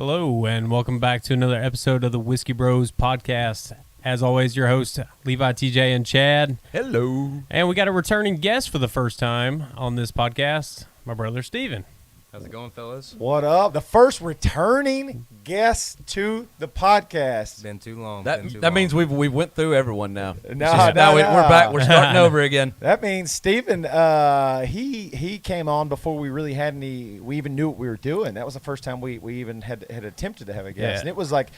Hello, and welcome back to another episode of the Whiskey Bros podcast. As always, your host, Levi, TJ, and Chad. Hello. And we got a returning guest for the first time on this podcast, my brother, Steven. How's it going, fellas? What up? The first returning guest to the podcast. It's been too long. That means we went through everyone now. No, We're back. We're starting over again. That means Steven, he came on before we really had any. We even knew what we were doing. That was the first time we even had attempted to have a guest, Yeah. and it was like.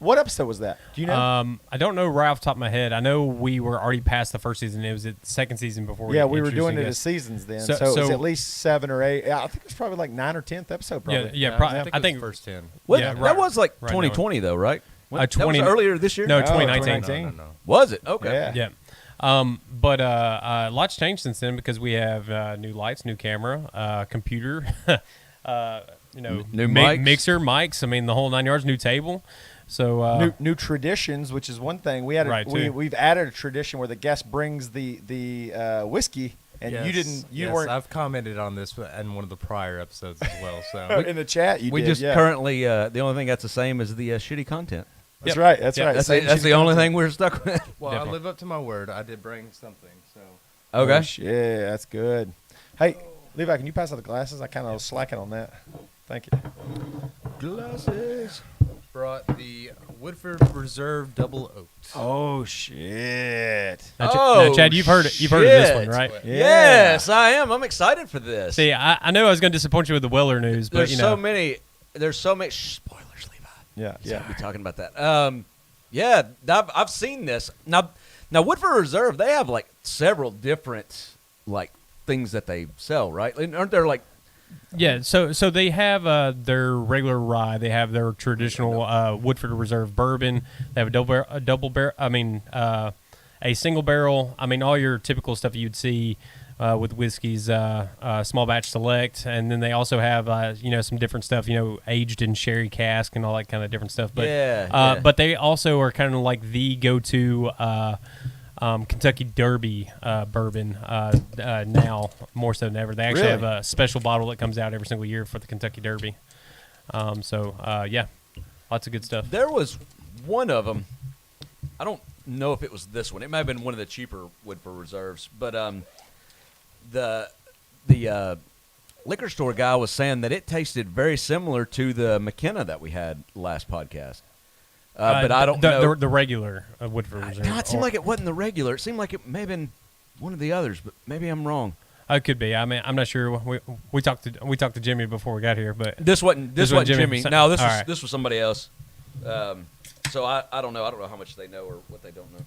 What episode was that? Do you know? I don't know right off the top of my head. I know we were already past the first season. It was the second season before. We were doing it as seasons then, so it was at least 7 or 8. I think it was probably like 9 or 10th episode. Probably. I think it was first 10. That was like right 2020 though, right? That was earlier this year. No, 2019. 2019. No. Was it? Okay. Yeah. But a lot's changed since then because we have new lights, new camera, computer, new mics. mixer, mics. I mean, the whole 9 yards. New table. So new traditions, which is one thing. We had we've added a tradition where the guest brings the whiskey, and you weren't. I've commented on this in one of the prior episodes as well. So in the chat, we just currently the only thing that's the same is the shitty content. That's right. That's right. That's the only thing we're stuck with. Well, Definitely. I live up to my word. I did bring something. So Okay. Yeah, that's good. Hey, Levi, can you pass out the glasses? I kind of was slacking on that. Thank you. Glasses. brought the Woodford Reserve Double Oaked. Oh shit! Now, Chad, you've heard of this one, right? Yeah. Yes, I am. I'm excited for this. See, I knew I was going to disappoint you with the Weller news, but There's you know, There's so many spoilers, Levi. Yeah, We'll be talking about that. Yeah, I've seen this. Now Woodford Reserve, they have like several different like things that they sell, right? Aren't there like? yeah. So they have their regular rye. They have their traditional Woodford Reserve bourbon. They have a double barrel. I mean, a single barrel. I mean, all your typical stuff you'd see. With whiskeys, small batch select, and then they also have some different stuff, aged in sherry cask and all that kind of different stuff. But but they also are kind of like the go-to Kentucky Derby bourbon now more so than ever. They actually have a special bottle that comes out every single year for the Kentucky Derby. Lots of good stuff. There was one of them. I don't know if it was this one. It might have been one of the cheaper Woodford Reserves, but the liquor store guy was saying that it tasted very similar to the McKenna that we had last podcast. But I don't know. The regular Woodford Reserve. God, it seemed like it wasn't the regular. It seemed like it may have been one of the others, but maybe I'm wrong. It could be. I mean, I'm not sure. We talked to Jimmy before we got here, but This wasn't Jimmy. No, this was somebody else. So I don't know. I don't know how much they know or what they don't know.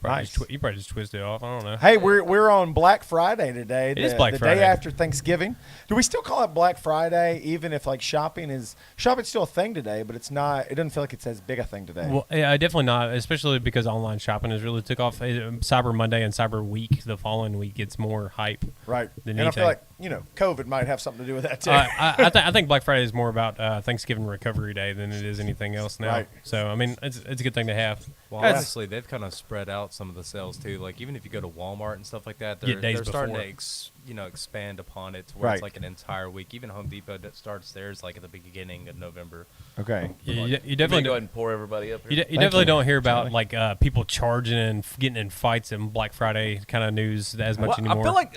Nice. You probably just twisted it off. I don't know. Hey, we're on Black Friday today. It is Black Friday. The day after Thanksgiving. Do we still call it Black Friday, even if like shopping's still a thing today, but it's not. It doesn't feel like it's as big a thing today. Well, yeah, definitely not, especially because online shopping has really took off. Cyber Monday and Cyber Week, the following week, gets more hype. Right. Than and anything. I feel like COVID might have something to do with that too. I think Black Friday is more about Thanksgiving Recovery Day than it is anything else now. Right. So I mean, it's a good thing to have. Well, honestly, they've kind of spread out some of the sales too. Like even if you go to Walmart and stuff like that, they're starting to expand upon it to where it's like an entire week. Even Home Depot that starts theirs like at the beginning of November. Okay. You Go definitely ahead and pour everybody up You here. definitely don't hear about like people charging and getting in fights and Black Friday kind of news as much anymore. I feel like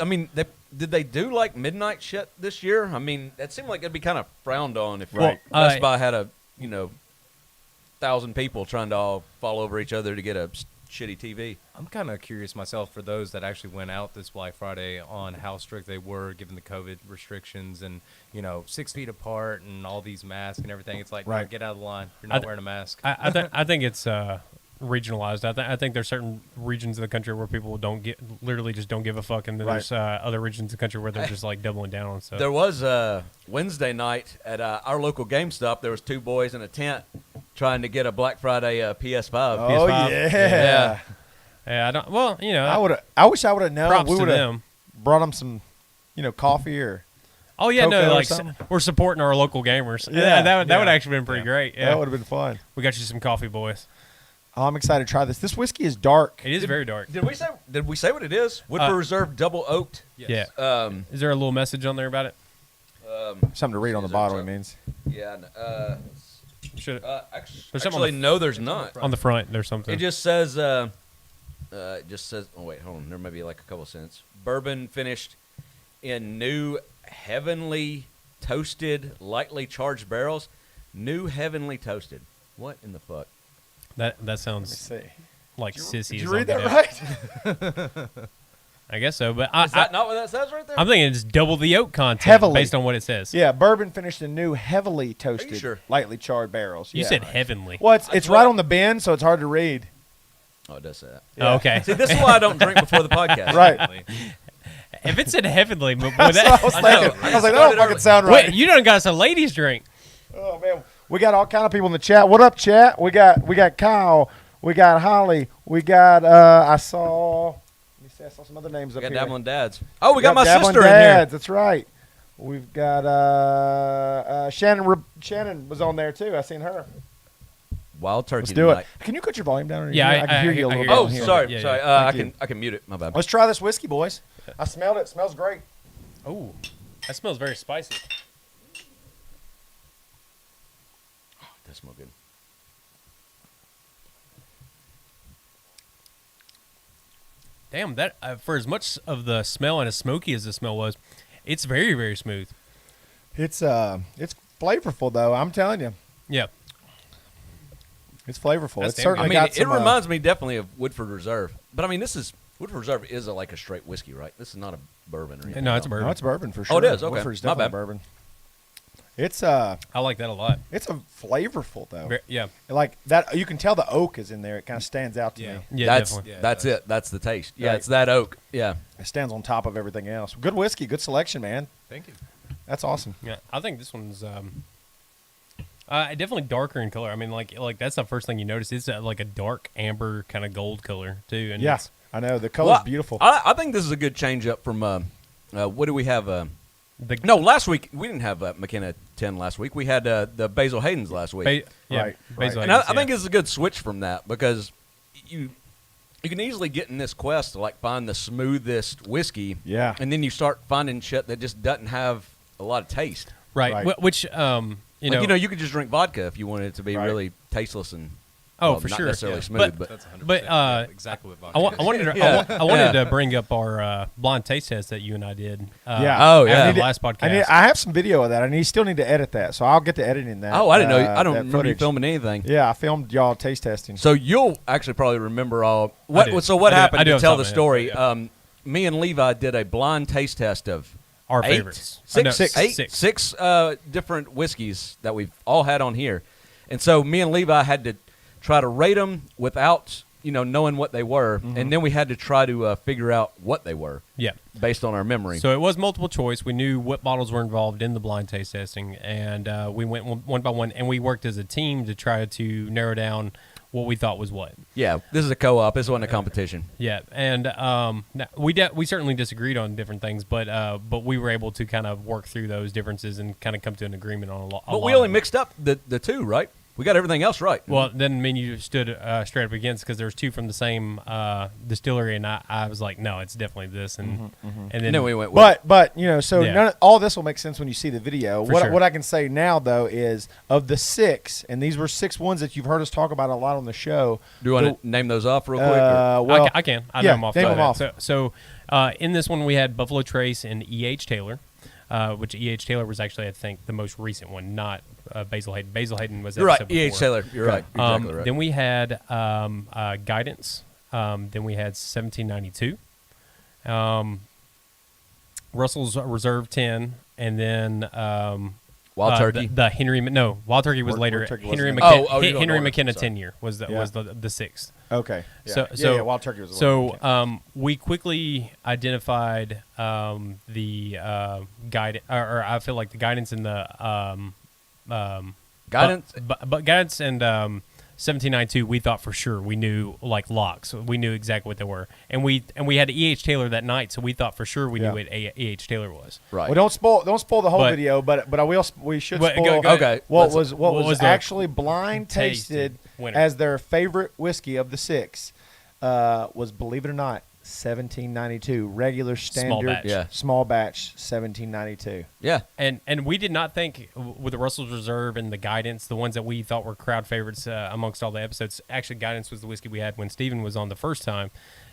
did they do like midnight shit this year? I mean, that seemed like it'd be kind of frowned on if Best Buy had a 1,000 people trying to all fall over each other to get a shitty TV. I'm kind of curious myself for those that actually went out this Black Friday on how strict they were given the COVID restrictions and 6 feet apart and all these masks and everything. It's like, no, get out of the line. You're not wearing a mask. I think it's regionalized. I think there's certain regions of the country where people literally just don't give a fuck, and then there's other regions of the country where they're just like doubling down on stuff. There was Wednesday night at our local GameStop. There was 2 boys in a tent trying to get a Black Friday PS5. Oh PS5. yeah. Yeah, I don't. Well, I wish I would have known. props We to would have them. brought them some, coffee or. Oh yeah, Cocoa no, or like something? we're supporting our local gamers. Yeah, that would actually been pretty great. Yeah, That would have been fun. we got you some coffee, boys. Oh, I'm excited to try this. This whiskey is dark. It is very dark. Did we say what it is? Woodford Reserve Double Oaked. Yes. Yeah. Is there a little message on there about it? Something to read on the bottle, it means. Yeah. Should Actually, something no, there's not. on the front. There's something. It just says. Oh wait, hold on. There may be like a couple cents. Bourbon finished in new heavenly toasted, lightly charged barrels. New heavenly toasted. What in the fuck? That Let's sounds see. like sissy. Did you read that right? I guess so, but Is that not what that says right there? I'm thinking it's double the oak content Heavily. based on what it says. Yeah, bourbon finished in new, heavily toasted, sure? lightly charred barrels. You Yeah. said heavenly. Well, it's right on the bin, so it's hard to read. Oh, it does say that. Oh, okay. See, this is why I don't drink before the podcast. Right. If it said heavenly, would That's what I was that, thinking. I was like, that don't fucking sound right. wait, you done got us a ladies drink. Oh man, we got all kind of people in the chat. What up, chat? We got Kyle. We got Holly. We got I saw some other names We up got here. Dabbling Dads. Oh, we got my Dabbling sister Dads, That's right. We've got Shannon. Shannon was on there too. I seen her. in here. Wild turkey. Let's do tonight. it. Can you cut your volume down? Yeah, I can hear you a little I hear bit. you. Oh, on here. sorry, Yeah, sorry. yeah. I can mute it. My bad. Let's try this whiskey, boys. I smelled it. It smells great. Oh, that smells very spicy. That smells good. Damn, that for as much of the smell and as smoky as the smell was, it's very, very smooth. It's flavorful though. I'm telling you, Yeah. it's flavorful. That's It's damn certainly I mean, got it some. reminds me definitely of Woodford Reserve. But I mean, Woodford Reserve is like a straight whiskey, right? This is not a bourbon or anything. No, it's a bourbon. No, it's bourbon for sure. Oh, it is? Okay. Woodford's My definitely bad. bourbon. It's I like that a lot. it's a flavorful though. Yeah. Like that, you can tell the oak is in there. It kind of stands out to Yeah. me. Yeah, that's definitely. Yeah, that's it it. That's the taste. Yeah, Right. it's that oak. Yeah. It stands on top of everything else. Good whiskey, good selection, man. Thank you. That's awesome. Yeah, I think this one's definitely darker in color. I mean, like that's the first thing you notice. It's like a dark amber kind of gold color too. And Yeah, it's, I know the color's Well, beautiful. I think this is a good change up from. What do we have? no, Last week we didn't have McKenna 10 last week. We had the Basil Hayden's last week. yeah, Right, Basil And I Hayden's, think yeah. it's a good switch from that because you can easily get in this quest to like find the smoothest whiskey. Yeah. And then you start finding shit that just doesn't have a lot of taste. right. Right. Which You could just drink vodka if you wanted it to be Right. really tasteless and for not sure. necessarily Yeah. smooth. But That's 100%. But, exactly what I vodka is. wanted to, Yeah. I wanted Yeah. to bring up our blind taste test that you and I did. Yeah. Oh, yeah. after I the last podcast. I have some video of that. I still need to edit that, so I'll get to editing that. I didn't know. I don't that remember you footage. filming anything. Yeah, I filmed y'all taste testing. So you'll actually probably remember all. do. So what I do. happened I do to off tell the the top of my head, story? Me and Levi did a blind taste test of our eight- favorites. six different whiskeys that we've all had on here, and so me and Levi had to try to rate them without knowing what they were, and then we had to try to figure out what they were Yeah. based on our memory. So it was multiple choice. We knew what bottles were involved in the blind taste testing, and we went one by one, and we worked as a team to try to narrow down what we thought was what. Yeah, this is a co-op. This wasn't a competition. Yeah, and we certainly disagreed on different things, but we were able to kind of work through those differences and kind of come to an agreement on a lot. But we only mixed up the two, right? We got everything else right. Well, then me and you stood straight up against because there's two from the same distillery, and I was like, no, it's definitely this, and then we went with But so Yeah. all this will make sense when you see the video. For What sure. what I can say now though is of the 6, and these were 6 ones that you've heard us talk about a lot on the show. Do you want to name those off real quick? or- Well, I can. I yeah, know them off. name the them top. off. So in this one we had Buffalo Trace and E.H. Taylor, which E.H. Taylor was actually I think the most recent one, not Basil Hayden. Basil Hayden was You're right. episode E.H. before. Taylor. You're right. You're exactly right. Then we had Guidance. Then we had 1792. Russell's Reserve 10, and then Wild Turkey. The Henry. No, Wild Turkey was Wild later. Turkey Henry wasn't McKenna. Oh, you don't Henry know it. McKenna Sorry. 10 year was the Yeah. was the sixth. Okay. Yeah. So Wild Turkey was the one. So we quickly identified the guide, or I feel like the guidance in the Guidance. but guidance and 1792 we thought for sure we knew like locks. We knew exactly what they were, and we had E.H. Taylor that night, so we thought for sure we Yeah. knew what E.H. Taylor was. Right. Well, don't spoil the whole But- video, but we should But spoil go ahead. Okay. what was the actually blind tasted winner? as their favorite whiskey of the 6 was, believe it or not, $17.92. Regular standard batch. Yeah. small batch $17.92. Yeah. And we did not think with the Russell's Reserve and the Guidance, the ones that we thought were crowd favorites amongst all the episodes. Actually, Guidance was the whiskey we had when Steven was on the first time,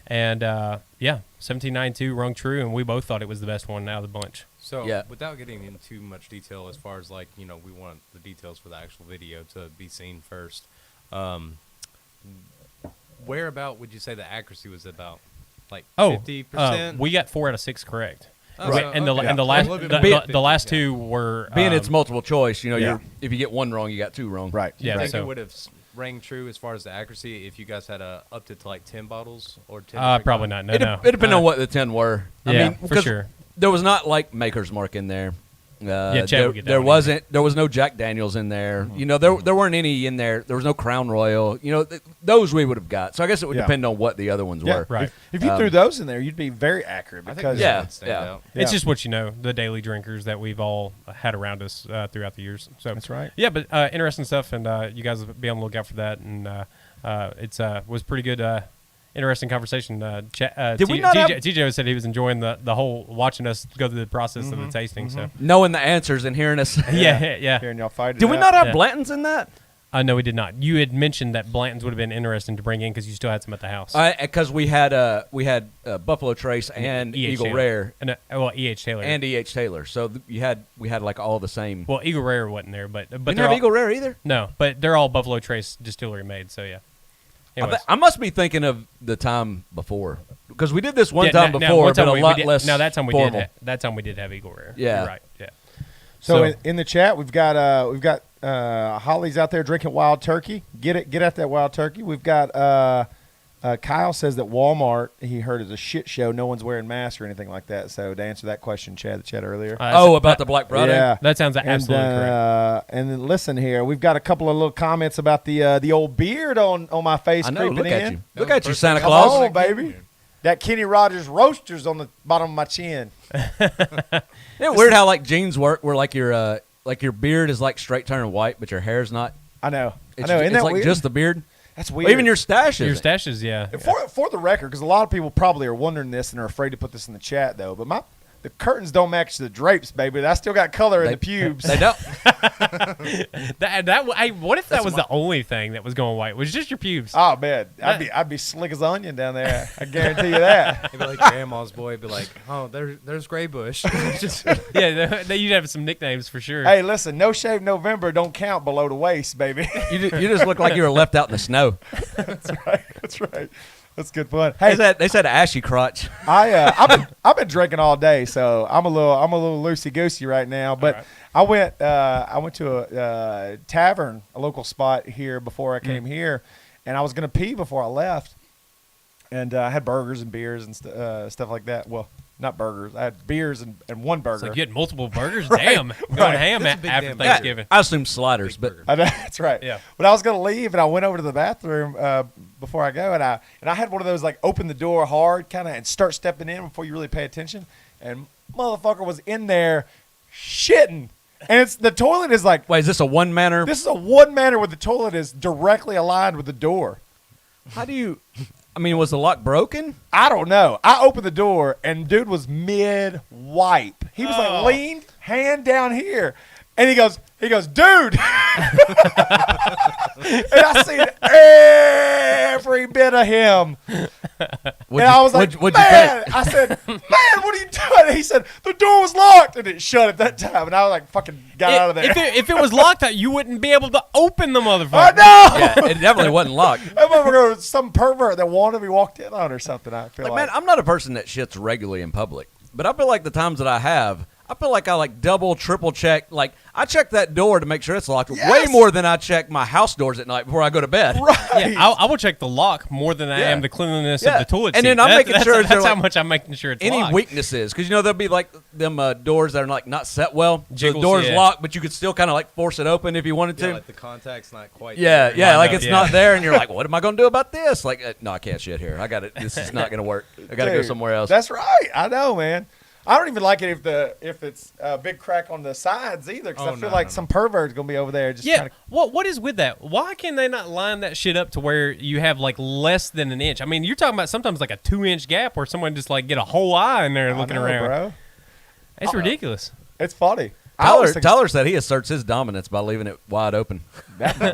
and 1792 rung true, and we both thought it was the best one out of the bunch. So, Yeah. without getting into too much detail, as far as like we want the details for the actual video to be seen first. Where about would you say the accuracy was about? Like 50%? We got 4 out of 6 correct. Oh, Right, so- and the okay. and the So a last little bit the, more the, than the last 50, two were Being it's multiple choice, yeah. if you get one wrong, you got 2 wrong. Right. Yeah, I think so- it would have rang true as far as the accuracy if you guys had up to like 10 bottles or 10. probably not. No, It depended on what the 10 were. I yeah, mean, for because sure. There was not like Maker's Mark in there. Chad would get that there one. wasn't. There was no Jack Daniels in there. There weren't any in there. There was no Crown Royal. Those we would have got. So I guess it would Yeah. depend on what the other ones Yeah. were. Right. If you threw those in there, you'd be very accurate I think because Yeah. would stand out. It's Yeah. just what the daily drinkers that we've all had around us throughout the years. So That's right. Yeah, but interesting stuff, and you guys will be on the lookout for that. And it's was pretty good. Interesting conversation. Did we not TJ said he was enjoying the whole watching us go through the process of the tasting. So Knowing the answers and hearing us. yeah. Hearing y'all fight it Did we out. not have Yeah. Blanton's in that? No, we did not. You had mentioned that Blanton's would have been interesting to bring in because you still had some at the house. Because we had Buffalo Trace and E.H. Eagle Taylor. Rare And, E.H. Taylor. and E.H. Taylor. So we had like all the same. Well, Eagle Rare wasn't there, but Didn't they're have all, Eagle Rare either. No, but they're all Buffalo Trace distillery made. So yeah. Anyways. I must be thinking of the time before because we did this one Yeah, time now before, one time but a we lot did, less. No, that time we formal. did. That time we did have Eagle Rare. Yeah. You're right. Yeah. So in the chat, we've got Holly's out there drinking wild turkey. Get at that wild turkey. We've got Kyle says that Walmart he heard is a shit show. No one's wearing masks or anything like that. So to answer that question, the chat earlier. About the Black Friday. Yeah. That sounds absolutely correct. And then listen here, we've got a couple of little comments about the old beard on my face I know. creeping Look in. at you. Look at you, first Santa thing Come Claus. on, baby. That Kenny Rogers roasters on the bottom of my chin. Isn't it weird how like jeans work, where like your beard is like straight turning white, but your hair's not? I know. It's, I know. Isn't it's that like weird? just the beard. That's Well, weird. even your stash is. Your stashes, yeah. For the record, because a lot of people probably are wondering this and are afraid to put this in the chat, though. But the curtains don't match the drapes, baby. I still got color in the pubes. They don't. What if that was the only thing that was going white? It was just your pubes. Oh man, I'd be slick as an onion down there. I guarantee you that. It'd be like grandma's boy. It'd be like, oh, there's Gray Bush. Just, Yeah, you'd have some nicknames for sure. Hey, listen, no shave November don't count below the waist, baby. You just look like you were left out in the snow. That's right. That's good fun. Hey, They said ashy crotch. I've been drinking all day, so I'm a little loosey goosey right now. But I went to a tavern, a local spot here before I came here, and I was gonna pee before I left, and I had burgers and beers and stuff like that. Well, not burgers. I had beers and one burger. It's like you had multiple burgers. Right, Damn, going right. ham That's a big after damn Thanksgiving. I assume sliders, but I know, that's right. Yeah. But I was gonna leave, and I went over to the bathroom before I go, and I had one of those like open the door hard kind of and start stepping in before you really pay attention, and motherfucker was in there shitting, and the toilet is like wait, is this a one manner? this is a one manner where the toilet is directly aligned with the door. How do you? I mean, was the lock broken? I don't know. I opened the door, and dude was mid wipe. He was like leaned, hand down here, and he goes, dude. And I seen every bit of him. And I was like, what'd you man. think? I said, man, what are you doing? And he said, the door was locked, and it shut at that time. And I was like, fucking got out of there. If it was locked, you wouldn't be able to open the I motherfucker. know. Yeah, it definitely wasn't locked. That motherfucker was some pervert that wanted me walked in on or something. I feel Like, like. man, I'm not a person that shits regularly in public, but I feel like the times that I have, I feel like I like double, triple check. Like I check that door to make sure it's locked way Yes. more than I check my house doors at night before I go to bed. Right. Yeah, I will check the lock more than I Yeah. am the cleanliness Yeah. of the toilet And seat. then I'm making sure that's they're how like- much I'm making sure it's Any locked. weaknesses, because there'll be like them doors that are like not set well. So Jiggles, the door's yeah. locked, but you could still kind of like force it open if you wanted to. yeah, like the contact's not quite. Yeah, there. yeah, like up, it's yeah. not there, and you're like, what am I going to do about this? Like, no, I can't shit here. I got it. This is not going to work. I got to go Dude, somewhere else. That's right. I know, man. I don't even like it if it's a big crack on the sides either, because I feel like some pervert's gonna be over there just Yeah. What is with that? Why can they not line that shit up to where you have like less than an inch? I mean, you're talking about sometimes like a 2-inch gap where someone just like get a whole eye in there looking around. bro. It's ridiculous. It's funny. Tyler said he asserts his dominance by leaving it wide open. That's a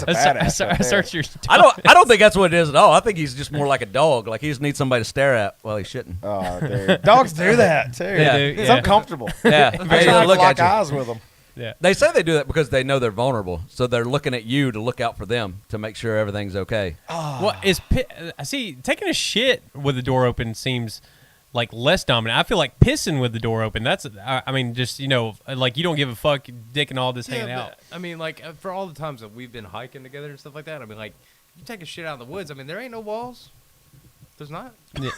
badass. I search your. I don't think that's what it is at all. I think he's just more like a dog. Like he just needs somebody to stare at while he's shitting. Oh, dude. Dogs do that too. Yeah. It's uncomfortable. Yeah, I try to lock eyes with them. Yeah. They say they do that because they know they're vulnerable, so they're looking at you to look out for them to make sure everything's okay. Well, I see taking a shit with the door open seems like less dominant. I feel like pissing with the door open. That's, I mean, just like you don't give a fuck, dick and all this hanging out. I mean, like for all the times that we've been hiking together and stuff like that. I mean, like you take a shit out in the woods. I mean, there ain't no walls. There's not. Yeah.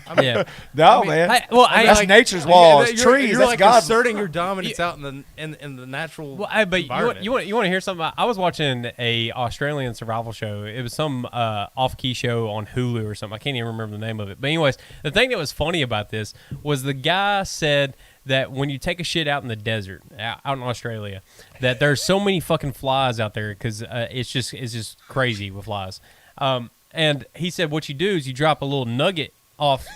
I mean, No, I mean, man. That's like, nature's walls, trees. You're that's like God. asserting your dominance out in the natural. Well, but environment. you want to hear something? I was watching a Australian survival show. It was some off-key show on Hulu or something. I can't even remember the name of it. But anyways, the thing that was funny about this was the guy said that when you take a shit out in the desert, out in Australia, that there's so many fucking flies out there because it's just crazy with flies. And he said what you do is you drop a little nugget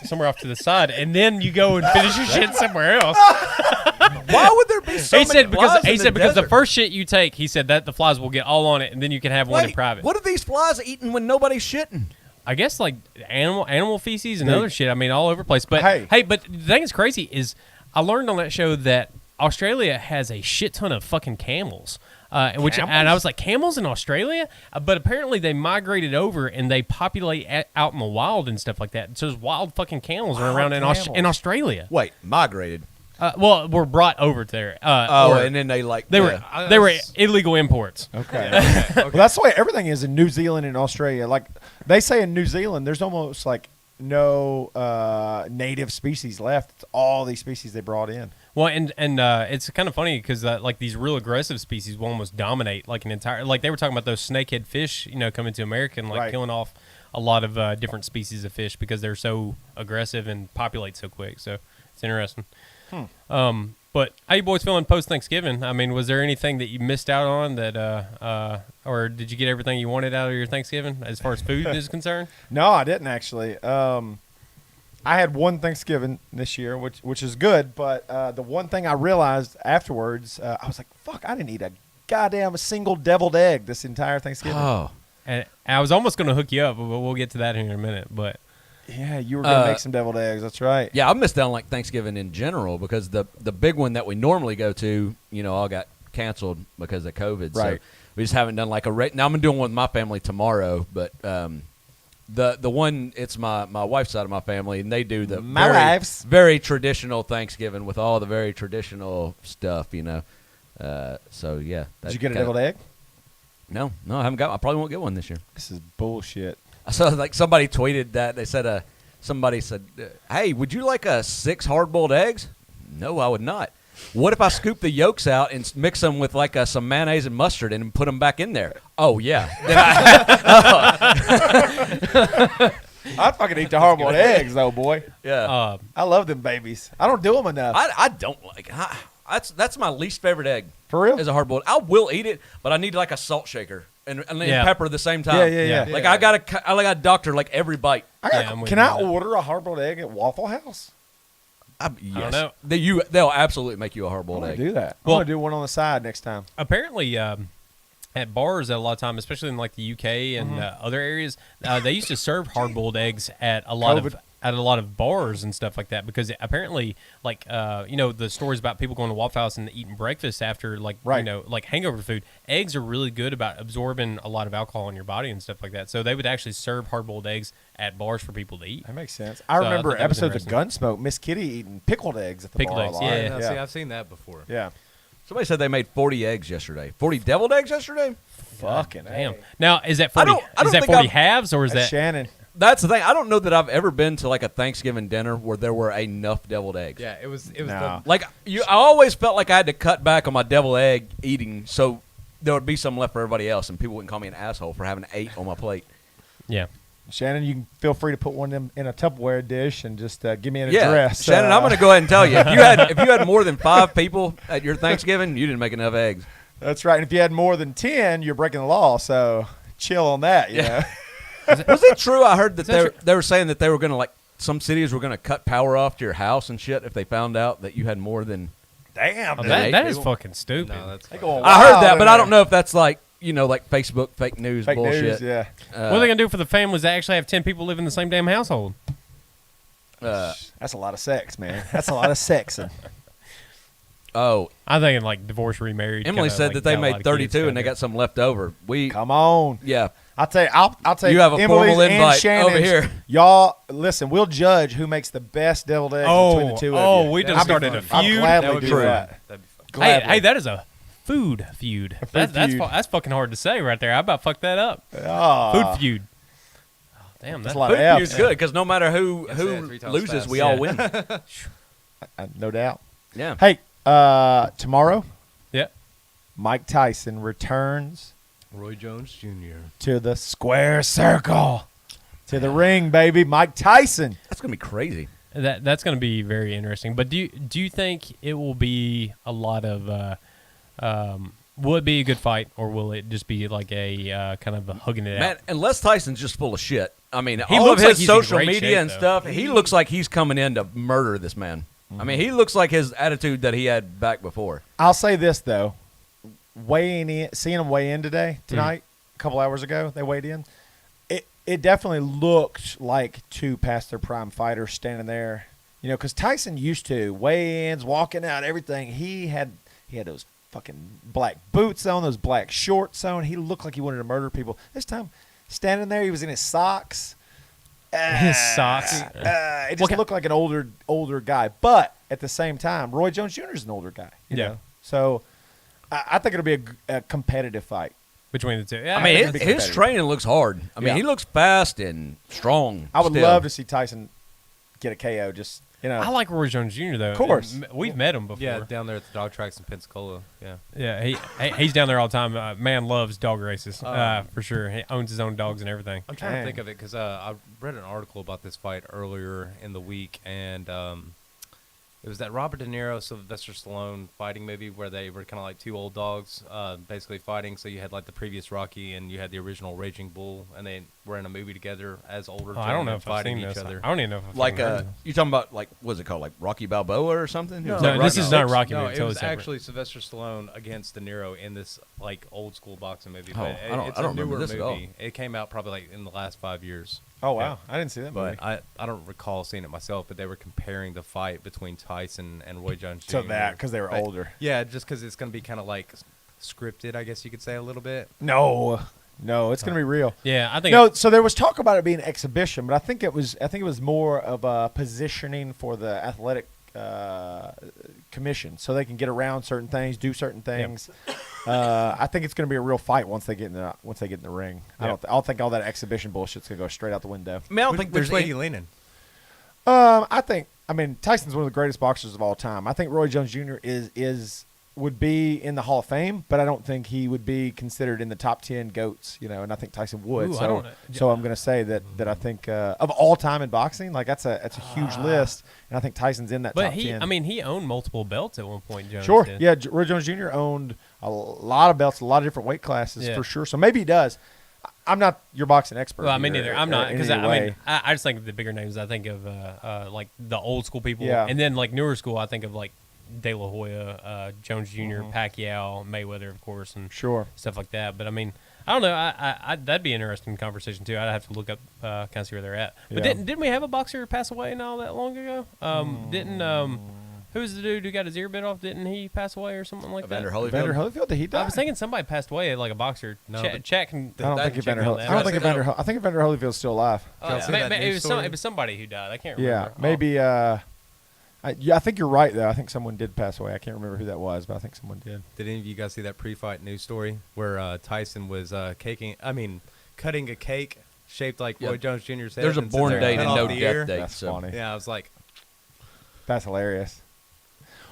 somewhere off to the side, and then you go and finish your shit somewhere else. Why would there be so many flies in the because the desert? first shit you take, he said that the flies will get all on it, and then you can have one in private. What are these flies eating when nobody's shitting? I guess like animal feces and other shit. I mean, all over the place. But hey, but the thing that's crazy is I learned on that show that Australia has a shit ton of fucking camels. And I was like, camels in Australia? But apparently they migrated over and they populate out in the wild and stuff like that. So there's wild fucking camels are around in Australia. Wait, migrated? Well, were brought over there. And then they they were illegal imports. Okay. Well, that's the way everything is in New Zealand and Australia. Like they say in New Zealand, there's almost like no native species left. It's all these species they brought in. Well, and it's kind of funny because like these real aggressive species will almost dominate like an entire. Like they were talking about those snakehead fish, coming to America and like killing off a lot of different species of fish because they're so aggressive and populate so quick. So it's interesting. But how you boys feeling post Thanksgiving? I mean, was there anything that you missed out on that, or did you get everything you wanted out of your Thanksgiving as far as food is concerned? No, I didn't actually. I had one Thanksgiving this year, which is good. But the one thing I realized afterwards, I was like, "Fuck! I didn't eat a single deviled egg this entire Thanksgiving." Oh, and I was almost going to hook you up, but we'll get to that here in a minute. But yeah, you were going to make some deviled eggs. That's right. yeah, I missed out on like Thanksgiving in general because the big one that we normally go to, all got canceled because of COVID. Right. So we just haven't done like now I'm doing one with my family tomorrow, but the one, it's my wife's side of my family, and they do the very traditional Thanksgiving with all the very traditional stuff, So yeah. Did you get a deviled egg? No, I haven't got. I probably won't get one this year. This is bullshit. I saw like somebody tweeted that they said somebody said, "Hey, would you like 6 hard-boiled eggs?" No, I would not. What if I scoop the yolks out and mix them with like some mayonnaise and mustard and put them back in there? Oh yeah. I'd fucking eat the hard-boiled eggs though, boy. Yeah. I love them babies. I don't do them enough. I don't like. That's my least favorite egg. For real? Is a hard-boiled. I will eat it, but I need like a salt shaker and pepper at the same time. Yeah. Like I got a doctor like every bite. Can I order a hard-boiled egg at Waffle House? Yes. I don't know. They'll absolutely make you a hard-boiled egg. Do that. Well, I'm gonna do one on the side next time. Apparently, at bars, a lot of time, especially in like the UK and other areas, they used to serve hard-boiled eggs at a lot of bars and stuff like that because apparently, like the stories about people going to Waffle House and eating breakfast after like hangover food, eggs are really good about absorbing a lot of alcohol in your body and stuff like that. So they would actually serve hard-boiled eggs at bars for people to eat. That makes sense. I remember episodes of Gunsmoke, Miss Kitty eating pickled eggs at the bar. Eggs, yeah. See, I've seen that before. Yeah. Somebody said they made 40 eggs yesterday. 40 deviled eggs yesterday? Fucking damn. A. Now, is that 40? Is that 40 halves or is that Shannon? That's the thing. I don't know that I've ever been to like a Thanksgiving dinner where there were enough deviled eggs. Yeah, it was. No. Like I always felt like I had to cut back on my deviled egg eating, so there would be some left for everybody else, and people wouldn't call me an asshole for having 8 on my plate. Yeah. Shannon, you can feel free to put one in a Tupperware dish and just give me an Yeah, address. Shannon, I'm going to go ahead and tell you. If you had more than 5 people at your Thanksgiving, you didn't make enough eggs. That's right. And if you had more than 10, you're breaking the law. So chill on that. You know? Was it true? I heard that they were saying that they were going to, like, some cities were going to cut power off to your house and shit if they found out that you had more than. Damn. Oh, dude. that is fucking stupid. No, that's They fine. going I heard wild that, in but I there. don't know if that's like, like Facebook fake news Fake bullshit. news, yeah. What are they gonna do for the families that actually have 10 people live in the same damn household? That's a lot of sex, man. That's a lot of sexing. Oh, I'm thinking like divorce, remarried. Emily kinda, said like, that they got a lot made of 32 kids and they kinda. got some left over. Come on. Yeah. I'll tell you, I'll take You have a Emily's formal and invite Shannon's. over here. Y'all, listen, we'll judge who makes the best deviled eggs between the two of you. we just I'll be started fun. a I'll feud. gladly That would do be fun. that. That'd be fun. Gladly. Hey, that is a food feud. food feud. That's fucking hard to say right there. I about fucked that up. Ah, Food feud. Oh, damn, That's that's a lot Food of F's. feud's good because no matter who Gotta say it 3 times loses, fast. we all Yeah. win. No doubt. Yeah. Hey, tomorrow, Yeah. Mike Tyson returns Roy Jones Jr. to the square circle, to the ring, baby. Mike Tyson. That's going to be crazy. That's going to be very interesting. But do you think it will be a lot of will it be a good fight, or will it just be like a kind of a hugging it Man, out? unless Tyson's just full of shit. I mean, He all looks of like his he's in social great media shape, and though. stuff, he looks like he's coming in to murder this man. I mean, he looks like his attitude that he had back before. I'll say this though, seeing him weigh in tonight, a couple hours ago, they weighed in. It definitely looked like two past their prime fighters standing there. You know, because Tyson used to weigh-ins, walking out, everything. He had those fucking black boots on, those black shorts on. He looked like he wanted to murder people. This time, standing there, he was in his socks. His socks. It just looked like an older guy. But at the same time, Roy Jones Jr. is an older guy. You Yeah. know? So I think it'll be a competitive fight. Between the two. Yeah, I mean, it'd be his competitive. training looks hard. I mean, Yeah. he looks fast and strong. I would still. love to see Tyson get a KO. Just I like Roy Jones Jr. though. Of course. We've met him before. Yeah, down there at the dog tracks in Pensacola. Yeah. Yeah, he's down there all the time. Man loves dog races Oh. for sure. He owns his own dogs and everything. I'm trying Dang. to think of it because I read an article about this fight earlier in the week, and it was that Robert De Niro, Sylvester Stallone fighting movie where they were kind of like two old dogs basically fighting. So you had like the previous Rocky and you had the original Raging Bull, and they were in a movie together as older Oh, I don't know gentlemen if I've fighting seen each this. other. I don't even know if I've Like, fucking heard of it. you talking about, like, what's it called? Like Rocky Balboa or something? It was No, like this Rocky is not Six? Rocky No, movie. it Totally was separate. actually Sylvester Stallone against De Niro in this like old school boxing movie. Oh, But I don't it's remember a newer this at all. movie. It came out probably like in the last 5 years. Oh wow, I didn't see that movie. But I don't recall seeing it myself, but they were comparing the fight between Tyson and Roy Jones Jr. So that because they were But, older. Yeah, just because it's going to be kind of like scripted, I guess you could say a little bit. No, it's gonna be real. Yeah, I think. No, so there was talk about it being exhibition, but I think it was more of a positioning for the athletic commission, so they can get around certain things, do certain things. I think it's going to be a real fight once they get in the ring. I don't think all that exhibition bullshit's going to go straight out the window. I mean, I don't think Which there's way any, you leaning? I mean, Tyson's one of the greatest boxers of all time. I think Roy Jones Jr. would be in the Hall of Fame, but I don't think he would be considered in the top 10 GOATs, you know, and I think Tyson would. Ooh, I so don't- so I'm going to say that I think of all time in boxing, like that's a huge list, and I think Tyson's in that but top 10. he owned multiple belts at one point. Jones Sure. did. Yeah, Roy Jones Jr. owned a lot of belts, a lot of different weight classes Yeah. for sure. So maybe he does. I'm not your boxing expert. Well, I mean, here, neither. I'm in not because any I way. mean, I just think of the bigger names. I think of like the old school people, Yeah. and then like newer school. I think of like De La Hoya, Jones junior Pacquiao, Mayweather, of course, and Sure. stuff like that. But I mean, I don't know. I that'd be an interesting conversation too. I'd have to look up, kind of see where they're at. But Yeah. didn't we have a boxer pass away not that long ago? Who's the dude who got his ear bit off? Didn't he pass away or something like Evander that? Holyfield. Evander Holyfield, did he die? I was thinking somebody passed away, like a boxer. No, Chat but- can. I don't that think can Evander check on Holyfield. that. I don't think Is that- Evander. I think Evander Holyfield's still alive. Y'all seen that news story? It was somebody who died. I can't Yeah, remember. maybe. I think you're right though. I think someone did pass away. I can't remember who that was, but I think someone did. Did any of you guys see that pre-fight news story where Tyson was cutting a cake shaped like Yeah. Roy Jones Jr.'s head? There's a and born sits there date cut and off no the death ear? date. That's So. funny. Yeah, I was like, That's hilarious.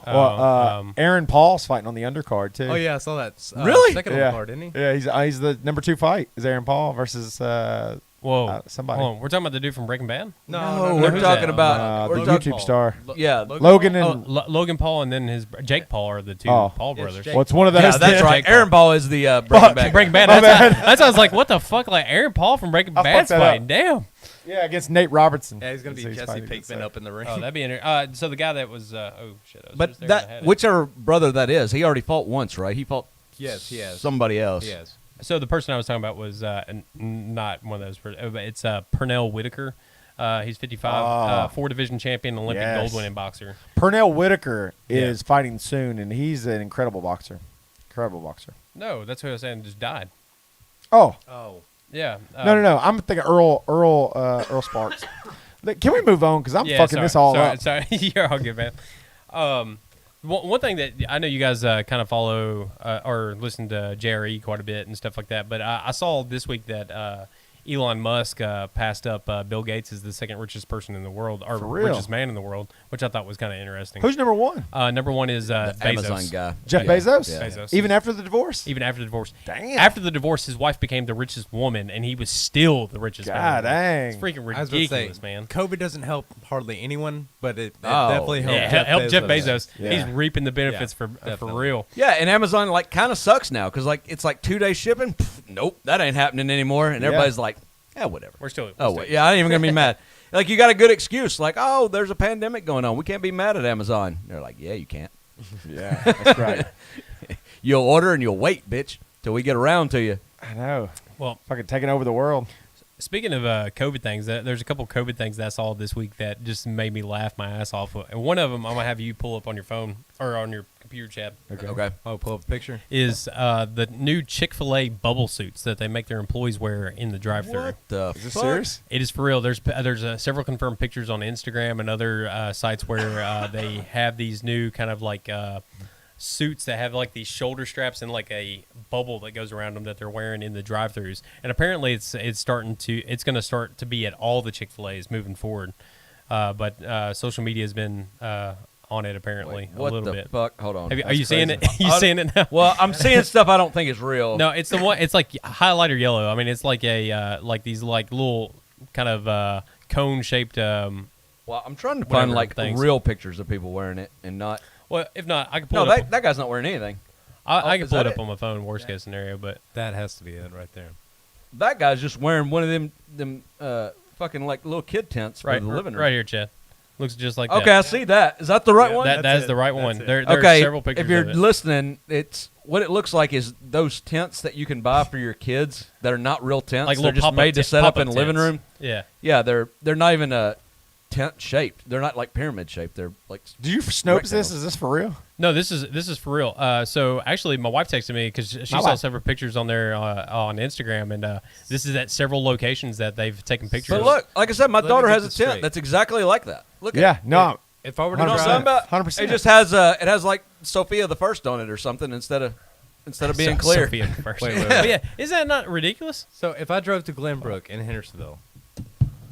Oh, Well, Aaron Paul's fighting on the undercard too. oh yeah, I saw that. Really? Second on Yeah. the card, didn't he? Yeah, he's the number 2 fight is Aaron Paul versus Whoa. Somebody. Hold on. We're talking about the dude from Breaking Bad? No, we're talking about the Logan YouTube Paul. star. yeah. Logan Oh, and Logan Paul and then his Jake Paul are the two Paul Yes, brothers. Jake. well, it's one of those. Yeah, that's then. right. Jake Paul. Aaron Paul is the Breaking Bad. Breaking Bad. My That's, bad. that's why I was like, what the fuck? Like Aaron Paul from Breaking I Bad's fucked that fighting. Damn. Yeah, against Nate Robertson. Yeah, he's gonna be So Jesse fighting Pinkman up in the ring. Oh, that'd be interesting. So the guy that was, oh shit. I was But just there when I had that it. whichever brother that is, he already fought once, right? He fought Yes, he has. somebody else. Yes. So the person I was talking about was not one of those. But it's Pernell Whitaker. He's 55, 4-division champion, Olympic Yes. gold winning boxer. Pernell Whitaker Yeah. is fighting soon, and he's an incredible boxer. Incredible boxer. No, that's who I was saying just died. Oh, Oh. Yeah. no. I'm thinking Earl Sparks. Look, can we move on? Because I'm fucking this all up. Sorry, you're all good, man. One thing that I know you guys kind of follow or listen to JRE quite a bit and stuff like that, but I saw this week that Elon Musk passed up Bill Gates as the second richest person in the world, or For real? richest man in the world, which I thought was kind of interesting. Who's number one? Number one is Bezos. Amazon guy. Jeff Yeah. Bezos? Yeah. Bezos. Even after the divorce? Even after the divorce. Damn. After the divorce, his wife became the richest woman, and he was still the richest man. God dang. It's freaking I was about to say, ridiculous, man. COVID doesn't help hardly anyone, but it Oh, definitely helped. Yeah, help Jeff Bezos. Yeah. He's reaping the benefits for definitely. real. Yeah, and Amazon like kind of sucks now because like it's like 2 days shipping. Pff, nope, that ain't happening anymore. And everybody's like, yeah, whatever. We're still. Oh wait, yeah, I ain't even gonna be mad. Like you got a good excuse, like oh, there's a pandemic going on. We can't be mad at Amazon. They're like, yeah, you can't. Yeah, that's right. You'll order and you'll wait, bitch, till we get around to you. I know. Well, Fucking taking over the world. speaking of COVID things, there's a couple COVID things that I saw this week that just made me laugh my ass off. And one of them, I'm gonna have you pull up on your phone or on your computer, Chad. Okay. Oh, pull up a picture. Is the new ChickfilA bubble suits that they make their employees wear in the drive-thru. What the Is this fuck? serious? It is for real. There's several confirmed pictures on Instagram and other sites where they have these new kind of like suits that have like these shoulder straps and like a bubble that goes around them that they're wearing in the drive-thrus. And apparently it's going to start to be at all the Chick-fil-A's moving forward. But social media has been on it apparently What a little the bit. fuck? Hold on. Are you seeing it? You seeing it now? Well, I'm seeing stuff I don't think is real. No, it's the one. It's like highlighter yellow. I mean, it's like a like these like little kind of cone shaped. Well, I'm trying to Whatever find like things. real pictures of people wearing it and not. Well, if not, I can pull No, it up. that guy's not wearing anything. I can is pull it that up it? on my phone. Worst case scenario, but That has to be it right there. That guy's just wearing one of them fucking like little kid tents for right, the living room. right here, Chad. Looks just like Okay, that. I see that. Is that the right one? That That's is it. the right That's one. it. There Okay, are several pictures if you're of it. listening, it's what it looks like is those tents that you can buy for your kids that are not real tents. Like They're little just pop-up made to tent- set up in pop-up the living tents. room. Yeah. Yeah, they're not even tent shaped. They're not like pyramid shaped. They're like Do you Snopes this? rectangles. Is this for real? No, this is for real. So actually, my wife texted me because she My saw wife. several pictures on there on Instagram, and this is at several locations that they've taken pictures. But look, like I said, my Let me daughter get has a this tent straight. that's exactly like that. Look Yeah, at it. no. If I were to You know what I'm drive, talking about? 100%. It just has it has like Sophia the First on it or something instead of being clear. Sophia first. Wait, wait, But wait. yeah, is that not ridiculous? so if I drove to Glenbrook in Hendersonville,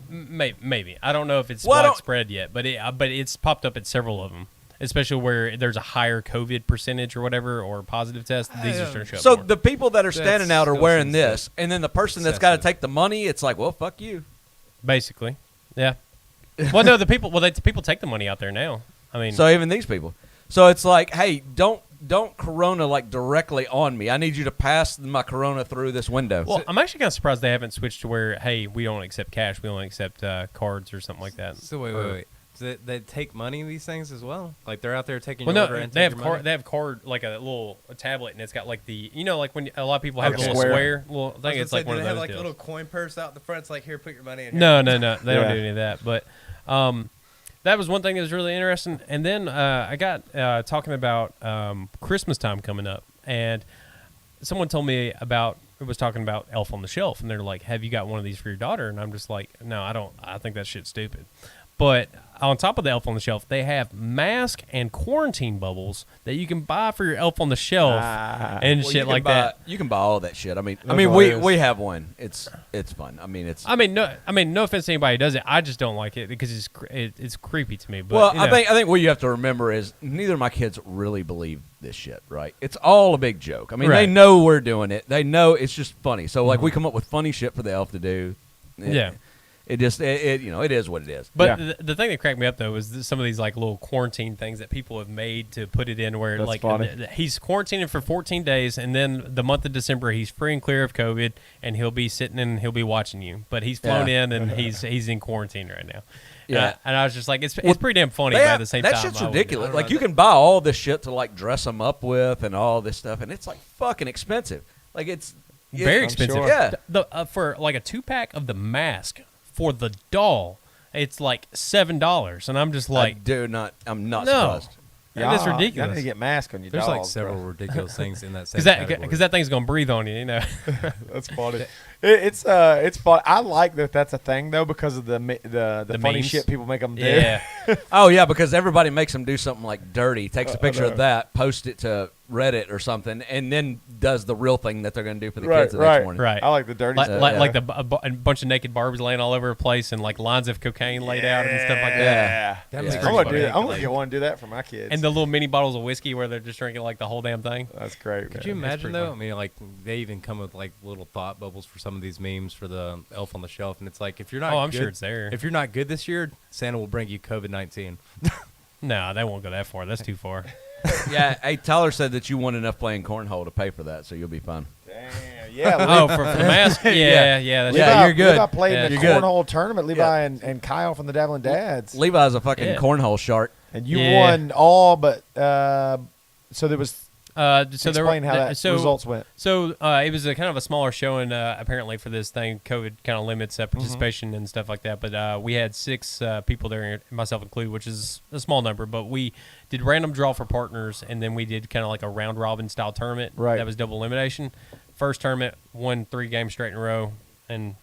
Maybe. I don't know if it's Well, I don't- widespread yet, but it's popped up at several of them, especially where there's a higher COVID percentage or whatever or positive test. These are starting to show up So more. the people that are standing out are still wearing seems this, and then the person that's got to excessive. take the money, it's like, well, fuck you. Basically, yeah. Well, no, the people take the money out there now. I mean, So even these people. So it's like, hey, don't Corona like directly on me. I need you to pass my Corona through this window. well, I'm actually kind of surprised they haven't switched to where, hey, we don't accept cash, we only accept cards or something like that. so wait. So they take money in these things as well? Like they're out there taking Well, your no, order and they have taking your money? card. They have card like a little tablet, and it's got like the like when a lot of people have Like the a little square. square. Little thing. It's like one do of they those have like deals. a little coin purse out the front? It's like, here, put your money in here. No, they don't Yeah. do any of that. But that was one thing that was really interesting. And then I got talking about Christmas time coming up, and someone told me was talking about Elf on the Shelf, and they're like, "Have you got one of these for your daughter?" And I'm just like, "No, I don't. I think that shit's stupid." But on top of the Elf on the Shelf, they have mask and quarantine bubbles that you can buy for your Elf on the Shelf and Well, you shit can like buy- that. You can buy all that shit. I mean, That's we hilarious. have one. It's fun. I mean, it's. I mean, no offense to anybody who does it. I just don't like it because it's creepy to me. But Well, you I know. think what you have to remember is neither of my kids really believe this shit, right? It's all a big joke. I mean, they Right. know we're doing it. They know it's just funny. So like we come up with funny shit for the elf to do. Yeah. It just it is what it is. But the thing that cracked me up though was some of these like little quarantine things that people have made to put it in where That's like funny. He's quarantining for 14 days and then the month of December he's free and clear of COVID and he'll be sitting and he'll be watching you. But he's flown in and he's in quarantine right now. Yeah. And I was just like, it's pretty damn funny, but at the same time, that shit's I ridiculous. wouldn't- Like you can buy all this shit to like dress them up with and all this stuff, and it's like fucking expensive. Like it's very I'm expensive. sure. Yeah. For like a 2-pack of the mask for the doll, it's like $7, and I'm just like, I'm not no, surprised. that is You gotta ridiculous. get mask on your There's dolls, like several bro. ridiculous things in that same Because that category. because that thing's gonna breathe on you, you know. That's funny. It's fun. I like that that's a thing though because of the funny memes? shit people make them do. Yeah, Oh yeah, because everybody makes them do something like dirty, takes a picture of that, posts it to Reddit or something, and then does the real thing that they're going to do for the Right, kids the next right. morning. right. I like the dirty Like, stuff. like a bunch of naked Barbies laying all over the place and like lines of cocaine laid out and stuff like that. Yeah. That Yeah. was I'm I'm pretty gonna do funny. that. I'm gonna get one and do that for my kids. And the little mini bottles of whiskey where they're just drinking like the whole damn thing. That's great. Could man. you imagine pretty though? fun. I mean, like they even come with like little thought bubbles for some of these memes for the Elf on the Shelf, and it's like if you're not, Oh, I'm good, sure it's there. If you're not good this year, Santa will bring you COVID-19. No, they won't go that far. That's too far. Yeah, hey, Tyler said that you won enough playing cornhole to pay for that, so you'll be fine. Damn. Yeah. Oh, for the mask? Yeah, that's Yeah, right. you're good. Levi played Yeah, in the you're good. cornhole tournament. Levi and Kyle from the Dabbling Dads. Levi's a fucking Yeah. cornhole shark. And you Yeah. won all but so there was So there explain were, how that so, results went. So it was a kind of a smaller show, and apparently for this thing, COVID kind of limits participation and stuff like that. But we had 6 people there, myself included, which is a small number. But we did random draw for partners, and then we did kind of like a round robin style tournament. Right. That was double elimination. First tournament, won 3 games straight in a row, and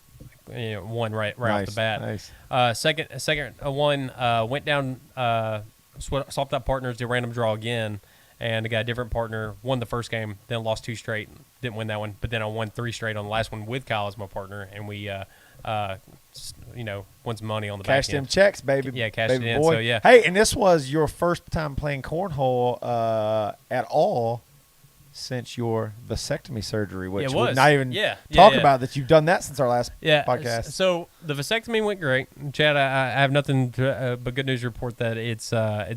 won right off the bat. Nice. Second one went down, swapped out partners, did random draw again, and I got a different partner, won the first game, then lost 2 straight, didn't win that one, but then I won 3 straight on the last one with Kyle as my partner, and we, won some money on the Cashed back them end. checks, baby. Yeah, cashed baby it in, boy. so, yeah. Hey, and this was your first time playing cornhole at all since your vasectomy surgery, which It we're was. not even Yeah, talk yeah. about that you've done that since our last Yeah. podcast. So the vasectomy went great, Chad. I have nothing but good news to report that it's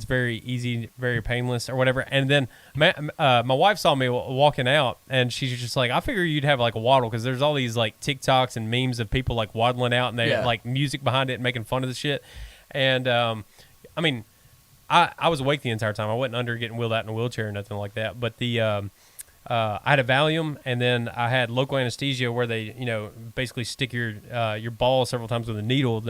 very easy, very painless, or whatever. And then my wife saw me walking out, and she's just like, "I figure you'd have like a waddle because there's all these like TikToks and memes of people like waddling out, and they have like music behind it and making fun of the shit." And I mean, I was awake the entire time. I wasn't under getting wheeled out in a wheelchair or nothing like that. But I had a Valium, and then I had local anesthesia where they, basically stick your ball several times with a needle.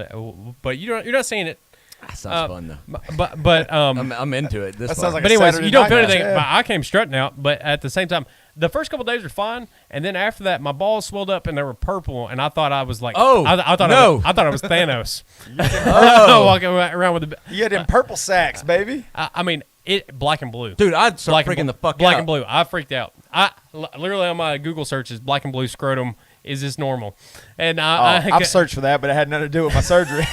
But you're not seeing it. That sounds fun though. But I'm into it. This That far. sounds like but a anyways, Saturday you don't night feel match, anything. yeah. But I came strutting out. But at the same time, the first couple days were fine, and then after that, my balls swelled up and they were purple, and I thought I was like, Oh, I thought no. I thought I was Thanos. Oh. Walking around with the, You had them purple sacks, baby. I mean, it black and blue. Dude, I'd start Black and freaking bl- the fuck black out. and blue. I freaked out. Literally on my Google searches, black and blue scrotum. Is this normal? And I've searched for that, but it had nothing to do with my surgery.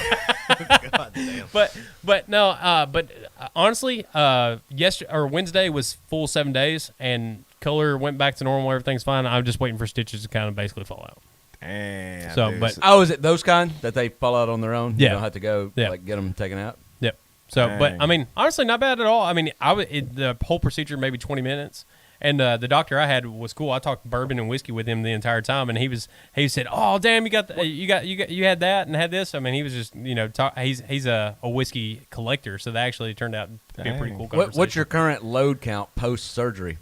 but no. But honestly, Wednesday was full 7 days, and color went back to normal. Everything's fine. I'm just waiting for stitches to kind of basically fall out. Damn. So, dude. but Oh, is it those kind that they fall out on their own? Yeah. You don't have to go Yeah. like get them taken out. Yep. So, but Dang. I mean, honestly, not bad at all. I mean, the whole procedure maybe 20 minutes, and the doctor I had was cool. I talked bourbon and whiskey with him the entire time, and he said, "Oh, damn, you had that and had this." I mean, he was just he's a whiskey collector, so that actually turned out to be a pretty Dang. cool conversation. What's your current load count post surgery?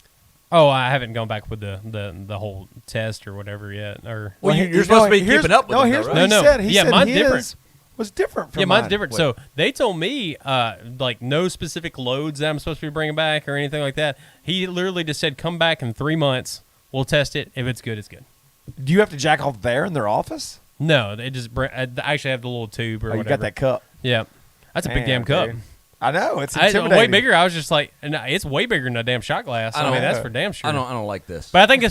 Oh, I haven't gone back with the whole test or whatever yet. Or Well, you're supposed to be here's- keeping up with No, them, here's though, what right? he No, said. He yeah, said mine's his different. was different from yeah, mine's mine. different. So they told me like no specific loads that I'm supposed to be bringing back or anything like that. He literally just said, "Come back in 3 months. We'll test it. If it's good, it's good." Do you have to jack off there in their office? No, they just I actually have the little tube or Oh, you whatever. got that cup. Yeah, that's a big damn cup. dude. I know. It's It's intimidating. way bigger. I was just like, no, it's way bigger than a damn shot glass. I mean, that's for damn sure. I don't like this. But I think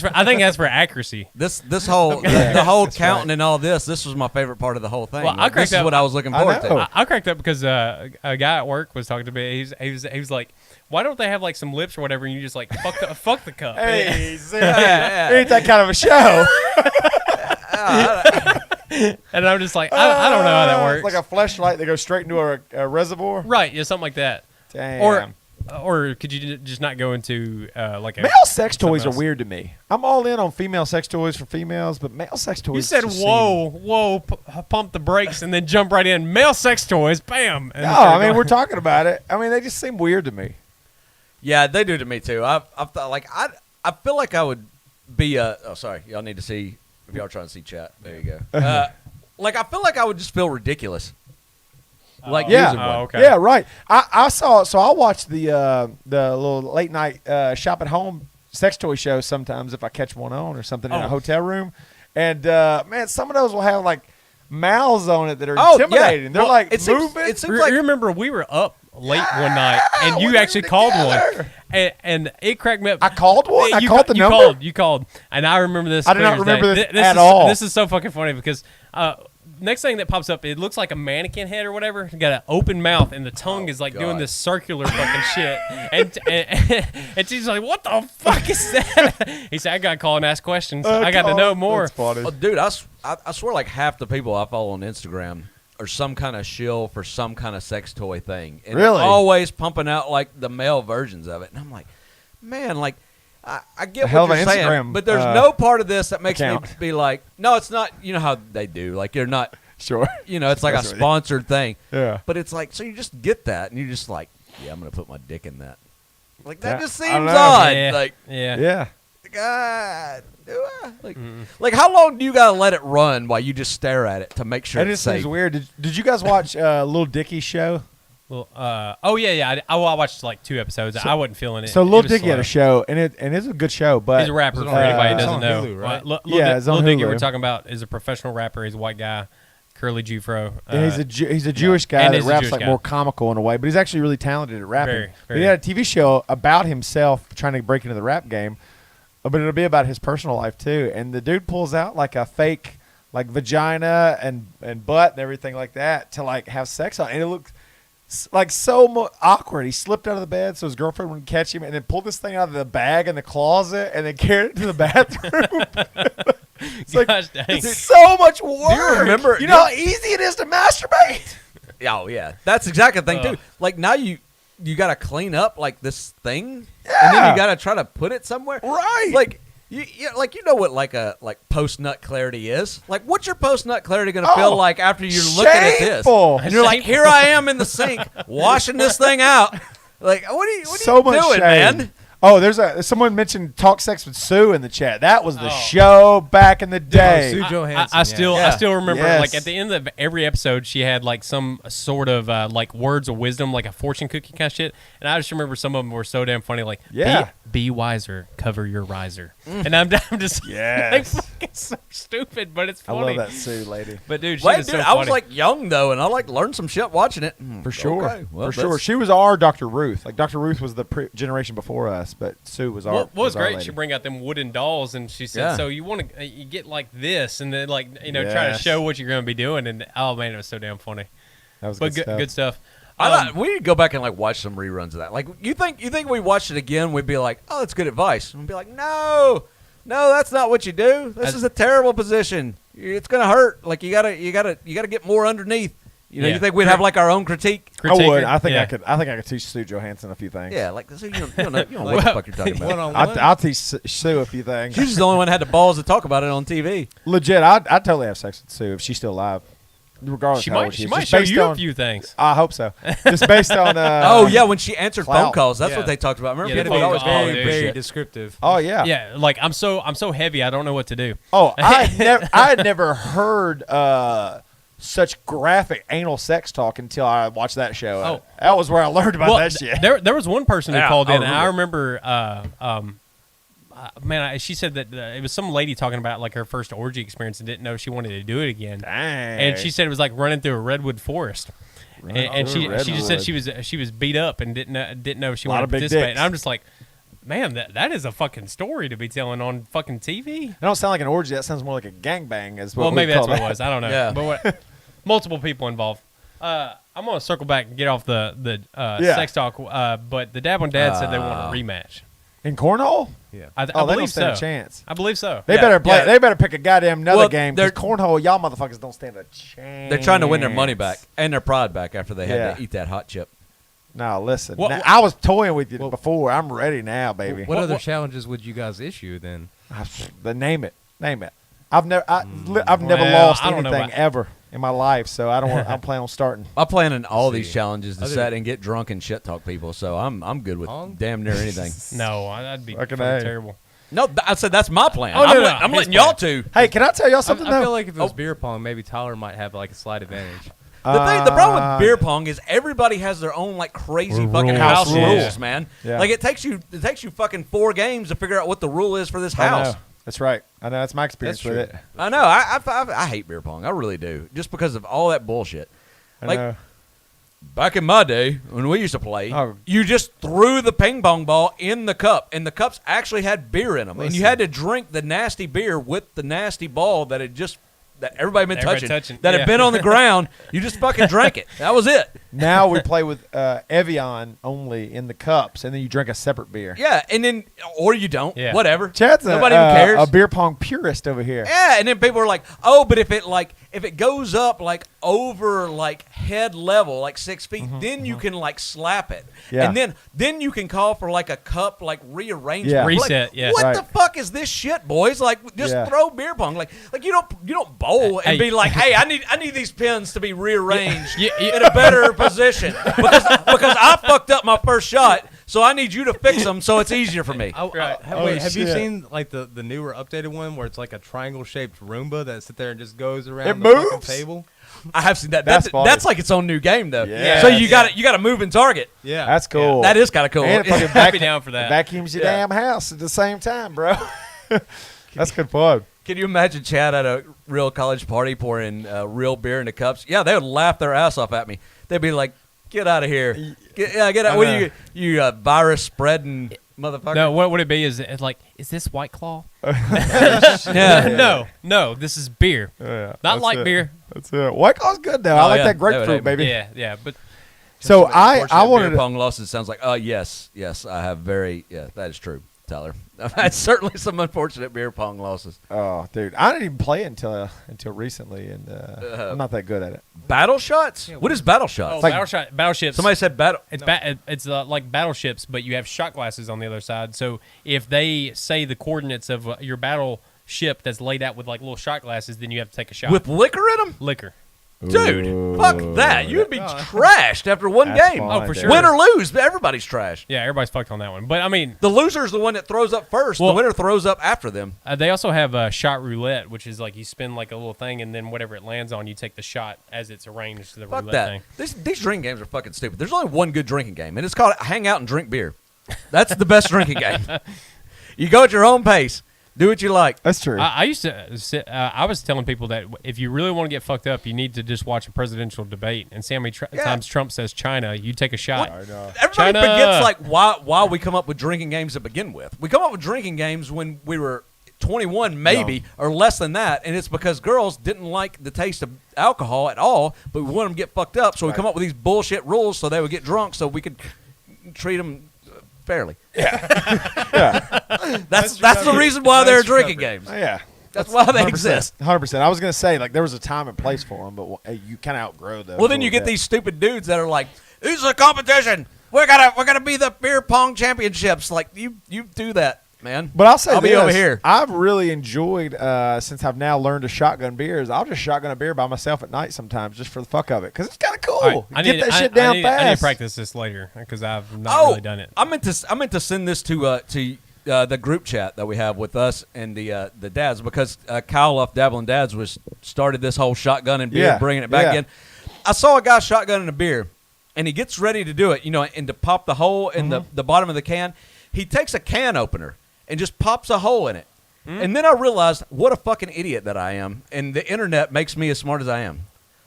that's for accuracy. This whole the whole counting and all this was my favorite part of the whole thing. Well, I Like, cracked this is up- what I was looking I forward know. to. I cracked up because a guy at work was talking to me. He was like, "Why don't they have like some lips or whatever?" And you just like fuck the cup. Hey, yeah. it ain't that kind of a show. And I'm just like, I don't know how that works. It's like a fleshlight that goes straight into a reservoir. Right, yeah, something like that. Damn. Or could you just not go into like a Male sex toys are else? weird to me. I'm all in on female sex toys for females, but male sex toys. You said, just whoa, pump the brakes, and then jump right in. Male sex toys, bam. And No, start I mean going. we're talking about it. I mean they just seem weird to me. Yeah, they do to me too. I thought like I feel like I would be oh sorry, y'all need to see if y'all are trying to see chat. There you go. Like I feel like I would just feel ridiculous. Like Yeah. using one. Okay. Yeah, right. I saw. So I watch the little late night shop at home sex toy shows sometimes if I catch one on or something in a hotel room, and man, some of those will have like mouths on it that are intimidating. They're Well, like it seems- moving. it seems like- You remember we were up late one night, and you actually called one, and it cracked me up. I called one. I You called the you number. You called, and I remember this. I do not clear as day. remember this This at is, all. This is so fucking funny because next thing that pops up, it looks like a mannequin head or whatever. It got an open mouth, and the tongue is like doing God. this circular fucking shit. And she's like, "What the fuck is that?" He said, "I got to call and ask questions. I got to know more." That's funny. Oh, dude, I swear like half the people I follow on Instagram are some kind of shill for some kind of sex toy thing. And Really? always pumping out like the male versions of it. And I'm like, man, like I get A hell what of you're an saying, Instagram, but there's no part of this that makes account. me be like, no, it's not. You know how they do. Like you're not, Sure. you know, it's like a That's what it is. sponsored thing. Yeah. But it's like, so you just get that and you're just like, yeah, I'm going to put my dick in that. Like that Yeah, just I seems know. odd. Yeah. Like, Yeah. Yeah. God, do I? Like how long do you gotta let it run while you just stare at it to make sure That it's just safe? seems weird. Did you guys watch Lil Dicky's show? Well, oh yeah. I watched like 2 episodes. I wasn't feeling it. So It Lil was Dicky had slow. a show, and it's a good show. But He's a rapper. Is it For on- anybody who it's doesn't on know, Hulu, right? Yeah, it's on Lil Dicky Hulu. we're talking about is a professional rapper. He's a white guy, curly Jufro. and he's a Jewish guy And that he's a raps Jewish like guy. more comical in a way, but he's actually really talented at rapping. Very, But he very. had a TV show about himself trying to break into the rap game, but it'll be about his personal life too. And the dude pulls out like a fake like vagina and butt and everything like that to like have sex on, and it looked like so awkward. He slipped out of the bed so his girlfriend wouldn't catch him, and then pulled this thing out of the bag in the closet, and then carried it to the bathroom. It's like, Gosh dang. it's so much work. remember- You know how easy it is to masturbate. Oh yeah, that's exactly the thing Ugh. too. Like now you gotta clean up like this thing, and then Yeah. you gotta try to put it somewhere. Right. Like you know what like a post nut clarity is. Like what's your post nut clarity gonna feel like after you're looking at this? Shameful. And you're like, here I am in the sink washing this thing out. Like what are you So much doing, shame. man? Oh, someone mentioned Talk Sex with Sue in the chat. That was the Oh. show back in the day. Sue Johansson. I still Yeah. I still remember Yes. like at the end of every episode she had like some sort of like words of wisdom, like a fortune cookie kind of shit. And I just remember some of them were so damn funny, like Yeah. be wiser, cover your riser. And I'm just Yes. like fucking so stupid, but it's I funny. love that Sue lady. But dude, she Wait, was dude, so I was funny. like young though, and I like learned some shit watching it. For sure. Okay, well, For sure. that's- She was our Dr. Ruth. Like Dr. Ruth was the generation before us, but Sue was our What was our great? lady. She bring out them wooden dolls, and she said, Yeah. "So you want to you get like this, and then like try to Yes. show what you're going to be doing." And oh man, it was so damn funny. That was But good stuff. good stuff. I thought we need to go back and like watch some reruns of that. Like you think we watched it again, we'd be like, oh, that's good advice. And we'd be like, no, that's not what you do. This is a terrible position. It's gonna hurt. Like you gotta get more underneath. You know, Yeah. you think we'd have like our own critique? I would. Critique- I think yeah. I could teach Sue Johansson a few things. Yeah, like so you don't know what the fuck you're talking about. One-on-one. I'll teach Sue a few things. She's the only one that had the balls to talk about it on TV. Legit, I'd totally have sex with Sue if she's still alive. Regardless She of how might old she is. might Just show based you on- a few things. I hope so. Just based on. Oh yeah, when she answered phone clout. calls, that's Yeah. what they talked about. Remember, Yeah, people the would always phone call call, you dude. for very shit. descriptive. Oh yeah. Yeah, like I'm so heavy, I don't know what to do. Oh, I had never heard such graphic anal sex talk until I watched that show. Oh. That was where I learned about that shit. There was one person who Yeah, called I in, and I remember. remember, she said that it was some lady talking about like her first orgy experience and didn't know she wanted to do it again. Dang. And she said it was like running through a redwood forest. And through she just said redwood. she was beat up and didn't know she Lot wanted of to big participate. dicks. And I'm just like, man, that is a fucking story to be telling on fucking TV. That don't sound like an orgy. That sounds more like a gangbang. Is what Well, we maybe that's call what it that. was. I don't know. Yeah. But what, multiple people involved. I'm gonna circle back and get off the Yeah. sex talk. But the Dab on Dad said they want a rematch. In cornhole? Yeah. I They don't believe stand so. a chance. I believe so. They Yeah, better play. yeah. They better pick a goddamn another Well, game. Because they're- cornhole, y'all motherfuckers don't stand a chance. They're trying to win their money back and their pride back after they had to eat that hot chip. No, listen. What- Now, I was toying with you before. I'm ready now, baby. What other challenges would you guys issue then? Name it. Name it. I've never never Well, lost I don't know anything about- ever in my life, so I don't want. I'm planning on starting. I plan in all these see. challenges to Other- sit and get drunk and shit talk people, so I'm good with Pong? damn near anything. No, that'd be Fucking fucking A. terrible. No, I said that's my plan. Oh, no, no, I'm his letting y'all plan. two. Hey, can I tell y'all I something feel though? like if it was beer pong, maybe Tyler might have like a slight advantage. The problem with beer pong is everybody has their own like crazy fucking Rules. house House rules, rules. man. Yeah. Like it takes you fucking 4 games to figure out what the rule is for this I house. know. That's right. I know. That's my experience That's with true. it. I know. I hate beer pong. I really do, just because of all that bullshit. I Like, know. Back in my day, when we used to play, Oh. you just threw the ping pong ball in the cup, and the cups actually had beer in them, and you Listen. had to drink the nasty beer with the nasty ball that everybody been Everybody touching, touching, that yeah. had been on the ground. You just fucking drank it. That was it. Now we play with Evian only in the cups, and then you drink a separate beer. Yeah, and then or you don't. Yeah. Whatever. Chad's Nobody even cares. a beer pong purist over here. Yeah, and then people are like, "Oh, but if it goes up like over like head level, like 6 feet, then you can like slap it, Yeah. and then you can call for like a cup like rearrangement, Yeah. Like, Reset, yeah. What Right. the fuck is this shit, boys? Like, just Yeah. throw beer pong. Like you don't bowl and Hey. be like, "Hey, I need these pins to be rearranged Yeah, yeah. in a better position because I fucked up my first shot, so I need you to fix them so it's easier for me." Right. Have you shit. seen like the newer updated one where it's like a triangle shaped Roomba that sit there and just goes around It the fucking moves? table? I have seen that. That's That's funny. like its own new game though. Yeah. So you got to move and target. Yeah, That's cool. That is kind of cool. And it fucking I'd be down for that. vacuums your Yeah. damn house at the same time, bro. That's good fun. Can you imagine Chad at a real college party pouring real beer into cups? Yeah, they would laugh their ass off at me. They'd be like, "Get out of here! Get out! I What know. are you virus spreading motherfucker?" No, what would it be? Is it's like, is this White Claw? Yeah. No, this is beer. Yeah, Not that's like it. beer. That's it. White Claw's good though. I Oh, like yeah. that grapefruit, Yeah, baby. Yeah, but So I Unfortunate wanted beer pong losses sounds like yes, I have that is true, Tyler. I've had certainly some unfortunate beer pong losses. Oh, dude, I didn't even play it until recently, and I'm not that good at it. Battle shots? What is battle shots? like- battleships. Somebody said battle. It's like battleships, but you have shot glasses on the other side. So if they say the coordinates of your battleship that's laid out with like little shot glasses, then you have to take a shot With liquor in them? liquor. Dude, Ooh. fuck that. You would be trashed after one That's game. fun, Oh, for dude. sure. Win or lose, everybody's trash. Yeah, everybody's fucked on that one. But I mean, The loser's the one that throws up first. Well- The winner throws up after them. they also have shot roulette, which is like you spin like a little thing, and then whatever it lands on, you take the shot as it's arranged to the Fuck roulette that. thing. These drinking games are fucking stupid. There's only one good drinking game, and it's called hang out and drink beer. That's the best drinking game. You go at your own pace. Do what you like. That's true. I used to sit, I was telling people that if you really want to get fucked up, you need to just watch a presidential debate and see how many Yeah. times Trump says China. You take a shot. I know. Everybody China. forgets like why we come up with drinking games to begin with. We come up with drinking games when we were 21 maybe or less than that, and it's because girls didn't like the taste of alcohol at all, but we want them to get fucked up, so we come up with these bullshit rules so they would get drunk so we could treat them fairly. That's the reason why they're drinking games. Yeah. That's why they exist. 100%. I was gonna say like there was a time and place for them, but you kind of outgrow those. Well, then you get these stupid dudes that are like, "This is a competition. We're gonna be the beer pong championships." Like you do that, man. But I'll say I'll be this, over here. I've really enjoyed since I've now learned to shotgun beers. I'll just shotgun a beer by myself at night sometimes, just for the fuck of it, because it's kind of cool. All right, I Get need that I- shit down I need, fast. I need to practice this later because I've not really done it. I meant to send this to the group chat that we have with us and the dads, because Kyle off Dabbling Dads started this whole shotgun and beer, Yeah, bringing it back yeah. in. I saw a guy shotgunning a beer, and he gets ready to do it, and to pop the hole in the bottom of the can, he takes a can opener and just pops a hole in it. And then I realized what a fucking idiot that I am, and the internet makes me as smart as I am.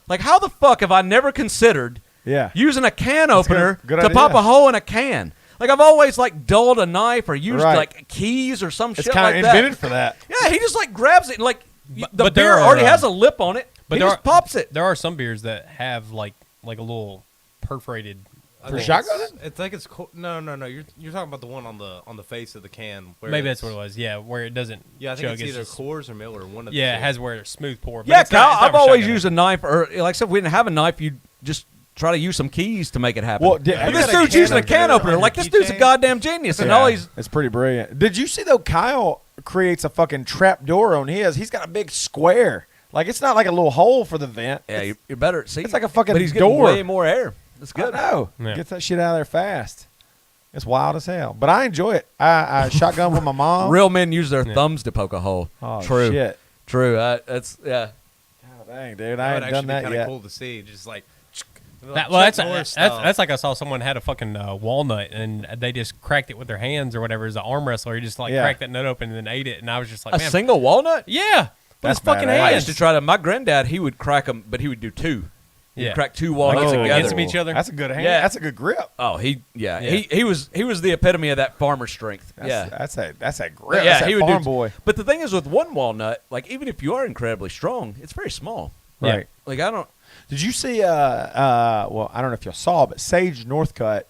Like, how the fuck have I never considered Yeah. using a can opener good to idea. pop a hole in a can? Like, I've always like dulled a knife or used Right. like keys or some It's shit kind like of that. invented for that. Yeah, he just like grabs it and like the but beer there are, already has a lip on it. But He there just are- pops it. There are some beers that have like a little perforated For shotgunning? It's like it's no. You're talking about the one on the face of the can. Where Maybe that's what it was. Yeah, where it doesn't. Yeah, I think chug, it's either just, Coors or Miller. One of the yeah, it two. has where it's smooth pour. But Yeah, it's not I've for always shotgunning. used a knife, or like I said, if we didn't have a knife, you just try to use some keys to make it happen. Well, But have you this got a dude's using a can can opener opener. on Like your this dude's a keychain? goddamn genius, and all he's It's pretty brilliant. Did you see though? Kyle creates a fucking trap door on his. He's got a big square. Like it's not like a little hole for the vent. yeah, you're better. See, It's like a fucking but he's getting door. way more air. That's I good. know. Yeah. Gets that shit out of there fast. It's wild as hell, but I enjoy it. I shotgun with my mom. Real men use their thumbs to poke a hole. Oh, True. shit. True. That's yeah. God dang, dude, That I would ain't done actually be that kind yet. of cool to see. Just like. That's like I saw someone had a fucking walnut and they just cracked it with their hands or whatever. As an arm wrestler, he just like Yeah. cracked that nut open and then ate it. And I was just like, A man, single walnut. yeah, with That's his fucking badass. I hands. used to try to. My granddad, he would crack them, but he would do two. He'd Yeah. crack two walnuts Oh, together. against each other. That's a good hand. Yeah. That's a good grip. Oh, he Yeah. he was the epitome of that farmer strength. That's, yeah. that's a grip. Yeah, that's he a would farm do. boy. But the thing is, with one walnut, like even if you are incredibly strong, it's very small. Yeah. Right. Like I don't. Did you see? Well, I don't know if you saw, but Sage Northcutt,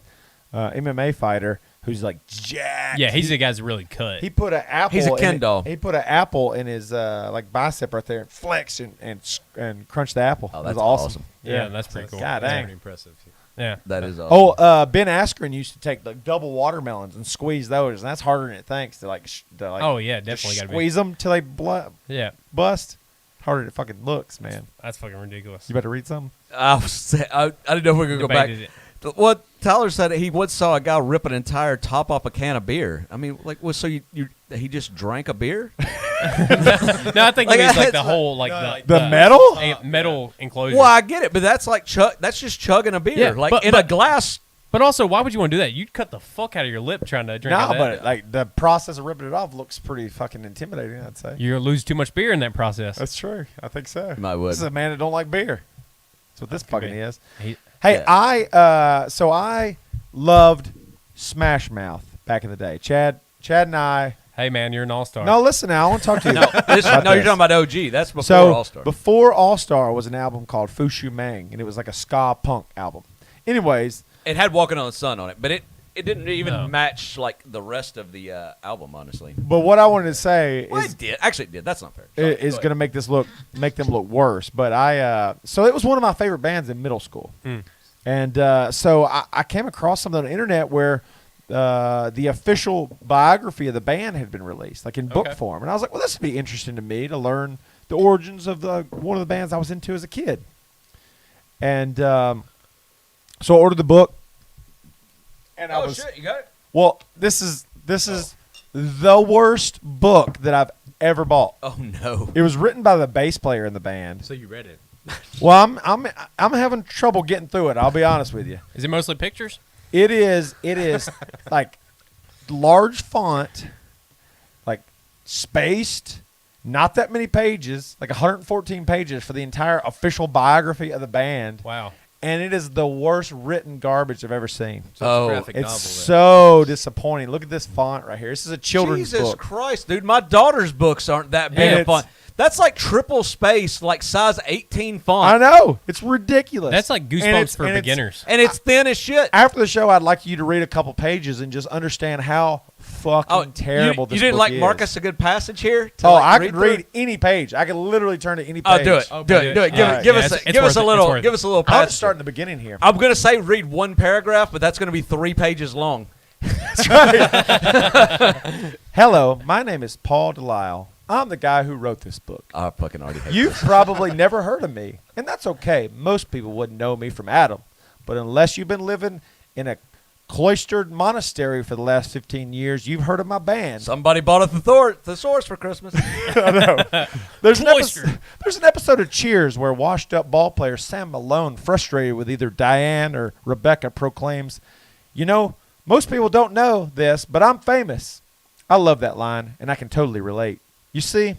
MMA fighter, who's like jacked. Yeah, he's the guy's really cut. He put an apple. He's a Ken in doll. He put an apple in his like bicep right there, and flex and crunch the apple. Oh, It that's was awesome. awesome. Yeah, that's pretty cool. God That's dang. pretty impressive. yeah. That is awesome. Oh, Ben Askren used to take like double watermelons and squeeze those, and that's harder than it thinks to like. Oh yeah, just definitely got to be. squeeze them till they Yeah, bust. Harder than it fucking looks, man. that's fucking ridiculous. You better read something. I didn't know if we were gonna go back. Debated it. What Tyler said, he once saw a guy rip an entire top off a can of beer. I mean, like, well, so he just drank a beer? No, I think Like, it means like it's the like- whole like The metal? metal enclosure. Well, I get it, but that's like that's just chugging a beer, Yeah, like but- in a glass. But also, why would you want to do that? You'd cut the fuck out of your lip trying to drink. No, out of that. but like the process of ripping it off looks pretty fucking intimidating. I'd say. You're gonna lose too much beer in that process. That's true. I think so. I would. This is a man that don't like beer. That's what this fucking be. is. He- Hey, Yeah. I loved Smash Mouth back in the day. Chad and I. Hey man, you're an all-star. No, listen now. I want to talk to you. No, about you're this. talking about OG. That's before So All Star. before All Star was an album called Fushu Mang, and it was like a ska punk album. Anyways, It had Walking on the Sun on it, but it didn't even No. match like the rest of the album, honestly. but what I wanted to say Well, is it did. Actually, it did. That's not fair. Sorry, is go going to make them look worse. But so it was one of my favorite bands in middle school, and so I came across something on the internet where the official biography of the band had been released, like in book Okay. form, and I was like, well, this would be interesting to me to learn the origins of one of the bands I was into as a kid, and so I ordered the book, and I Oh was shit, you got it. well, this is the worst book that I've ever bought. Oh no. It was written by the bass player in the band. So you read it. Well, I'm having trouble getting through it. I'll be honest with you. Is it mostly pictures? It is like large font, like spaced, not that many pages, like 114 pages for the entire official biography of the band, Wow. and it is the worst written garbage I've ever seen. So Oh, it's a graphic It's novel. so disappointing. Look at this font right here. This is a children's Jesus book. Christ, dude! My daughter's books aren't that big And of font. That's like triple space, like size 18 I font, know. It's ridiculous. That's like And Goosebumps it's- for and it's- beginners. and it's thin as shit. After the show, I'd like you to read a couple pages and just understand how fucking terrible this you didn't book like is. mark us a good passage here? To Oh, like I could through? read any page. I could literally turn to any Oh, page. do it. Oh, do do it. it. Do it. Give, All right. give Yeah, us, it's give us worth a it. little. It's worth Give it. us a little I'll passage. just start in the beginning here. I'm gonna say read one paragraph, but that's gonna be 3 pages long. Hello, my name is Paul Delisle. I'm the guy who wrote this book. I fucking already hate You've probably never heard of me, and that's okay. Most people wouldn't know me from Adam. But unless you've been living in a cloistered monastery for the last 15 years, you've heard of my band. Somebody bought a thesaurus for Christmas. There's an, Cloistered. there's an episode of Cheers where washed-up ball player Sam Malone, frustrated with either Diane or Rebecca, proclaims, "You know, most people don't know this, but I'm famous." I love that line, and I can totally relate. You see,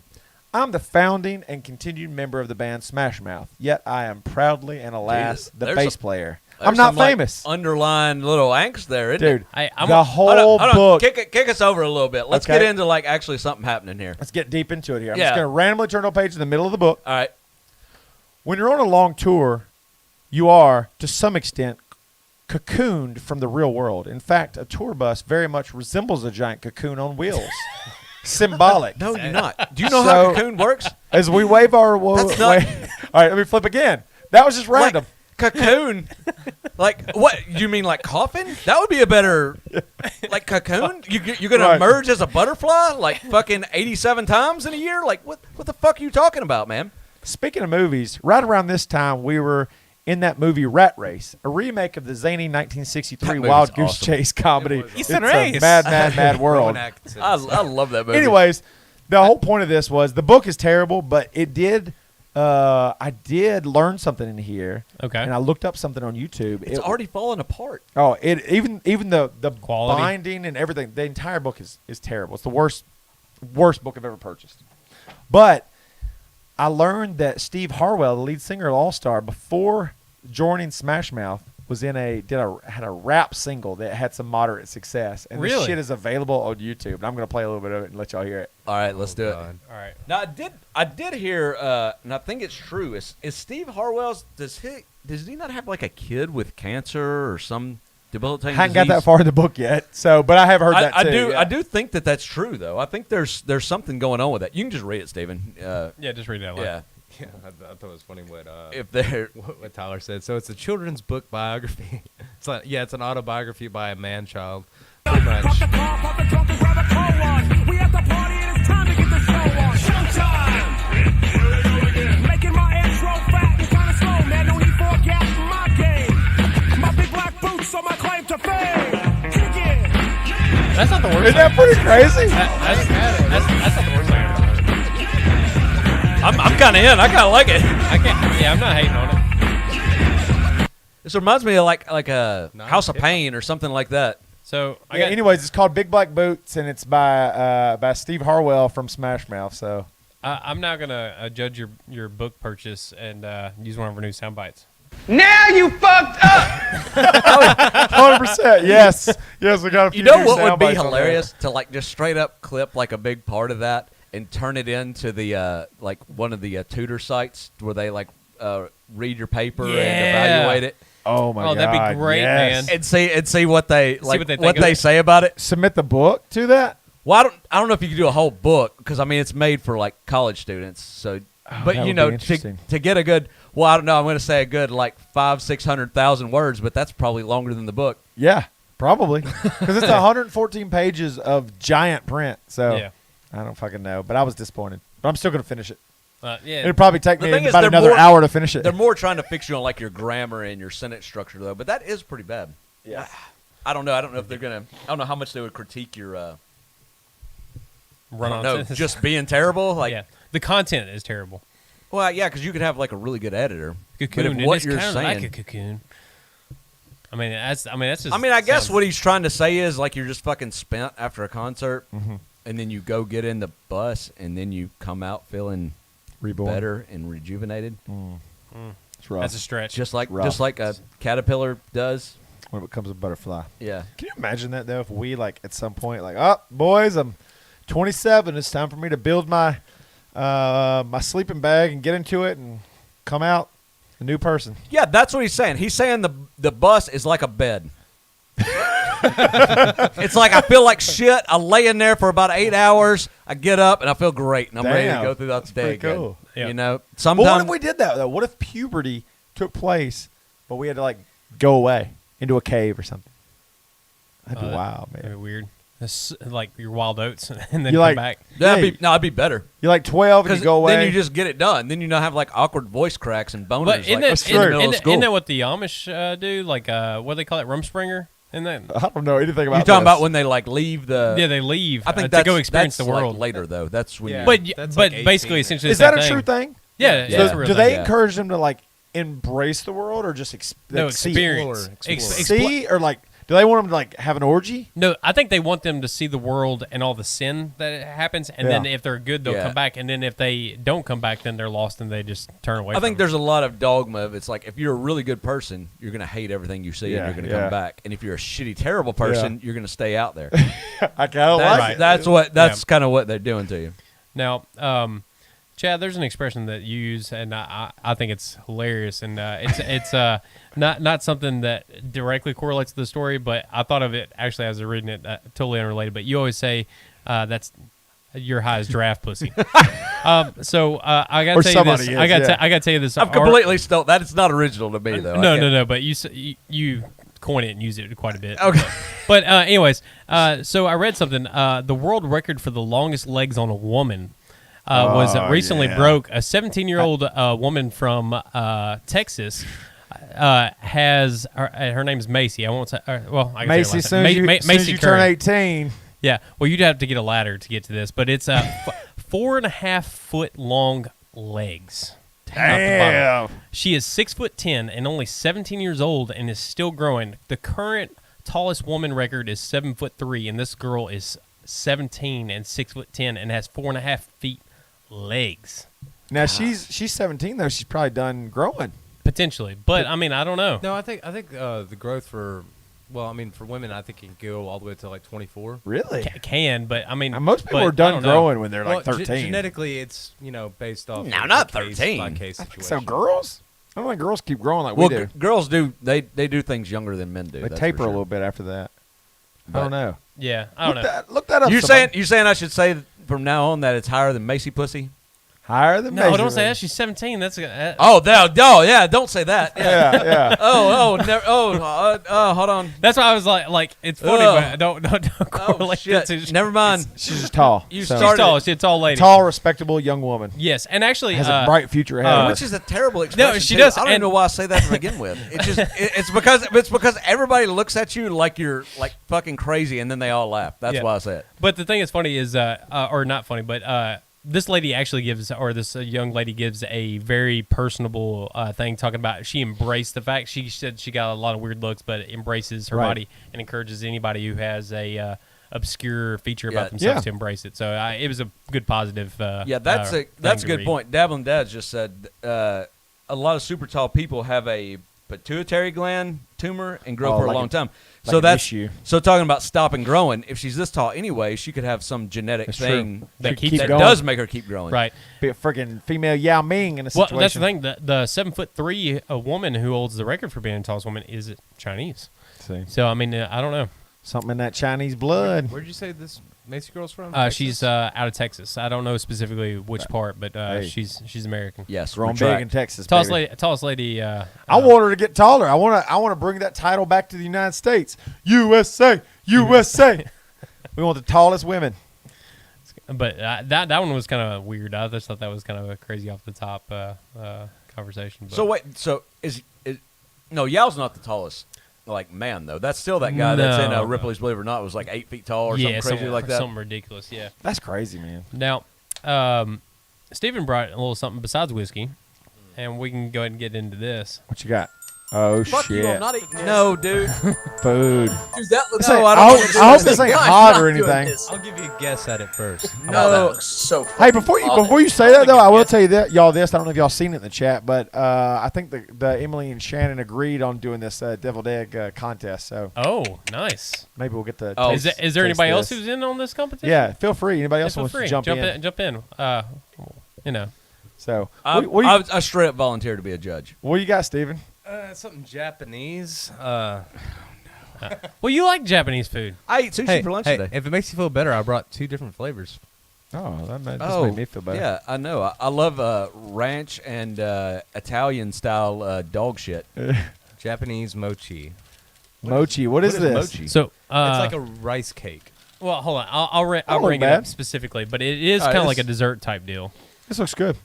I'm the founding and continued member of the band Smash Mouth, yet I am proudly and alas Jesus, the there's bass some- player. There's I'm not some, like, famous. underlying little angst there, isn't Dude, it? I'm the whole Hold on, book. Kick us over a little bit. Let's Okay. get into like actually something happening here. Let's get deep into it here. I'm Yeah. just going to randomly turn to a page in the middle of the book. All right. When you're on a long tour, you are, to some extent, cocooned from the real world. In fact, a tour bus very much resembles a giant cocoon on wheels. Symbolic. No, you're not. Do you know how cocoon works? As we wave our... That's not- all right, let me flip again. That was just random. Like, cocoon? Like, what? You mean like coffin? That would be a better... Like, cocoon? You're going to emerge as a butterfly? Like, fucking 87 times in a year? Like, what the fuck are you talking about, man? Speaking of movies, right around this time, we were in that movie Rat Race, a remake of the zany 1963 Wild Goose Chase comedy. It's a mad world. I love that movie. Anyways, the whole point of this was the book is terrible, but it did. I did learn something in here. Okay. And I looked up something on YouTube. It's already falling apart. Oh, even the quality, binding and everything. The entire book is terrible. It's the worst book I've ever purchased. But I learned that Steve Harwell, the lead singer of All Star, before joining Smash Mouth, was had a rap single that had some moderate success, and this shit is available on YouTube. And I'm gonna play a little bit of it and let y'all hear it. All right, let's do it. All right. Now I did hear, and I think it's true. Is Steve Harwell's does he not have like a kid with cancer or some debilitating? I haven't got that far in the book yet, but I have heard that too. I do think that's true though. I think there's something going on with that. You can just read it, Stephen. Yeah, just read it out loud. Yeah. Yeah, I thought it was funny what Tyler said. So it's a children's book biography. It's an autobiography by a man-child. Pretty much. We at the party and it's time to get the show on. Showtime! Making my intro fat and kind of slow, man. No need for a gap in my game. My big black boots on my claim to fame. Kick it! That's not the worst. Isn't that pretty crazy? That's not the worst thing. I'm kind of in. I kind of like it. I'm not hating on it. This reminds me of like a House of Pain or something like that. So anyways, it's called Big Black Boots, and it's by Steve Harwell from Smash Mouth. So I'm now gonna judge your book purchase and use one of our new sound bites. Now you fucked up. 100%. Yes, we got a few. You know new what would sound be bites on there. hilarious to like just straight up clip like a big part of that and turn it into the like one of the tutor sites where they like read your paper and evaluate it. Oh my god, that'd be great, man. And see what they like what they say about it. Submit the book to that. Well, I don't know if you can do a whole book because I mean it's made for like college students. So, but that you would know be interesting. to get a good, well, I don't know. I'm going to say a good like 500,000-600,000 words, but that's probably longer than the book. Yeah, probably because it's 114 pages of giant print. So Yeah. I don't fucking know, but I was disappointed. But I'm still gonna finish it. Yeah. It'd probably take The me thing is, about they're another more- hour to finish it. They're more trying to fix you on like your grammar and your sentence structure though, but that is pretty bad. Yeah. I don't know. I don't know if they're gonna. I don't know how much they would critique your. Run on No, sentences. just being terrible. Like, yeah. The content is terrible. well, yeah, because you could have like a really good editor. Cocoon. But And if what it's you're kind of saying, like a cocoon. That's just. I guess sounds- what he's trying to say is like you're just fucking spent after a concert, and then you go get in the bus, and then you come out feeling Reborn. better and rejuvenated, It's rough. That's a stretch. just like Rough. a caterpillar does. when it becomes a butterfly. Yeah. Can you imagine that though? If we like at some point like, oh boys, I'm 27. It's time for me to build my my sleeping bag and get into it and come out a new person. Yeah, that's what he's saying. He's saying the bus is like a bed. It's like I feel like shit. I lay in there for about 8 hours. I get up and I feel great, and I'm ready to Damn. go throughout the day pretty again. cool. Yeah. You know, But what sometimes if we did that though? What if puberty took place, but we had to like go away into a cave or something? That'd be wild, That'd be man. weird. It's like your wild oats and then You come like- back. it'd be better. You're like 12 and Because you go away. then you just get it done. Then you not have like awkward voice cracks and boners But like isn't in that, the middle of school. isn't that what the Amish do? Like, what do they call it? Rumspringer? Isn't that? I don't know anything about You're talking this. about when they like leave the. Yeah, they leave I think to that's, go experience that's the world. like later though. That's when. Yeah. You, But That's but like basically, 18. essentially, Is the that same a true thing. thing? Yeah. Yeah. That's a So real do thing. they yeah. encourage them to like embrace the world or just No, see? experience. Explore. See or like do they want them to like have an orgy? No, I think they want them to see the world and all the sin that happens, and then Yeah. if they're good, they'll Yeah. come back, and then if they don't come back, then they're lost and they just turn away. I think from there's a lot of dogma of it's like if you're a really good person, you're gonna hate everything you see Yeah, and you're gonna yeah. come back. And if you're a shitty, terrible person, you're gonna stay out there. I kind of That's, like it. that's kind of what they're doing to you. Now, Chad, there's an expression that you use, and I think it's hilarious, and it's not something that directly correlates to the story, but I thought of it actually as I was reading it, totally unrelated. But you always say that's you're high as giraffe pussy. So I gotta tell you this. I gotta tell you this. I've completely stole that. It's not original to me though. No. But you coin it and use it quite a bit. Okay. But anyways, so I read something. The world record for the longest legs on a woman was recently broke. A 17-year-old woman from Texas has her name's Macy. I won't say. I can Macy, say her last name. soon as you turn 18. Yeah. Well, you'd have to get a ladder to get to this, but it's 4.5 foot long legs. Damn. She is 6'10" and only 17 years old and is still growing. The current tallest woman record is 7'3", and this girl is 17 and 6'10" and has 4.5 feet legs. Now she's 17 though. She's probably done growing. Potentially, but I mean, I don't know. No, I think the growth for women, I think it can go all the way to like 24. Really? Can, but I mean, most people but are I done don't know. growing when they're like Well, 13. Genetically, it's based off. No, of not the case 13. by case I think situation. so. Girls? I don't think girls keep growing like Well, we do. girls do. They do things younger than men do. They that's taper for a sure. little bit after that. I But- don't know. Yeah, I don't know. Look that up. You somebody. saying I should say from now on that it's higher than Macy pussy? Higher than No, Macy don't say Ray. that. She's 17. That's Oh, yeah, don't say that. Yeah. Hold on. that's why I was like it's funny, Ugh. but don't correlate Shit. that to. Never mind. She's just tall. You So- She's started- tall. She's a tall lady. Tall, respectable young woman. Yes, and actually, Has a bright future ahead of her. Which is a terrible expression. she too. does, I don't even and- know why I say that to begin with. It's because everybody looks at you like you're like fucking crazy, and then they all laugh. That's Yeah. why I say it. But the thing that's funny is, or not funny, but this lady actually gives, or this young lady gives a very personable thing talking about she embraced the fact. She said she got a lot of weird looks, but embraces her Right. body and encourages anybody who has a obscure feature Yeah. about themselves Yeah. to embrace it. So it was a good positive. Yeah, that's thing a to good read. point. Dabbling Dads just said a lot of super tall people have a pituitary gland tumor and grow for a like long a- time. like So an that's issue. so talking about stopping growing. If she's this tall anyway, she could have some genetic That's thing true. That She keeps keeps her that going. does make her keep growing. Right. Be a freaking female Yao Ming in a Well, situation. that's the thing. The 7'3" a woman who holds the record for being the tallest woman is Chinese. See. So I mean, I don't know. Something in that Chinese blood. Where'd you say this Macy girl's from? She's out of Texas. I don't know specifically which part, but Hey. she's American. Yes, Growing retract. big in Texas. Tallest baby. lady. I want her to get taller. I want to bring that title back to the United States. USA. USA. We want the tallest women. But that one was kind of weird. I just thought that was kind of a crazy off the top conversation. But So wait, so is no Yao's not the tallest like man though. That's still that guy that's in No. Ripley's Believe It or Not was like 8 feet tall or yeah, something crazy like that. something ridiculous. Yeah. That's crazy, man. Now, Stephen brought a little something besides whiskey, and we can go ahead and get into this. What you got? Oh, Fuck you, shit. I'm not eating this. No, dude. Food. Dude, that looks Say, No, I I, don't hope, wanna do I hope this. this ain't Gosh, hot not or doing anything. this. I'll give you a guess at it first. Oh, that looks so Hey, before you say that though, I will tell you that y'all this. I don't know if y'all seen it in the chat, but I think the Emily and Shannon agreed on doing this deviled egg contest. So Oh, nice. maybe we'll get the. Oh, taste- Is there taste anybody else this. who's in on this competition? Yeah, feel free. Anybody Yeah, else feel wants free. to jump in? Jump in. You know. So I straight up volunteer to be a judge. what you got, Steven? Something Japanese. Well, you like Japanese food. I ate sushi for lunch today. If it makes you feel better, I brought 2 different flavors. Oh, that just made me feel better. Yeah, I know. I love ranch and Italian style dog shit. Japanese mochi. Mochi. What is this? mochi? So It's like a rice cake. well, hold on. I'll look bring it up bad. specifically, but it is All right, kind of like a this- dessert type deal. This looks good.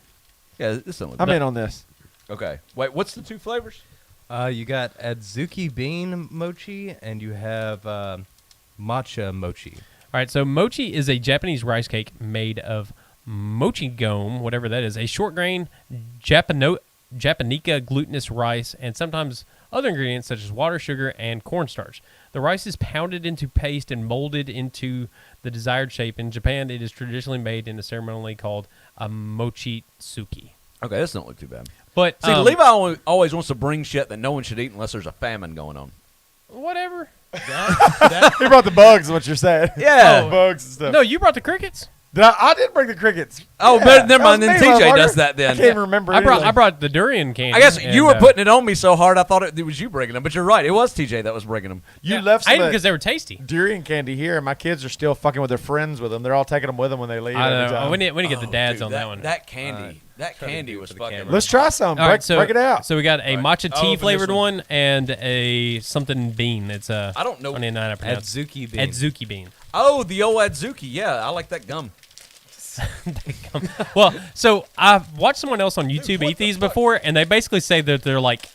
Yeah, this don't look I'm bad. in on this. Okay. Wait, what's the 2 flavors? You got adzuki bean mochi, and you have matcha mochi. All right, so mochi is a Japanese rice cake made of mochi gome, whatever that is, a short grain Japonica glutinous rice, and sometimes other ingredients such as water, sugar, and cornstarch. The rice is pounded into paste and molded into the desired shape. In Japan, it is traditionally made in a ceremony called a mochitsuki. Okay, this don't look too bad. But See, Levi always wants to bring shit that no one should eat unless there's a famine going on. whatever. He brought the bugs. Is what you're saying? Yeah. bugs and stuff. No, you brought the crickets. I did bring the crickets. Oh, Yeah, but never that was mind. Then me, TJ motherfucker. does that I then. can't even remember. I anything. brought the durian candy. I guess and, you were putting it on me so hard, I thought it was you bringing them. But you're right. It was TJ that was bringing them. You left I some ate of because they were tasty. durian candy here, and my kids are still fucking with their friends with them. They're all taking them with them when they leave. I every don't know. time. We need to get the dads Dude, on that one. That candy. That candy was fucking. Let's try some. All right, Break it out. So we got a matcha tea open flavored this one and a something bean. It's a I don't know. I pronounce Adzuki bean. Adzuki bean. Oh, the old Adzuki. Yeah, I like that gum. Well, so I've watched someone else on YouTube eat these before, and they basically say that they're like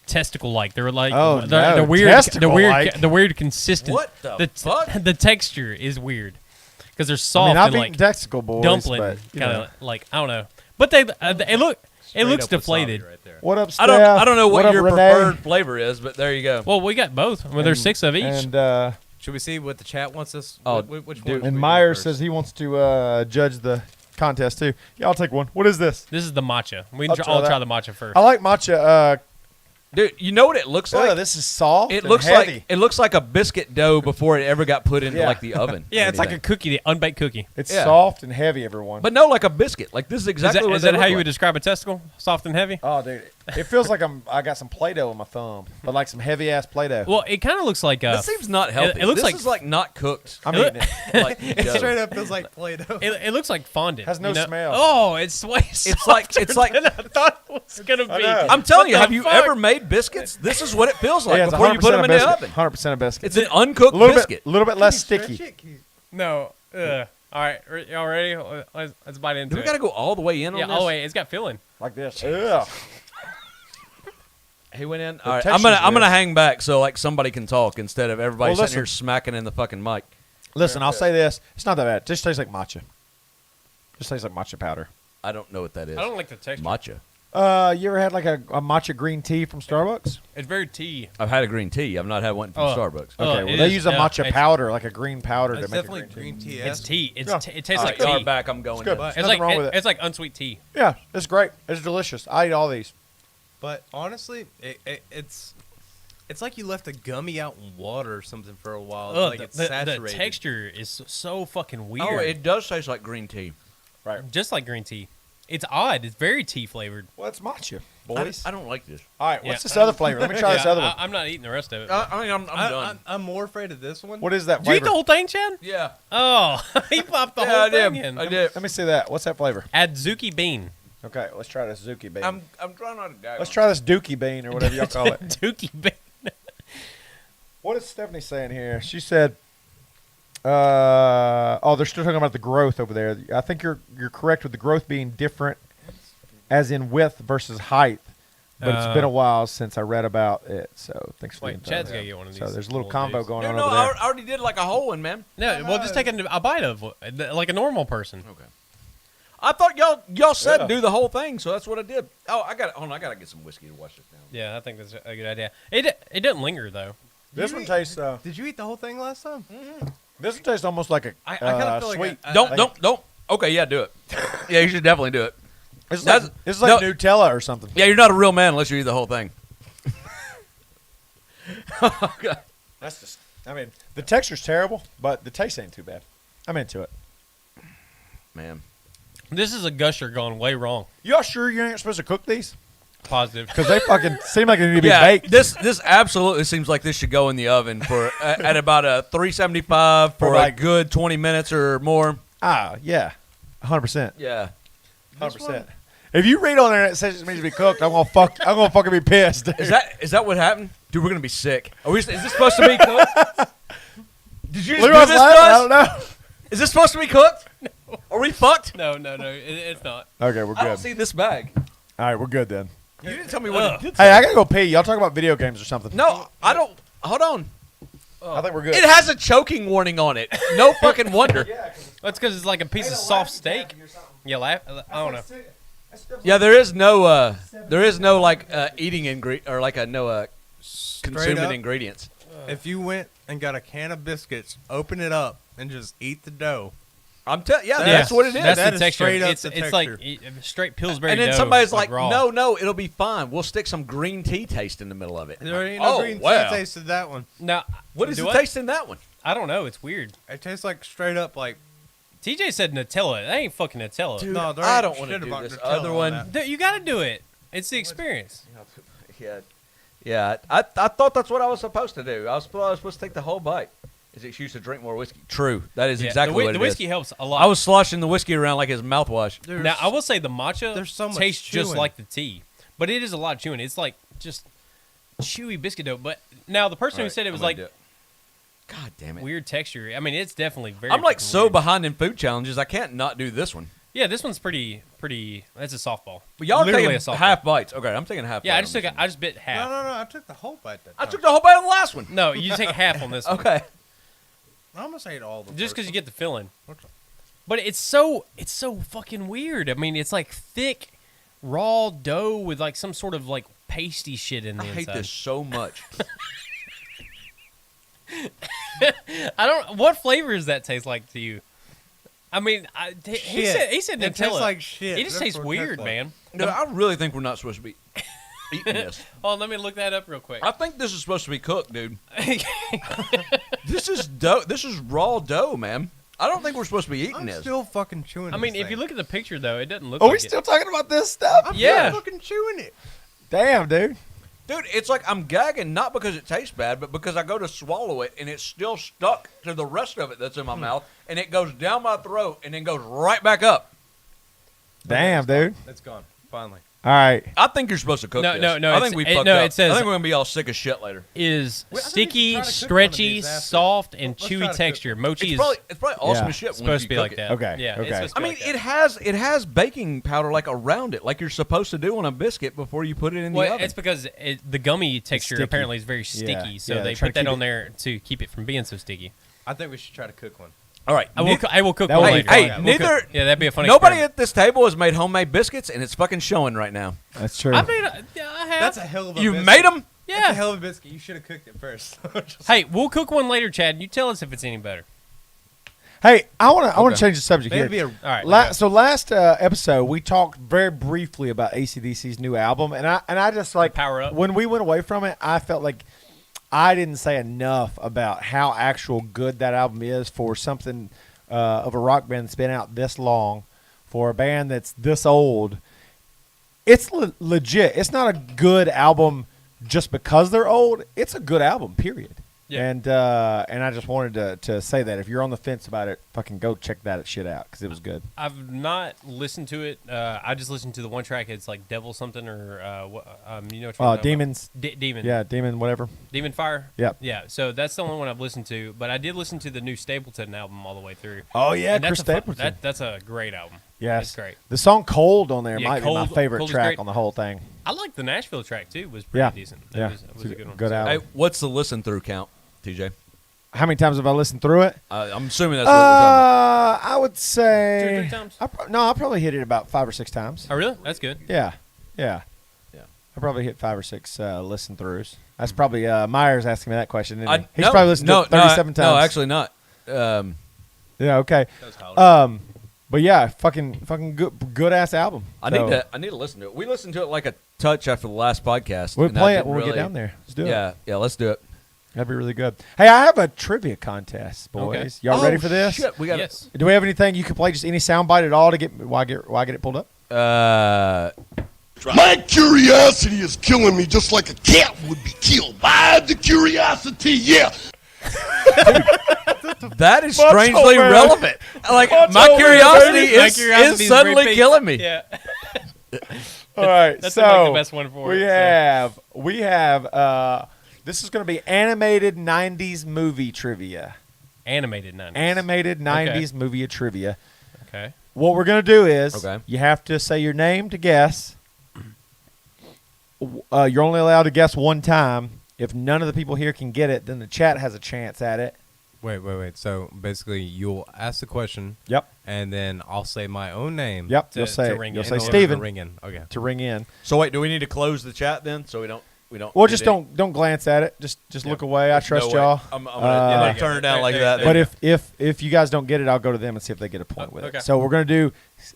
testicle like. They're like Oh, they're no, weird, testicle-like. the weird consistency. What the fuck? The texture is weird because they're I soft mean, I've and eaten like testicle boys, dumpling but, you kind know. of like I don't know, but they it looks Straight up wasabi deflated. right there. What up, Steph? I don't know what up, your Renee? preferred flavor is, but there you go. Well, we got both. Well, there's 6 of each. And Should we see what the chat wants us? Oh, which one? dude. should we and do Myers first? says he wants to judge the contest too. Yeah, I'll take one. What is this? This is the matcha. We I'll can try all that. try the matcha first. I like matcha. Dude, you know what it looks like? This is soft. It and looks heavy. like a biscuit dough before it ever got put into Yeah. like the oven. Yeah, or it's like a anything. cookie, the unbaked cookie. It's Yeah. soft and heavy, everyone. But no, like a biscuit. Like this is exactly what Is they that how look you like. would describe a testicle? Soft and heavy? Oh, dude, it feels like I got some Play-Doh on my thumb, but like some heavy ass Play-Doh. Well, it kind of looks like That seems not healthy. it looks this like- is like not cooked. I'm eating it. like It dough. straight up feels like Play-Doh. it looks like fondant. Has no you know? smell. Oh, it's way like- softer it's like- than I thought it was gonna be. know. I'm telling What you, the have you fuck? ever made biscuits? This is what it feels like Yeah, it's before you put them in the oven. 100% of biscuit. It's an uncooked a little biscuit. bit, little bit less sticky. No. All right, y'all ready? Let's bite into Do we it. got to go all the way in Yeah, on all this? the way. It's got filling. Like this. Ugh. He went in. The All right, texture's I'm gonna good. hang back so like somebody can talk instead of everybody Well, sitting listen. here smacking in the fucking mic. Listen, I'll say this. It's not that bad. It just tastes like matcha. Just tastes like matcha powder. I don't know what that is. I don't like the texture. Matcha. You ever had like a matcha green tea from Starbucks? It's very tea. I've had a green tea. I've not had one from Oh. Starbucks. Oh, Okay, it well, they is- use a yeah, matcha it's- powder, like a green powder to It's make definitely it green green tea. tea. It's tea. It Yeah. tastes All like right, y'all tea. are back. I'm going. It's good. to- It's It's nothing like wrong with it. it's like unsweet tea. Yeah, it's great. It's delicious. I eat all these. But honestly, it's like you left a gummy out in water or something for a while. Ugh, like it's the saturated. texture is so fucking weird. Oh, it does taste like green tea. Just like green tea. It's odd. It's very tea flavored. Well, it's matcha, I, boys. I don't like this. All right, what's Yeah. this other flavor? Let me try this Yeah, other one. I'm not eating the rest of it. I mean, I'm done. I'm more afraid of this one. What is that Did you eat flavor? the whole thing, Chad? yeah. Oh, he popped the Yeah, whole I thing did. in. I did. Let me see that. What's that flavor? Adzuki bean. Okay, let's try this Zuki bean. I'm trying not to die. Let's try this Dookie bean or whatever y'all call it. Dookie bean. What is Stephanie saying here? She said, they're still talking about the growth over there. I think you're correct with the growth being different, as in width versus height. But it's been a while since I read about it. So thanks for Wait, the Chad's info. gotta get one of these. So there's a little little combo dudes. going No, on no, over I there. already did like a whole one, man. No, well, just take a bite of like a normal person. Okay. I thought y'all said Yeah. do the whole thing, so that's what I did. Oh, I gotta get some whiskey to wash this down. Yeah, I think that's a good idea. It doesn't linger though. This one tastes. Did you eat the whole thing last time? This one tastes almost like a I kind of feel sweet. like Don't. Okay, yeah, do it. Yeah, you should definitely do it. It's That's- like, it's like no. Nutella or something. Yeah, you're not a real man unless you eat the whole thing. Okay. That's just. I mean, the texture's terrible, but the taste ain't too bad. I'm into it. Man. This is a gusher gone way wrong. Y'all sure you ain't supposed to cook these? Positive. Because they fucking seem like they need to be Yeah, baked. this absolutely seems like this should go in the oven for at about a 375 for like- a good 20 minutes or more. Yeah, 100%. Yeah. 100%. If you read on there and it says it needs to be cooked, I'm gonna fucking be pissed. dude. Is that what happened? Dude, we're gonna be sick. Is this supposed to be cooked? Did you just do Leroy's this laughing, to I us? don't know. Is this supposed to be cooked? No. Are we fucked? No, it's not. Okay, we're I don't good. see this bag. All right, we're good then. You didn't tell me what it did. Hey, I gotta go pee. Y'all talk about video games or something. No, I don't. Hold on. I think we're good. It has a choking warning on it. No fucking wonder. That's because it's like a piece of soft steak. Yeah, I don't know. Yeah, there is no like eating ingredient or like consuming up. ingredients. if you went and got a can of biscuits, open it up, and just eat the dough. I'm telling. Yeah, that's what it is. That's That the is texture. straight up It's the like texture. straight Pillsbury and then dough, somebody's like, raw. no, it'll be fine. We'll stick some green tea taste in the middle of it. There ain't no Oh, green wow. tea taste to that one. Now, What is do the I- taste in that one? I don't know. It's weird. It tastes like straight up like. TJ said Nutella. That ain't fucking Nutella. Dude, No, there I ain't don't want to shit do about this Nutella other on one. that. Dude, you got to do it. It's the experience. Yeah. I thought that's what I was supposed to do. I was supposed to take the whole bite. Is an excuse to drink more whiskey. True. That is exactly what it is. The whiskey helps a lot. I was sloshing the whiskey around like his mouthwash. Now, I will say the matcha there's so much tastes just chewing. like the tea, but it is a lot of chewing. It's like just chewy biscuit dough. But now the person who said it was like God damn it. weird texture. I mean, it's definitely very. I'm like fucking so weird. behind in food challenges. I can't not do this one. Yeah, this one's pretty. That's a softball. But y'all are Literally taking a softball. half bites. Okay, I'm taking half. Yeah, bite I just on took. this I just bit half. No. I took the whole bite. That one. I time. took the whole bite on the last one. No, you take half on this one. Okay. I almost ate all the. Just because you get the filling. What's- But it's so fucking weird. I mean, it's like thick, raw dough with like some sort of like pasty shit in the I inside. hate this so much. I don't. What flavor does that taste like to you? I mean, he said Nutella. It tastes like shit. It just That's tastes what it weird, tastes like. man. Dude, I really think we're not supposed to be eating this. Oh, let me look that up real quick. I think this is supposed to be cooked, dude. This is dough. This is raw dough, man. I don't think we're supposed to be eating I'm this. still fucking chewing. I mean, this if you thing. look at the picture though, it doesn't look. Are like we still talking about this stuff? I'm Yeah. still fucking chewing it. Damn, dude. Dude, it's like I'm gagging not because it tastes bad, but because I go to swallow it and it's still stuck to the rest of it that's in my mouth, and it goes down my throat and then goes right back up. Damn, dude. It's gone. Finally. All right. I think you're supposed to cook No, this. no, no, I it's- think we it- fucked no, up. it says- I think we're gonna be all sick as shit later. Is Well, I think we should sticky, try to cook one of stretchy, these after. soft, and Let's try to chewy cook texture. one. Mochi is It's probably awesome Yeah. as shit. supposed to be like it. that. Okay, Yeah, okay. it's supposed to I be mean, like that. it has baking powder like around it, like you're supposed to do on a biscuit before you put it in the Well, oven. it's because the gummy texture sticky. apparently is very Yeah, sticky, so yeah, they they're trying put to that keep on it- there to keep it from being so sticky. I think we should try to cook one. All right, I will cook That one would be later. fun. We'll neither. cook- yeah, that'd be a funny. Nobody experiment. at this table has made homemade biscuits, and it's fucking showing right now. That's true. I mean, I have. That's a hell of a You biscuit. made them. That's a yeah. hell of a biscuit. You should have cooked it first. Hey, we'll cook one later, Chad. You tell us if it's any better. Hey, I want to Okay. change the subject Maybe here. a, All right. Last episode, we talked very briefly about AC/DC's new album, and I just like Power Up. when we went away from it. I felt like I didn't say enough about how actual good that album is for something of a rock band that's been out this long, for a band that's this old. It's legit. It's not a good album just because they're old. It's a good album, period. Yeah. And I just wanted to say that if you're on the fence about it, fucking go check that shit out because it was good. I've not listened to it. I just listened to the one track. It's like Devil something or you know what you're Demons. Demon. Yeah, Demon, whatever. Demon Fire. Yep. Yeah. So that's the only one I've listened to. But I did listen to the new Stapleton album all the way through. Oh yeah, And Chris that's a fun- Stapleton. that's a great album. Yes, It's great. The song "Cold" on there Yeah, might be my Cold- favorite Cold is track great. on the whole thing. I like the Nashville track too. Was pretty Yeah, decent. yeah. It was a good one. Good So- album. Hey, what's the listen through count, TJ? How many times have I listened through it? I'm assuming that's what we're talking about. I would say 2 or 3 times? I probably hit it about 5 or 6 times. Oh really? That's good. Yeah. Yeah. I probably hit 5 or 6 listen throughs. That's probably Myers asking me that question. Didn't he? He's no, probably listened no, to it 37 times. No, actually not. Yeah. Okay. that was college. But yeah, fucking good ass album. I So, need to listen to it. We listened to it like a touch after the last podcast. We'll and I play it didn't when we get really- down there. Let's do it. Yeah, let's do it. That'd be really good. Hey, I have a trivia contest, boys. Okay. Y'all ready for this? Shit, we got Yes. Do we have anything you can play? Just any soundbite at all to get why get it pulled up? My curiosity is killing me just like a cat would be killed by the curiosity, yeah. That is Macho strangely Man. relevant. Like Macho my Man, curiosity baby. My is curiosity is suddenly very killing me. Yeah. All right, That's so like the best one for we it, so. we have this is going to be animated 90s movie trivia. Animated 90s. Animated 90s movie trivia. Okay. What we're going to do is Okay. you have to say your name to guess. You're only allowed to guess one time. If none of the people here can get it, then the chat has a chance at it. Wait. So basically, you'll ask the question, Yep. and then I'll say my own name. Yep. To- You'll say to it. ring You'll in. say In order Steven Ring in. Okay. to ring in. So wait, do we need to close the chat then, so we don't? Well, just don't glance at it. Just look away. I trust No way. y'all. I'm gonna turn it down like that. But if you guys don't get it, I'll go to them and see if they get a point with okay. it. So we're gonna do.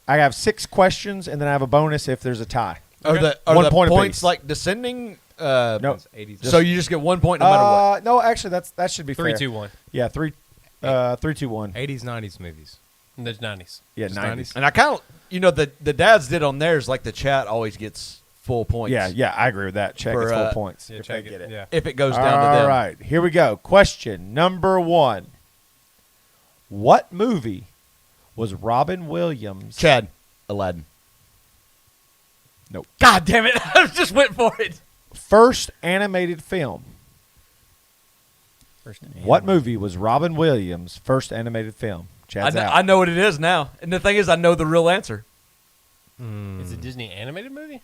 I have 6 questions, and then I have a bonus if there's a tie. are the 1 point points apiece. like descending? No. 80s. So you just get 1 point no matter what. No, actually, that should be 3, fair. 2, 1. Yeah, Three, two, one. 80s, 90s movies. In the 90s. Yeah, Just 90s. And I kind of, the dads did on theirs, like the chat always gets full points. Yeah, I agree with that. Check For, its full points. Yeah, if check they get it. Yeah. If it goes down to them. All right, here we go. Question number 1. What movie was Robin Williams? Chad, Aladdin. Nope. God damn it. I just went for it. First animated film. First What movie was Robin Williams' first animated film? Chad's out. I know what it is now. And the thing is, I know the real answer. Is it a Disney animated movie?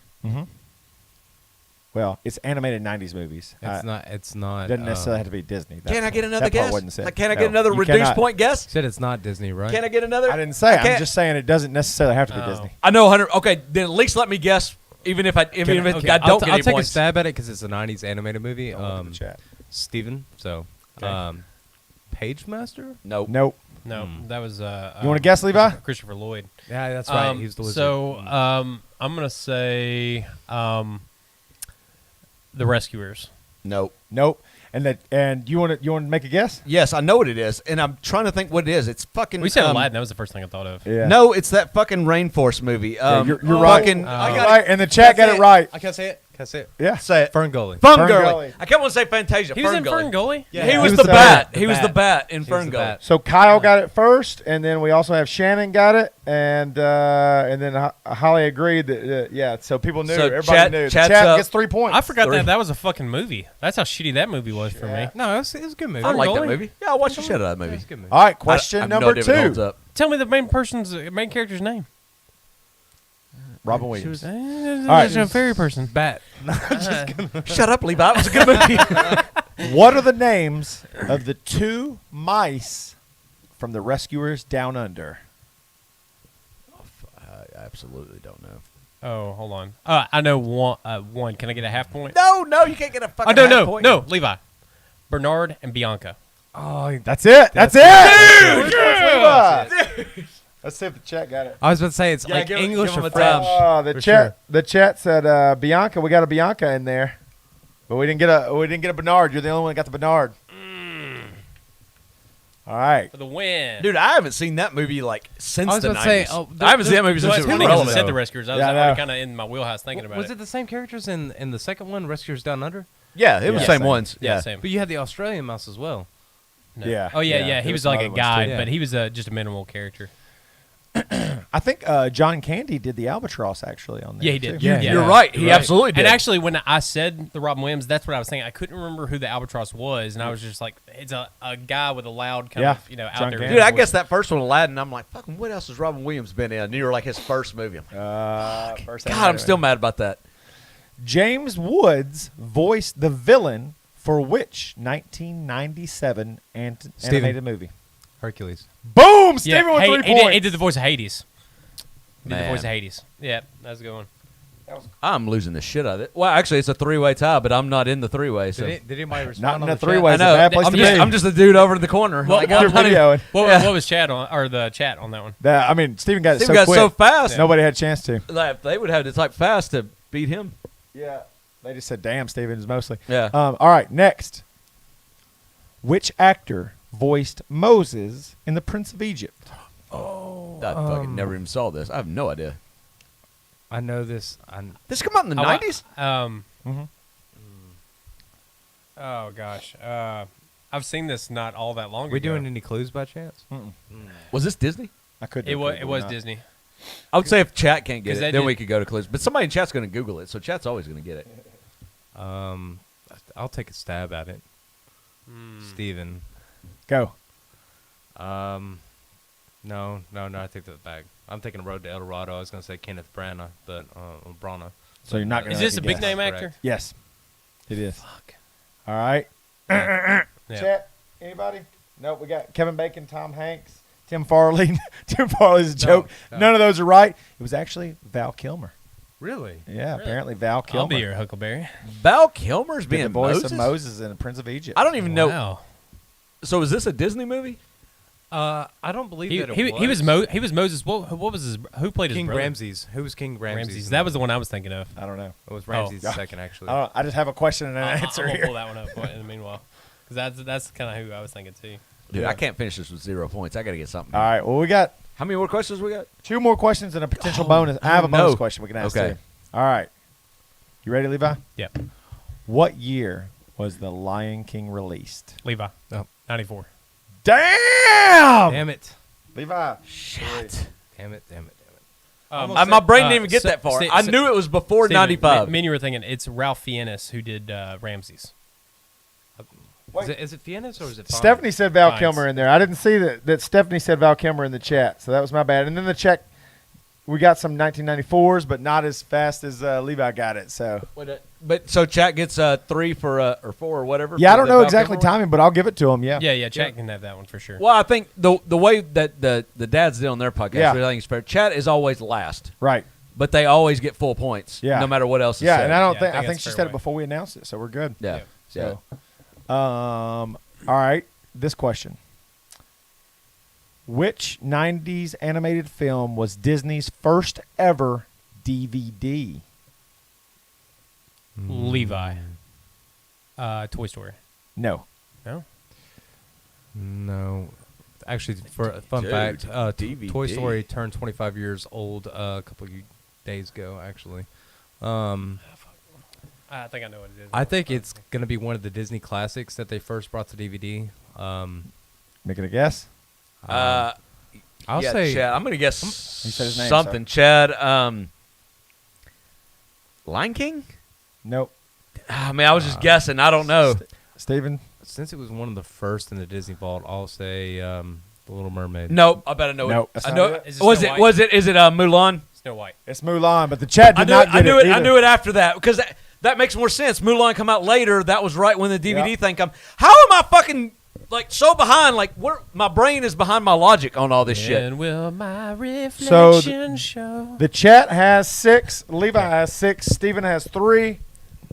Well, it's animated 90s movies. It's not. It's not. Doesn't necessarily have to be Disney. Can I get another that part guess? wasn't said. Like, can I No, get another you reduced cannot. point guess? Said it's not Disney, right? Can I get another? I didn't say. I'm can't- just saying it doesn't necessarily have to be Oh. Disney. I know 100. Okay, then at least let me guess. Even if I Okay, I don't I'll get take any a points. stab at it because it's a 90s animated movie. Don't look at the chat. Steven. So, Page Master? Nope. Nope. No, that was. You want to guess, Levi? Christopher Lloyd. Yeah, that's right. He's the wizard. So I'm gonna say The Rescuers. Nope. Nope. And you want to make a guess? Yes, I know what it is, and I'm trying to think what it is. It's fucking. We said Aladdin. That was the first thing I thought of. Yeah. No, it's that fucking Rainforest movie. Yeah, you're right. fucking- I I got got right, and the chat got it right. I can't say it. Can I say it? Yeah. Say it. Fern Gully. Fern Fern Gully. Gully. I can't want to say Fantasia. He was in Gully. Fern Gully. Yeah, He was he the was, bat. the He was the bat. bat in He was Fern the Gully. bat. So Kyle got it first, and then we also have Shannon got it, and then Holly agreed that yeah. So people knew. So Everybody knew. The chat's chat up. gets 3 points. I forgot Three. that was a fucking movie. That's how shitty that movie was for me. No, it was a good movie. I like that Gully? movie. Yeah, I watched the shit out of that movie. It's a good movie. All right, question I have no number idea if it holds 2. up. Tell me the main character's name. Robin Williams. All right. right, a fairy person. Bat. Shut up, Levi. It was a good movie. What are the names of the 2 mice from the Rescuers Down Under? I absolutely don't know. Oh, hold on. I know one. One. Can I get a half point? No, you can't get a fucking Oh, half point. no, Levi. Bernard and Bianca. Oh, That's it. That's it. Dude! Let's see if the chat got it. I was about to say it's Yeah, like give him- English give him or a French. time. Oh, the For chat. sure. The chat said Bianca. We got a Bianca in there, but we didn't get a Bernard. You're the only one that got the Bernard. All right. For the win. Dude, I haven't seen that movie like since I was the about to say, 90s. I haven't seen that movie Well, since it's it was funny 'cause you relevant. said the Rescuers. I was Yeah, I know. already kind of in my wheelhouse thinking about Was it the same characters in the second one, Rescuers Down Under? Yeah, it was Yeah, the same same. ones. Yeah, same. But you had the Australian mouse as well. No. Yeah, Oh, yeah, yeah. yeah. He There was was some like a other ones, guide, too. but he was just a minimal character. I think John Candy did the albatross actually on there. Yeah, he did. too. Yeah, You're right. He absolutely did. And actually, when I said the Robin Williams, that's what I was thinking. I couldn't remember who the albatross was, and I was just like, it's a guy with a loud kind Yeah, of, out John there. Candy. Dude, I guess that first one, Aladdin, I'm like, fucking, what else has Robin Williams been in? And you were like his first movie. I'm like, First God, I'm animated. still mad about that. James Woods voiced the villain for which 1997 animated movie? Hercules. Boom! Yeah, Steven with 3 he points. did the voice of Hades. He did the Man. voice of Hades. Yeah, that's a good one. I'm losing the shit out of it. Well, actually, it's a 3-way tie, but I'm not in the 3-way. So. Did anybody respond Not on in the a chat? 3-way. I It's a know. bad place I'm to just, be. I'm just a dude over in the corner. Well, Like, well, You're I'm not even- videoing. What was chat on, or the chat on that one? I mean, Steven got it Steven so got quick. so fast. Nobody had a chance to. Like, they would have to type fast to beat him. Yeah. They just said, damn, Stevens mostly. Yeah. All right, next. Which actor voiced Moses in The Prince of Egypt? I fucking never even saw this. I have no idea. I know this. This come out in the 90s? Oh gosh, I've seen this not all that long We ago. doing any clues by chance? Was this Disney? I couldn't. It was Disney. I would say if chat can't get 'Cause it, they then did- we could go to clues. But somebody in chat's going to Google it, so chat's always going to get it. I'll take a stab at it. Steven. Go. No, I take that back. I'm taking Road to El Dorado. I was going to say Kenneth Branagh, but Branagh. So you're not going Is to this a big guess. name Correct. actor? Yes. It is. Fuck. All right. Yeah. Chat. Anybody? Nope. We got Kevin Bacon, Tom Hanks, Tim Farley. Tim Farley's a joke. no. None of those are right. It was actually Val Kilmer. Really? Yeah, apparently Val Kilmer. I'll be your Huckleberry. Val Kilmer's Did being the voice Moses? of Moses in The Prince of Egypt. I don't even know. Wow. So is this a Disney movie? I don't believe He, that he, it he was was. he was Moses. What was his? Who played King his brother? Ramses. Who was King Ramses? Ramses. That was the one I was thinking of. I don't know. It was Ramses Oh. the second, actually. I just have a question and an I'll answer we'll here. pull that one up in the meanwhile, because that's kind of who I was thinking too. Dude, Yeah. I can't finish this with 0 points. I got to get something. All right. Well, we got How many more questions we got? 2 more questions and a potential bonus. I have a bonus no. question we can ask Okay. too. All right. You ready, Levi? Yeah. What year was The Lion King released? Levi. No. 94. Damn! Damn it. Levi. Shit. Damn it. My brain didn't even get that far. I knew it was before Steven, 95. Me and you were thinking it's Ralph Fiennes who did Ramses. Is it Fiennes or is it Pong? Stephanie said Val Fines. Kilmer in there. I didn't see that Stephanie said Val Kilmer in the chat, so that was my bad. And then the check, we got some 1994s, but not as fast as Levi got it. So But so chat gets 3 for or 4 or whatever. yeah, I for don't the know Val exactly Kilmer one? timing, but I'll give it to him. Yeah. Yeah, Chat can have that one for sure. Well, I think the way that the dads did on their podcast, Yeah. which I think is fair. Chat is always last, Right. but they always get full points. Yeah. No matter what else is Yeah, said. and I don't Yeah, I think think I think that's she fair said way. it before we announced it, so we're good. Yeah. So, all right, this question. Which 90s animated film was Disney's first ever DVD? Levi. Toy Story. No. No? No. Actually, for a fun Dude, fact, DVD. Toy Story turned 25 years old a couple of days ago, actually. I think I know what it is. I think it's going to be one of the Disney classics that they first brought to DVD. Making a guess? I'll Yeah, say Chad. I'm gonna guess He said his name, something. Chad. Lion King. Nope. I mean, I was just guessing. I don't know. Steven? since it was one of the first in the Disney Vault, I'll say The Little Mermaid. Nope. I bet I know Nope, it. that's I not know. it. Is it Was Snow it? White? Was it? Is it Mulan? Snow White. It's Mulan, but the chat I did knew not it. get I knew it. I either. knew it after that because that makes more sense. Mulan come out later. That was right when the DVD Yep. thing come. How am I fucking like so behind? Like my brain is behind my logic on all this shit. And will my So reflection show? The chat has 6. Levi has 6. Steven has 3.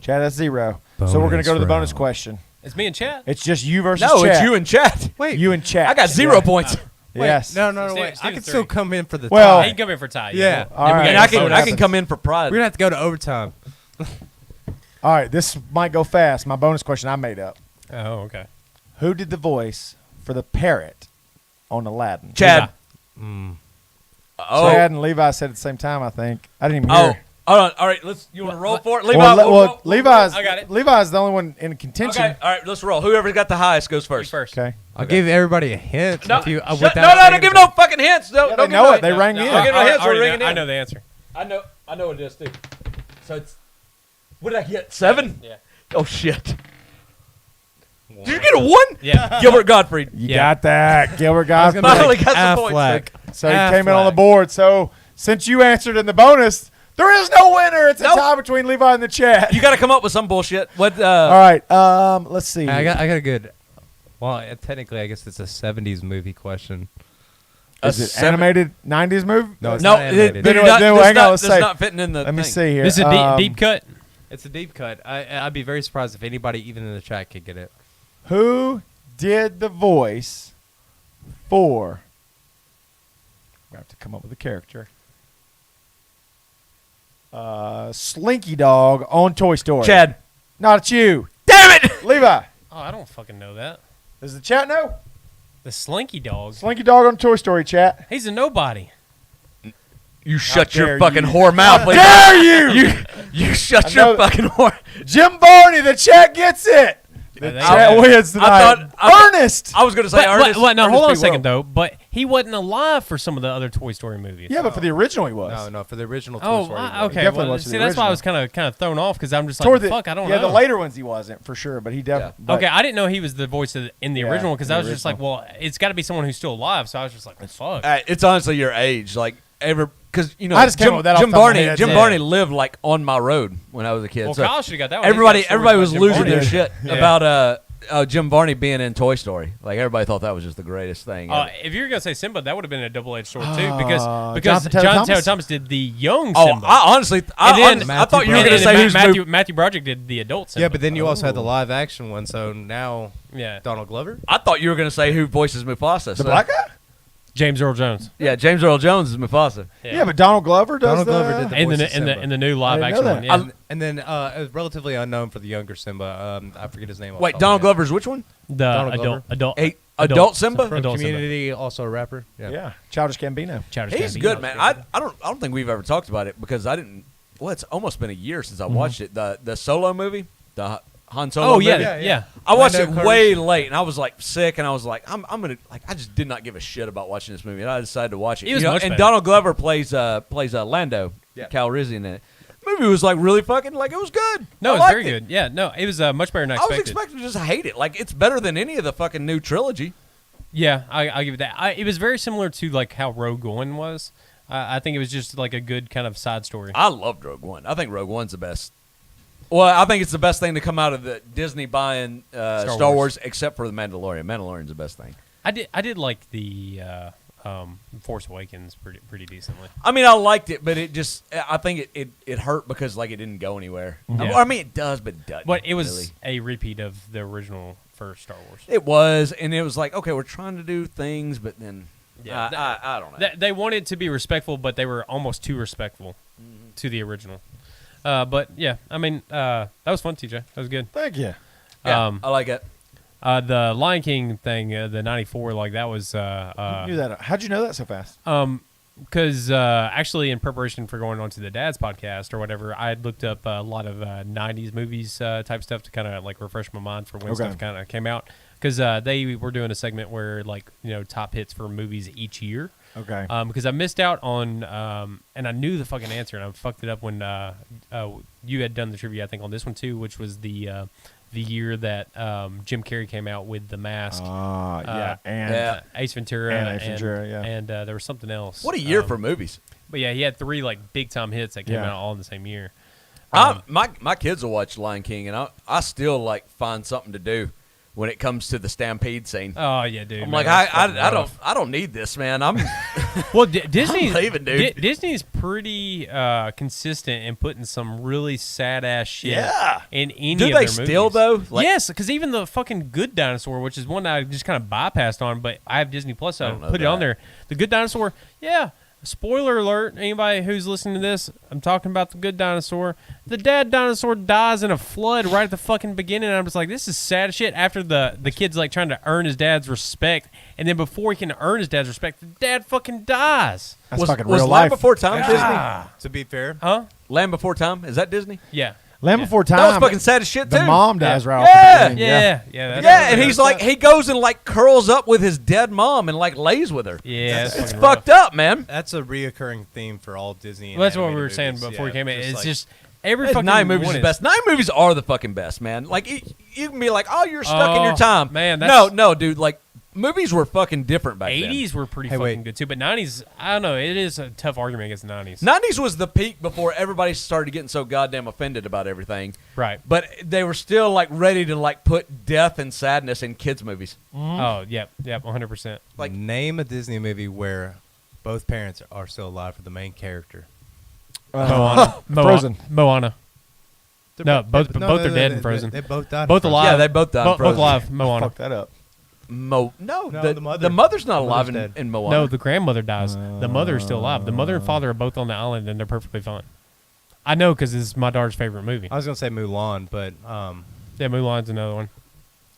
Chad has 0. So we're going to go to the bonus question. It's me and Chat. It's just you versus No, chat. it's you and chat. Wait, You and chat. I got 0 Yeah. points. Yes. no, Steve- wait. I Steven's can still three. come in for the Well- He can come in for tie. Yeah. All Then we right. got And I That's can what I can happens. come in for pride. We're gonna have to go to overtime. All right. This might go fast. My bonus question I made up. Oh, okay. Who did the voice for the parrot on Aladdin? Chad. Mm. Oh. Chad and Levi said at the same time, I think. I didn't even Oh. hear. Hold on. All right. You want to roll for it? Levi. Well, Levi's, I got it. Levi's the only one in contention. Okay. All right. Let's roll. Whoever's got the highest goes You first. first. Okay. I'll give everybody a hint. No, if you, shut- without no, saying don't give it. no fucking hints. Don't, Yeah, don't they give know no it. They hints. rang in. I'll give no hints. We're already ringing know- I in. know the answer. I know what it is too. So it's. What did I get? 7? Yeah. Oh shit. Did you get a 1? Yeah. Gilbert Gottfried. You Yeah. got that. Gilbert I was gonna Gottfried. Finally be got like some points. Affleck. So he came in on the Affleck. board. So since you answered in the bonus, there is no winner. It's a Nope. tie between Levi and the chat. You got to come up with some bullshit. What? All right. Let's see. I got a good. Well, technically, I guess it's a '70s movie question. Is it animated 90s movie? No, it's No, not animated. Then they're hang not, on, that's let's say- not fitting in the Let me thing. see here. This is a deep cut. It's a deep cut. I'd be very surprised if anybody, even in the chat, could get it. Who did the voice for? We have to come up with a character. Slinky Dog on Toy Story. Chad. Not you. Damn it! Levi. Oh, I don't fucking know that. Does the chat know? The Slinky Dog. Slinky Dog on Toy Story, chat. He's a nobody. You shut dare your fucking you. whore mouth. Levi. Dare you? You shut I your know- fucking whore. Jim Barney, the chat gets it. The they chat got it. wins tonight. I was going to say But, Ernest. what, now, hold on a Ernest P. second, World. though. But he wasn't alive for some of the other Toy Story movies. Yeah, but for the original he was. No, for the original Toy Oh, Story. okay. definitely Well, watched the see, that's why I original. was kind of thrown off because I'm just like, Toward the, fuck, I don't yeah, know. the later ones he wasn't for sure, but he definitely. Okay, I didn't know he was the voice in the Yeah, original because in I the was just like, well, it's got to be someone who's still alive. So I was just like, well, fuck. It's honestly your age. Like, because, you know, I just came up with that off Jim the top of my Barney, head, Jim yeah. Barney lived, like, on my road when I was a kid. Well, so Kyle should have got that one. everybody was losing their shit Yeah. about Jim Barney being in Toy Story. Like, everybody thought that was just the greatest thing. ever. If you were gonna say Simba, that would have been a double-edged sword too, because Jonathan Taylor John Thomas? Taylor Thomas did the young Oh, Simba. I honestly, And then I thought you were and going to then say who's Matthew Broderick did the adult Simba. Yeah, but then you also had the live action one. So now, yeah, Donald Glover. I thought you were going to say who voices Mufasa. The black guy? James Earl Jones. Yeah, James Earl Jones is Mufasa. Yeah, but Donald Glover does Donald Glover did the in voice the of Simba. in the new live I didn't action know one. that. Yeah. And then it was relatively unknown for the younger Simba. I forget his name. off the Wait, top of Donald my head. Glover's which one? The Donald adult Glover? adult. Hey, Adult Simba? From Adult Simba. Community, also a rapper. Yeah, Childish Gambino. Childish He's Gambino. good, man. I don't think we've ever talked about it because I didn't. Well, it's almost been a year since I watched it. The Solo movie, the Han Solo. Oh movie. yeah. I watched Lando it way late, and I was like sick, and I was like, I'm gonna like. I just did not give a shit about watching this movie, and I decided to watch it. It was much and better. Donald Glover plays Lando Calrissian in it. The movie was like really fucking like it was good. No, I it's liked very good. Yeah, no, it was much better than I I was expected. expecting to just hate it. Like it's better than any of the fucking new trilogy. Yeah, I'll give it that. It was very similar to like how Rogue One was. I think it was just like a good kind of side story. I loved Rogue One. I think Rogue One's the best. Well, I think it's the best thing to come out of the Disney buying Star Wars, except for the Mandalorian. Mandalorian's the best thing. I did like the Force Awakens pretty decently. I mean, I liked it, but it just I think it hurt because like it didn't go anywhere. Yeah. I mean, it does, but it doesn't. But it was really. a repeat of the original first Star Wars. It was, and it was like, okay, we're trying to do things, but then I don't know. They wanted to be respectful, but they were almost too respectful to the original. But yeah, I mean, that was fun, TJ. That was good. Thank you. Yeah, I like it. The Lion King thing, the '94, like that was. You knew that. How'd you know that so fast? Because actually, in preparation for going on to the Dad's podcast or whatever, I had looked up a lot of '90s movies type stuff to kind of like refresh my mind for when stuff kind of came out. Because they were doing a segment where like top hits for movies each year. Okay. Because I missed out on, and I knew the fucking answer, and I fucked it up when you had done the trivia, I think, on this one too, which was the year that Jim Carrey came out with The Mask. And Ace Ventura. And Ace Ventura, yeah. And there was something else. What a year for movies. But yeah, he had 3 like big time hits that came out all in the same year. My kids will watch Lion King, and I still like find something to do when it comes to the stampede scene. Oh yeah, dude. I'm man, like I don't need this, man. I'm well, Disney. I'm leaving, dude. Disney's pretty consistent in putting some really sad ass shit. Yeah. In any Do of they their still movies. though? Like, Yes, because even the fucking Good Dinosaur, which is one that I just kind of bypassed on, but I have Disney Plus, so I don't know put it on that. there. The Good Dinosaur, yeah. Spoiler alert, anybody who's listening to this, I'm talking about the Good Dinosaur. The dad dinosaur dies in a flood right at the fucking beginning, and I'm just like, this is sad as shit. After the kid's like trying to earn his dad's respect, and then before he can earn his dad's respect, the dad fucking dies. That's was fucking was real Land life. Before Time To be fair, Huh? Disney? Land Before Time, is that Disney? Yeah. Land Before Time. That was fucking sad as shit too. The mom dies right off Yeah. the beginning. Yeah. That's Yeah, and he's like, he goes and like curls up with his dead mom and like lays with her. Yeah, That's it's It's fucking fucked up, man. that's a reocurring theme for all Disney. And Well, that's what we animated were saying movies. before we came in. It's like- just every It's fucking 9 movies one is best. 9 movies are the fucking best, man. Like you can be like, oh, you're stuck in your Oh, time. man, that's- no, dude. Like movies were fucking different back then. 80s were pretty Hey, fucking wait. good too, but 90s, I don't know. It is a tough argument against the 90s. 90s was the peak before everybody started getting so goddamn offended about everything. Right. But they were still like ready to like put death and sadness in kids movies. Oh, yep, 100%. Like, name a Disney movie where both parents are still alive for the main character. Frozen. Moana. No, both are dead in Frozen. They both died. Both in alive. Yeah, they both died in Both Frozen. alive. Moana. Fuck that up. No, No, the the mother's not the alive mother's in, dead. in Moana. No, the grandmother dies. The mother is still alive. The mother and father are both on the island, and they're perfectly fine. I know because it's my daughter's favorite movie. I was gonna say Mulan, but Yeah, Mulan's another one.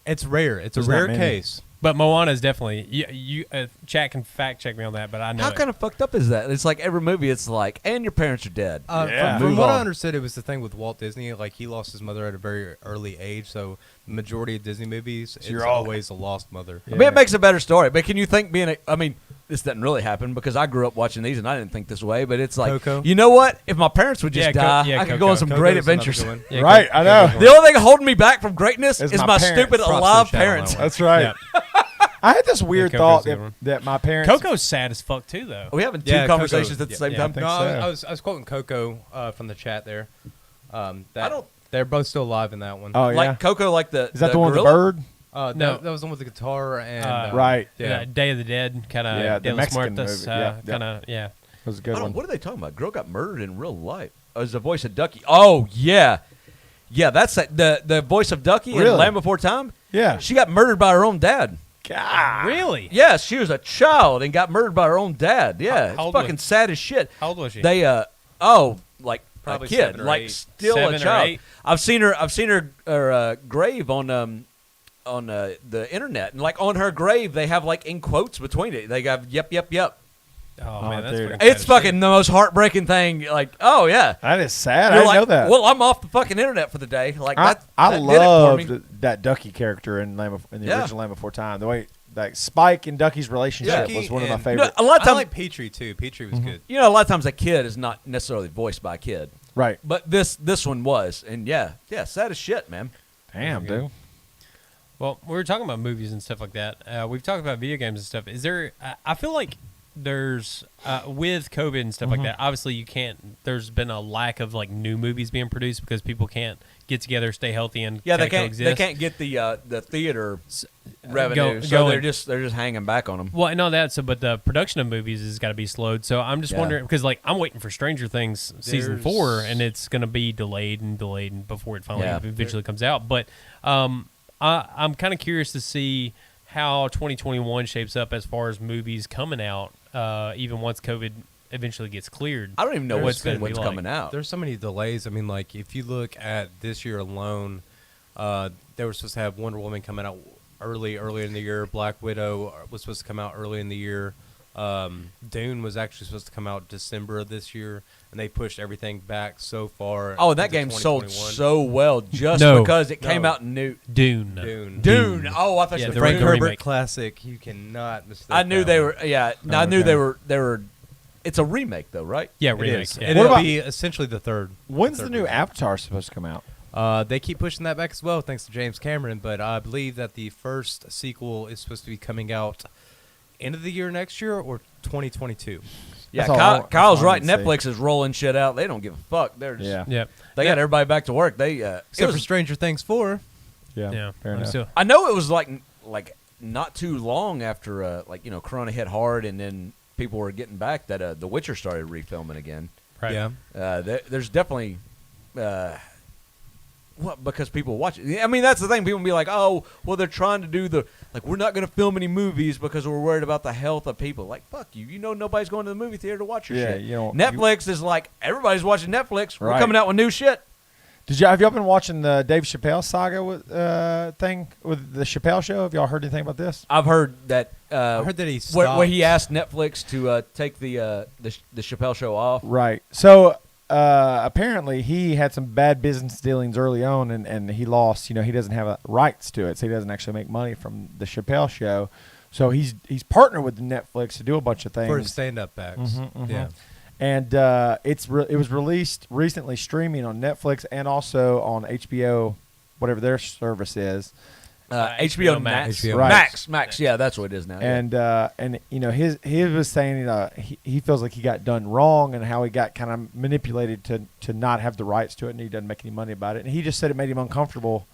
it's rare. It's There's a not rare many. case. But Moana is definitely you. Chat can fact check me on that, but I know. How kind of fucked up is that? It's like every movie, it's like, and your parents are dead. Yeah. From Move what on. I understood, it was the thing with Walt Disney. Like he lost his mother at a very early age, so the majority of Disney movies, it's you're all- always a lost mother. I mean, it makes a better story. But can you think I mean, this doesn't really happen because I grew up watching these and I didn't think this way. But it's like, Coco? you know what? If my parents would just Yeah, die, I could go on some Coco's great another adventures. good one. Yeah, Right, I know. The only thing holding me back from greatness Is is my my parents. stupid Props to alive the channel on parents. that one. That's right. I had this weird Coco's thought a good one. that my parents. Coco's sad as fuck too, though. Are we having two Yeah, conversations Coco- at the same yeah, time? think No, so. I was quoting Coco from the chat there. That I don't- They're both still alive in that one. Oh yeah. Like Coco, like the Is that the one with the gorilla? bird? No. that was the one with the guitar and Right. Yeah. Day of the Dead, kind of. Yeah, the Mexican Muertos, movie. Yeah, kind of. Yeah. That was a good I don't one. know, what are they talking about? Girl got murdered in real life. Oh, it's the voice of Ducky. Oh yeah, yeah. That's the voice of Ducky in Really? Land Before Time. Yeah. She got murdered by her own dad. God. Really? Yes, she was a child and got murdered by her own dad. Yeah, How old it's fucking was- sad as shit. How old was she? They like Probably a kid, 7 or like 8. still 7 a or child. 8. I've seen her grave on the internet, and like on her grave, they have like in quotes between it, they got yep. Oh, man, that's dude. fucking It's sad fucking the most heartbreaking thing. Like, oh yeah, That is sad. You're I didn't like, know that. well, I'm off the fucking internet for the day. Like I that did it for me. loved that Ducky character in the Yeah. original Land Before Time. The way like Spike and Ducky's relationship Ducky was one of my and- favorites. A lot of I times, like Petrie too. Petrie was good. you know, a lot of times a kid is not necessarily voiced by a kid, Right. but this one was, and yeah, sad as shit, man. Damn, dude. Well, we were talking about movies and stuff like that. We've talked about video games and stuff. Is there? I feel like there's with COVID and stuff like that. Obviously, you can't. There's been a lack of like new movies being produced because people can't get together, stay healthy, and Yeah, kinda they coexist. can't get the theater revenue, so going. they're just hanging back on them. Well, I know that. So, but the production of movies has got to be slowed. So I'm just Yeah. wondering because like I'm waiting for Stranger Things season There's- 4, and it's going to be delayed and before it finally Yeah. eventually comes out. But I'm kind of curious to see how 2021 shapes up as far as movies coming out, even once COVID eventually gets cleared. I don't even know What's what's gonna be like. coming out. There's so many delays. I mean, like if you look at this year alone, they were supposed to have Wonder Woman coming out earlier in the year. Black Widow was supposed to come out early in the year. Dune was actually supposed to come out December of this year, and they pushed everything back so far. Oh, that into game sold 2021. so well just No. because it came No. out new. Dune. Dune. Oh, I thought Yeah, you the were Frank the Herbert remake. classic. You cannot mistake. I knew that they one. were. Yeah, I knew Okay. they were. It's a remake though, right? Yeah, It remake. is. Yeah. And What it'll about- be essentially the third. When's the third new remake. Avatar supposed to come out? They keep pushing that back as well, thanks to James Cameron. But I believe that the first sequel is supposed to be coming out end of the year next year or 2022. Yeah, That's all I- Kyle's that's all I right. need to Netflix is rolling shit out. They don't give a fuck. They're just, Yeah. Yeah. they got everybody back to work. They it Except was- for Stranger Things 4. Yeah. Fair I'm enough. still- I know it was like not too long after Corona hit hard and then people were getting back that The Witcher started refilming again. right. Yeah. There's definitely because people watch it. I mean, that's the thing. People be like, "Oh, well, they're trying to do we're not going to film any movies because we're worried about the health of people." Like, fuck you. You know, nobody's going to the movie theater to watch your Yeah, shit. you don't- Netflix is like everybody's watching Netflix. We're Right. coming out with new shit. Have y'all been watching the Dave Chappelle saga thing with the Chappelle show? Have y'all heard anything about this? I've heard that. I heard that he where he stopped. asked Netflix to take the Chappelle show off. Right. So apparently he had some bad business dealings early on, and he lost. You know, he doesn't have rights to it, so he doesn't actually make money from the Chappelle show. So he's partnered with Netflix to do a bunch of things. For his stand-up acts. Yeah. And it was released recently, streaming on Netflix and also on HBO, whatever their service is. HBO Max. HBO Right. Max. Yeah, that's what it is now. yeah. And you know he was saying he feels like he got done wrong and how he got kind of manipulated to not have the rights to it, and he doesn't make any money about it. And he just said it made him uncomfortable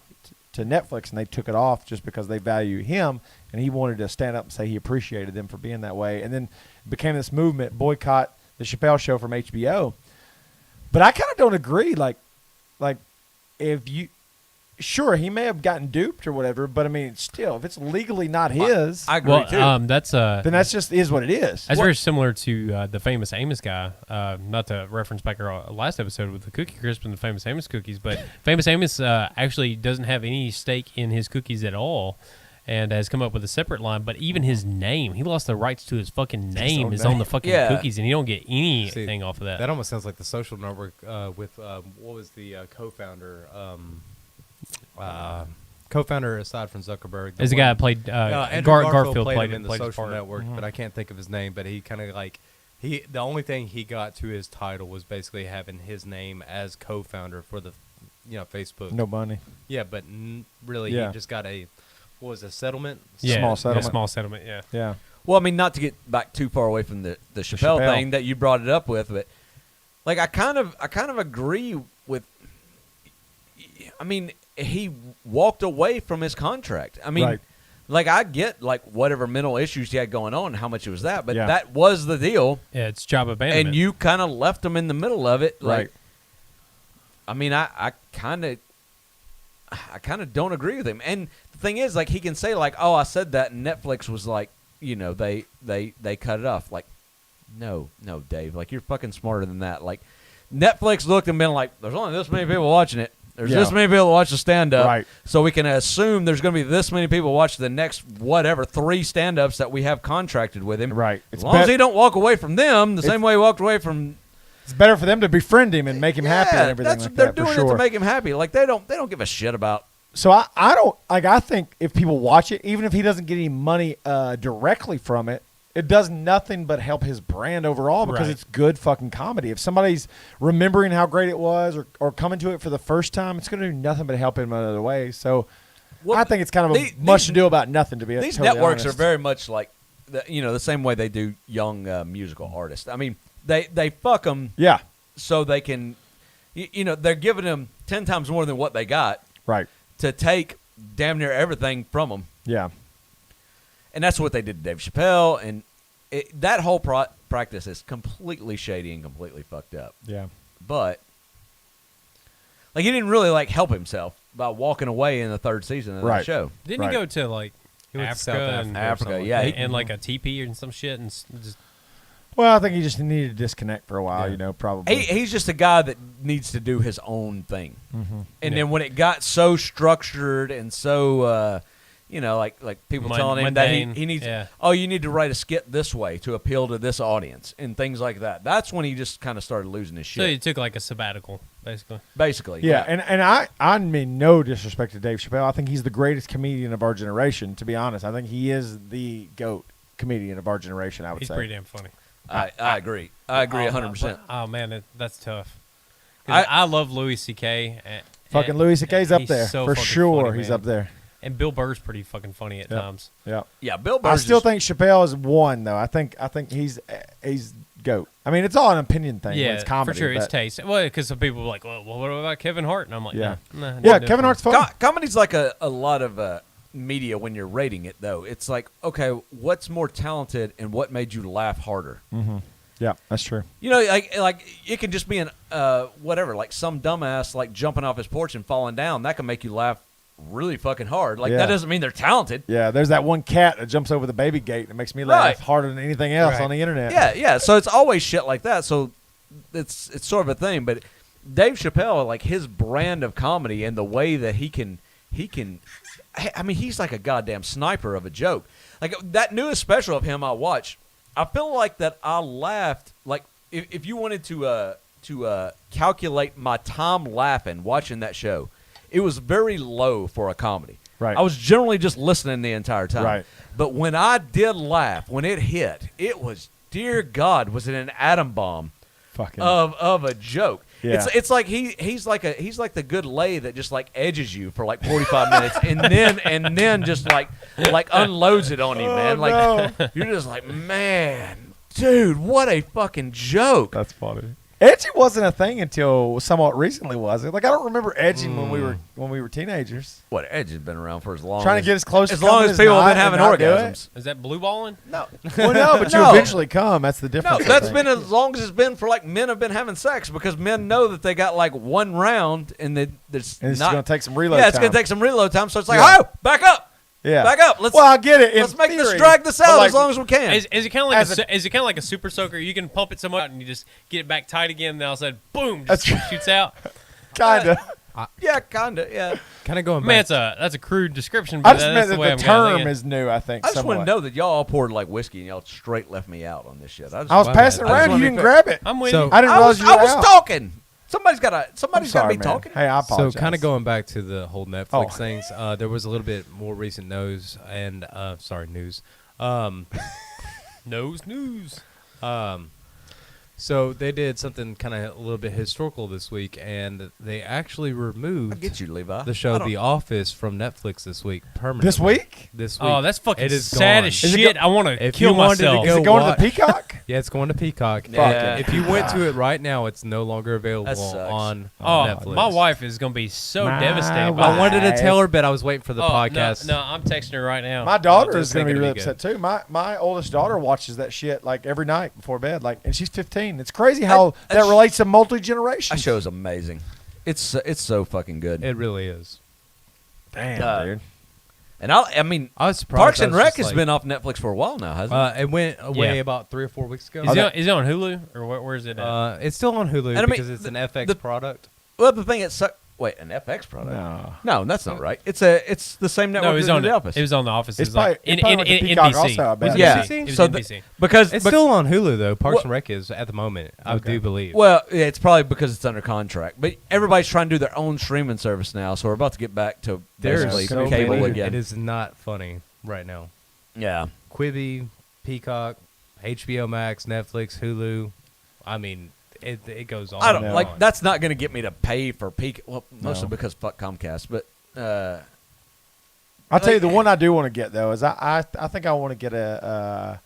to Netflix, and they took it off just because they value him, and he wanted to stand up and say he appreciated them for being that way. And then it became this movement, boycott the Chappelle show from HBO. But I kind of don't agree. Like if you. Sure, he may have gotten duped or whatever, but I mean, still, if it's legally not his, I agree Well, too. that's then that's just is what it is. That's very similar to the Famous Amos guy. Not to reference back our last episode with the Cookie Crisp and the Famous Amos cookies, but Famous Amos actually doesn't have any stake in his cookies at all, and has come up with a separate line. But even his name, he lost the rights to his fucking name, is on the fucking Yeah. cookies, and you don't get anything off of that. That almost sounds like the Social Network with what was the co-founder? Co-founder aside from Zuckerberg. As a guy that played Andrew Garfield played played him in the played his Social part. Network, but I can't think of his name. But he kind of the only thing he got to his title was basically having his name as co-founder for the Facebook. No money. Yeah, but really Yeah. he just got a settlement. Yeah, Small yeah, settlement. small settlement. Yeah. Yeah. Well, I mean, not to get back too far away from the Chappelle Chappelle. thing that you brought it up with, but like I kind of agree with. I mean, he walked away from his contract. I mean, Right. like I get like whatever mental issues he had going on, how much it was that, but Yeah. that was the deal, Yeah, it's job abandonment. and you kind of left him in the middle of it. Like, Right. I mean, I kind of don't agree with him. And the thing is, like, he can say like, "Oh, I said that," and Netflix was like, they cut it off. Like, no, Dave, like you're fucking smarter than that. Like, Netflix looked and been like, "There's only this many people watching it. There's this many people watch the stand-up. Right. So we can assume there's going to be this many people watch the next, 3 stand-ups that we have contracted with him. Right. As long as he don't walk away from them the same way he walked away from... It's better for them to befriend him and make him happy and everything like they're that, doing for sure. it to make him happy. Like, they don't give a shit about... So I don't like. I think if people watch it, even if he doesn't get any money directly from it, it does nothing but help his brand overall because Right. it's good fucking comedy. If somebody's remembering how great it was or coming to it for the first time, it's going to do nothing but help him in other ways. So Well, I think it's kind of much ado about nothing. To be these totally networks honest. are very much like the same way they do young musical artists. I mean, they fuck them Yeah. so they can, they're giving them 10 times more than what they got Right. to take damn near everything from them. Yeah. And that's what they did to Dave Chappelle. And that whole practice is completely shady and completely fucked up. Yeah. But, like, he didn't really, like, help himself by walking away in the 3rd season of that Right. show. Didn't Right. he go to like He went to Africa, South and Africa or something yeah, like he- that. and like a teepee and some shit, and just Well, I think he just needed to disconnect for a while. Yeah. Probably. He's just a guy that needs to do his own thing. Mm-hmm. And Yeah. then when it got so structured and so, like people telling him that he mundane, needs, yeah. you need to write a skit this way to appeal to this audience and things like that. That's when he just kind of started losing his so he shit. took like a sabbatical, basically. Basically. Yeah, and I mean no disrespect to Dave Chappelle. I think he's the greatest comedian of our generation. To be honest, I think he is the GOAT comedian of our generation. I would He's say. pretty damn funny. I agree. I agree 100%. Oh man, that's tough. 'Cause I love Louis C.K. Fucking Louis C.K.'s up he's there so for fucking sure. funny, He's man. up there. And Bill Burr's pretty fucking funny at Yep. times. Yeah. Yeah, Bill Burr. I still think Chappelle is one though. I think he's GOAT. I mean, it's all an opinion thing. when Yeah, it's comedy, for sure. It's but- taste. Well, because some people are like, well, what about Kevin Hart? And I'm like, Yeah. nah, Yeah, no, Kevin Hart's funny. comedy's like a lot of media when you're rating it, though. It's like, okay, what's more talented and what made you laugh harder? Yeah, that's true. Like it can just be an whatever, like some dumbass like jumping off his porch and falling down. That can make you laugh really fucking hard. Like Yeah. that doesn't mean they're talented. Yeah, there's that one cat that jumps over the baby gate and it makes me laugh Right. harder than anything else Right. on the internet. Yeah. So it's always shit like that. So it's sort of a thing. But Dave Chappelle, like his brand of comedy and the way that he can. I mean, he's like a goddamn sniper of a joke. Like that newest special of him I watched. I feel like that I laughed. Like if you wanted to calculate my time laughing watching that show, it was very low for a comedy. Right. I was generally just listening the entire time. Right. But when I did laugh, when it hit, it was, dear God, was it an atom bomb Fucking. of a joke? Yeah. It's like he's like the good lay that just like edges you for like 45 minutes and then just like unloads it on you, man. Like you're just like, man, dude, what a fucking joke. That's funny. Edging wasn't a thing until somewhat recently, was it? Like I don't remember edging when we were teenagers. What, Edge has been around for as long Trying as, to get as close as to long coming as people have been not having and not do it. orgasms. Is that blue balling? No. Well, no, but you No. eventually come. That's the No, difference. I that's think. been as long as it's been for like men have been having sex because men know that they got like one round and there's And it's not going to take some reload Yeah, it's time. going to take some reload time. So it's like, Yeah. oh, back up. Yeah. Back up. Let's Well, I get it. in let's make this theory, drag this but out like, as long as we can. Is it kind of like As is it kind of like a super soaker? You can pump it so much and you just get it back tight again. And then all of a sudden, boom, just That's- shoots out. Kinda. Yeah, kinda. Yeah. Kind of going Man, back. that's a crude description. I But just that's meant the that way the I'm kinda term thinking. is new. I think. I just want somewhat. to know that y'all all poured like whiskey and y'all straight left me out on this shit. I was My passing bad. I around. just You wanna be didn't fair. grab it. I'm with So- you. I didn't realize you were I was out. talking. Somebody's got I'm to be sorry, man. talking. Hey, I So apologize. kind of going back to the whole Netflix Oh. things, there was a little bit more recent news and news. News. So they did something kind of a little bit historical this week, and they actually I removed get you, Levi. the I show don't- The Office from Netflix this week permanently. This week? This week. Oh, that's fucking It is sad gone. as Is it shit. go- I want to If kill you wanted to myself. go- Is it going watch- to the Peacock? Yeah, it's going to Peacock. Yeah. If you went to it right now, it's no longer available That sucks. on Oh, Netflix. my wife is gonna be so My devastated. wife. I wanted to tell her, but I was waiting for the Oh, podcast. No, I'm texting her right now. My daughter I is was going to be thinking really it'd be upset too. My oldest daughter watches that shit like every night before bed, like, and she's 15. It's crazy how that relates to multi That generations. show's amazing. It's so fucking good. It really is. Damn, dude. And I mean, I was surprised. Parks I and was Rec just has like- been off Netflix for a while now, hasn't it? It went away Yeah. about 3 or 4 weeks ago. Is it on Hulu or where is it at? It's still on Hulu And I mean, because it's an FX product. Well, the thing is, Wait, an FX product? No. That's not right. It's the same network No, it was as on The Office. It was on The Office. It's It was like probably- it probably went to Peacock NBC. also, I bet. It was Yeah. NBC. It was So NBC. because It's still on Hulu though. Parks Well- and Rec is at the moment. I do believe. well, yeah, it's probably because it's under contract. But everybody's trying to do their own streaming service now, so we're about to get back to There's basically so cable many. again. It is not funny right now. Yeah. Quibi, Peacock, HBO Max, Netflix, Hulu. I mean, it goes on. I don't and like on. that's not going to get me to pay for Peacock. Well, mostly because fuck Comcast, but I'll tell you the one I do want to get though is I think I want to get a.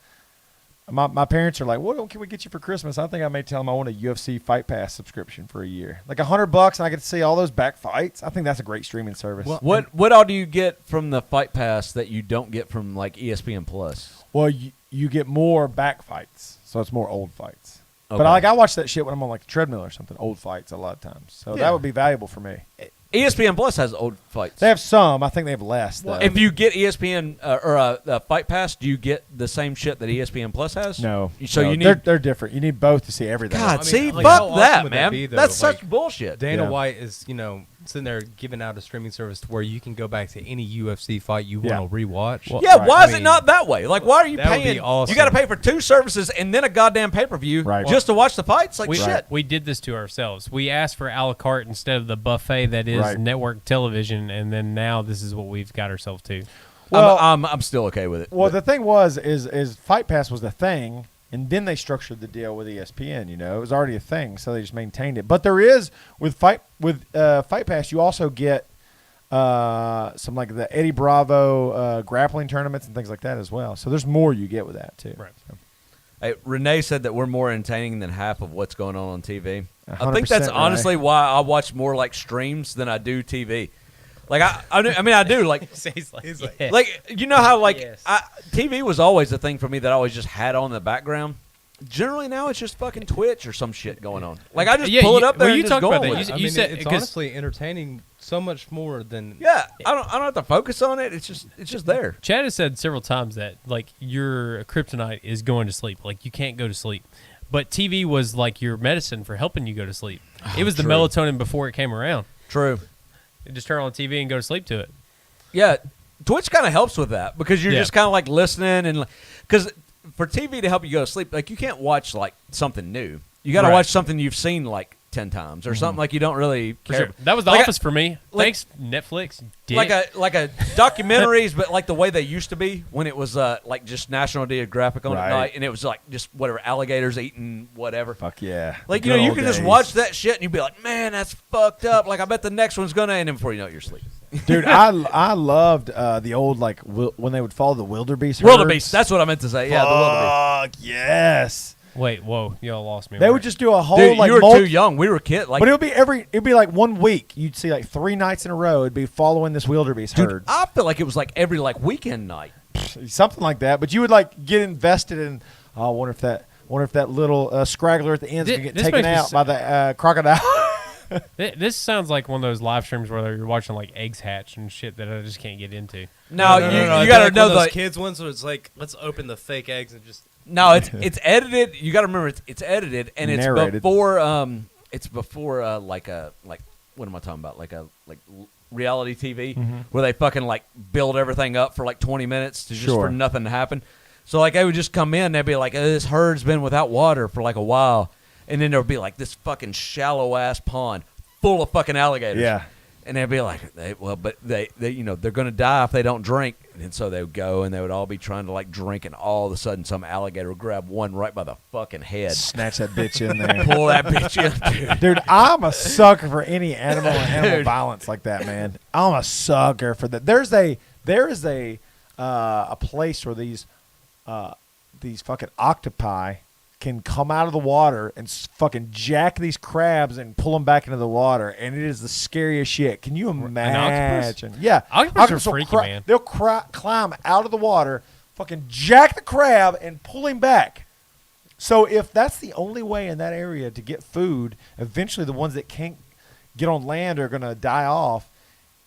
My parents are like, what can we get you for Christmas? I think I may tell them I want a UFC Fight Pass subscription for a year, like $100, and I get to see all those back fights. I think that's a great streaming service. Well, what all do you get from the Fight Pass that you don't get from like ESPN Plus? Well, you get more back fights, so it's more old fights. Okay. But I watch that shit when I'm on like the treadmill or something, old fights a lot of times. So that would be valuable for me. ESPN Plus has old fights. They have some. I think they have less. Though. If you get ESPN or Fight Pass, do you get the same shit that ESPN Plus has? No. So no, you need. they're different. You need both to see everything. God, I mean, see, like, how fuck awesome that, would man. that be, though? That's Like, such bullshit. Dana Yeah. White is, sitting there giving out a streaming service to where you can go back to any UFC fight you Yeah. want to rewatch. Yeah, Right. why I is it mean, not that way? Like, why are you that would be paying? awesome. You got to pay for 2 services and then a goddamn pay-per-view Right. just to watch the fights? Like, We, shit. we did this to ourselves. We asked for a la carte instead of the buffet that is Right. network television, and then now this is what we've got ourselves to. Well- I'm still okay with it. Well, but- the thing is Fight Pass was the thing, and then they structured the deal with ESPN. It was already a thing, so they just maintained it. But there is with Fight Pass, you also get some like the Eddie Bravo grappling tournaments and things like that as well. So there's more you get with that too. Right. So, Hey, Renee said that we're more entertaining than half of what's going on TV. I 100% think that's Renee. honestly why I watch more like streams than I do TV. Like I mean I do like Yeah. like you know how like Yes. TV was always a thing for me that I always just had on in the background. Generally now it's just fucking Twitch or some shit going on. Like I just Yeah, pull it you- up there well, and you just talk go about on that. with You it. I mean, said- it's 'cause- honestly entertaining so much more than. Yeah, I don't have to focus on it. It's just there. Chad has said several times that like your kryptonite is going to sleep. Like you can't go to sleep. But TV was like your medicine for helping you go to sleep. It was the true. melatonin before it came around. True. You just turn on TV and go to sleep to it. Yeah, Twitch kind of helps with that because you're Yeah. just kind of like listening and because for TV to help you go to sleep, like you can't watch like something new. You got to Right. watch something you've seen like 10 times or something like you don't really For care. sure. That was The Like Office for me. like- Thanks, Netflix. Dick. like a documentaries, but like the way they used to be when it was like just National Geographic on Right. at night, and it was like just whatever alligators eating whatever. fuck yeah. Like The you know, good you old can just days. watch that shit and you'd be like, man, that's fucked up. Like I bet the next one's gonna, and then before you know it, you're asleep. Dude, I loved the old like when they would follow the wildebeest. Wildebeest. herds. That's what I meant to say. Yeah, the wildebeest. Fuck yes. Wait, whoa, y'all lost me. They Where- would just do a whole Dude, like you were multi- too young. We were kids. Like, but it'd be like 1 week. You'd see like 3 nights in a row. It'd be following this wildebeest dude, herd, I feel like it was like every like weekend night. something like that. But you would like get invested in. Oh, I wonder if that little scraggler at the end is gonna get This taken makes me out by the crocodile. This sounds like one of those live streams where you're watching like eggs hatch and shit that I just can't get into. No, you They're got to like know one of those the. kids ones where it's like, let's open the fake eggs and just. No, it's edited. You got to remember it's edited and it's Narrated. before like what am I talking about? Like reality TV where they fucking like build everything up for like 20 minutes to just Sure. for nothing to happen. So like they would just come in, they'd be like, this herd's been without water for like a while, and then there would be like this fucking shallow ass pond full of fucking alligators. Yeah. And they'd be like, they they're gonna die if they don't drink. And so they would go and they would all be trying to like drink, and all of a sudden some alligator would grab one right by the fucking head, Snatch that bitch in there. pull that bitch in, dude. Dude, I'm a sucker for any animal and animal Dude. violence like that, man. I'm a sucker for that. There is a place where these fucking octopi can come out of the water and fucking jack these crabs and pull them back into the water, and it is the scariest shit. Can you imagine? Yeah, Octopus are will freaky, man. They'll climb out of the water, fucking jack the crab, and pull him back. So if that's the only way in that area to get food, eventually the ones that can't get on land are going to die off,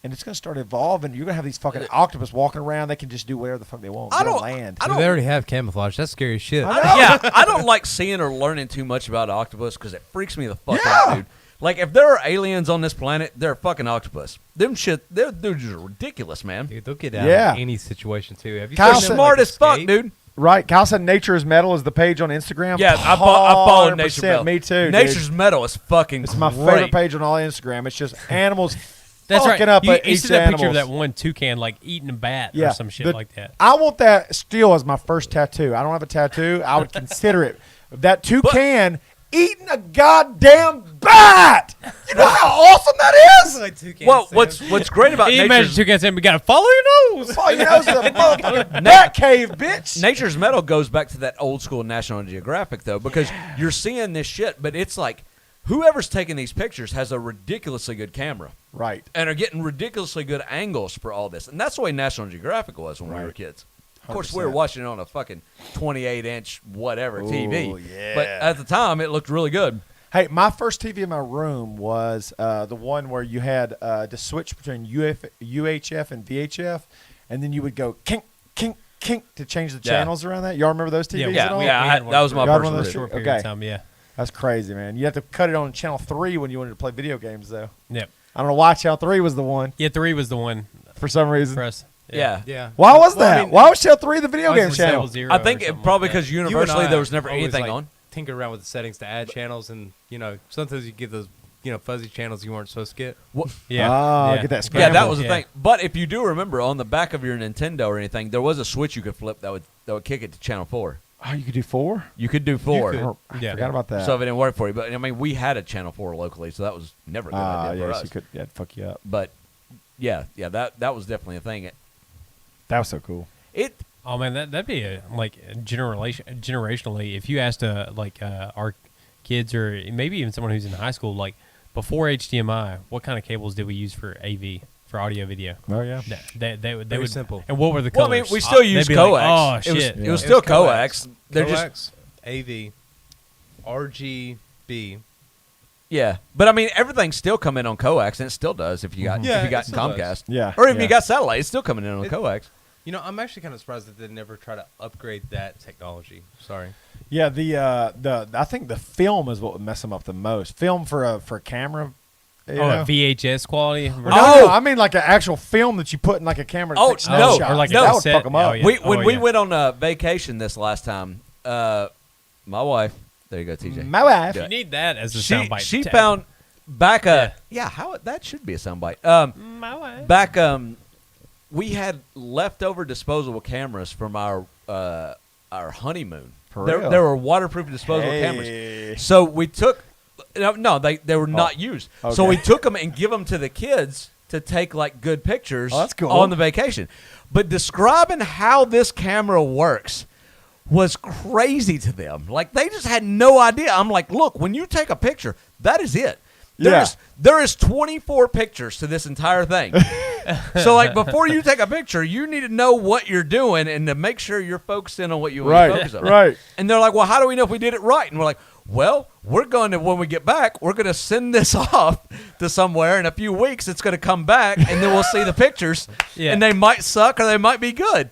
and it's going to start evolving. You're going to have these fucking octopus walking around. They can just do whatever the fuck they want. I Get on don't- land. I Dude, they already have camouflage. That's scary as shit. Yeah, I don't like seeing or learning too much about octopus because it freaks me the fuck out, dude. Like, if there are aliens on this planet, they're fucking octopus. Them shit, they're just ridiculous, man. Dude, they'll get out Yeah. of any situation too. Have you Kyle They're seen them, smart like, as fuck, escape? dude. Right. Kyle said Nature's Metal is the page on Instagram. Yeah, I followed Nature's 100%. Metal. Me too. Nature's dude. Metal is fucking It's my great. favorite page on all Instagram. It's just animals That's fucking right. up You at see each that picture of animals. that one toucan like eating a bat or some shit like that. I want that still as my first tattoo. I don't have a tattoo. I would consider it. That toucan eating a goddamn bat. You know how awesome that is? Well, what's great about Can you imagine Nature's toucan saying, "We gotta follow your nose"? Oh, you know, it's a motherfucking bat cave, bitch. Nature's Metal goes back to that old school National Geographic, though, because you're seeing this shit, but it's like whoever's taking these pictures has a ridiculously good camera. Right. And are getting ridiculously good angles for all this. And that's the way National Geographic was when we were kids. Of course, we were 100%. watching it on a fucking 28-inch whatever TV. yeah. But at the time, it looked really good. Hey, my first TV in my room was the one where you had to switch between UHF and VHF, and then you would go kink, kink, kink to change the Yeah. channels around that. Y'all remember those TVs Yeah, at all? yeah, had one that was for my God, first one of one. those short period Okay. of time. Yeah. That's crazy, man. You have to cut it on channel 3 when you wanted to play video games, though. Yep. I don't know why channel 3 was the one Yeah, 3 was the one for some reason. for us. Yeah. Yeah. Why was Well, I that? mean, why was channel 3 the video I was game gonna say it channel? was 0 I or think something probably like that. because You and universally I there was never always, anything like, on. Tinker around with the settings to add channels, and sometimes you get those fuzzy channels you weren't supposed to get. Yeah. Oh, yeah. get that Yeah, scramble. that was the Yeah. thing. But if you do remember, on the back of your Nintendo or anything, there was a switch you could flip that would kick it to channel 4. Oh, you could do 4? You could do 4. Oh, I Yeah. forgot about that. So if it didn't work for you, but I mean, we had a channel 4 locally, so that was never a good idea for yes, us. you could. Yeah, fuck you up. But yeah, that was definitely a thing. That was so cool. It Oh man, that'd be a generationally. If you asked our kids or maybe even someone who's in high school, like before HDMI, what kind of cables did we use for AV for audio video? Oh yeah. They Very would simple. And what were the well, colors? I mean, we still use they'd be coax. Like, oh it was, shit! it was It still was coax. coax. They're just Coax, AV, RGB. yeah, but I mean, everything's still coming on coax, and it still does if you got Yeah, if you got it still Comcast, does. Yeah. or if yeah. you got satellite, it's still coming in on coax. I'm actually kind of surprised that they never try to upgrade that technology. Sorry. Yeah, the I think the film is what would mess them up the most. Film for a camera. You Oh, know? VHS quality. No, no, I mean like an actual film that you put in like a camera. To Oh, take snapshots. no, or like a that would cassette. fuck them up. Oh, yeah. When we yeah. went on a vacation this last time, my wife, there you go, TJ. My wife. You need that as a She soundbite. she found back Yeah. how that should be a soundbite. my wife. Back we had leftover disposable cameras from our honeymoon. For There real? there were waterproof disposable Hey. cameras. So we took no, they were not used. So okay. we took them and give them to the kids to take like good pictures Oh, that's cool. on the vacation. But describing how this camera works was crazy to them. Like they just had no idea. I'm like, look, when you take a picture, that is it. There is 24 pictures to this entire thing. So like before you take a picture, you need to know what you're doing and to make sure you're focusing on what you want to focus on. Right. And they're like, well, how do we know if we did it right? And we're like, well, we're going to, when we get back, we're going to send this off to somewhere. In a few weeks, it's going to come back, and then we'll see the pictures. Yeah. And they might suck or they might be good.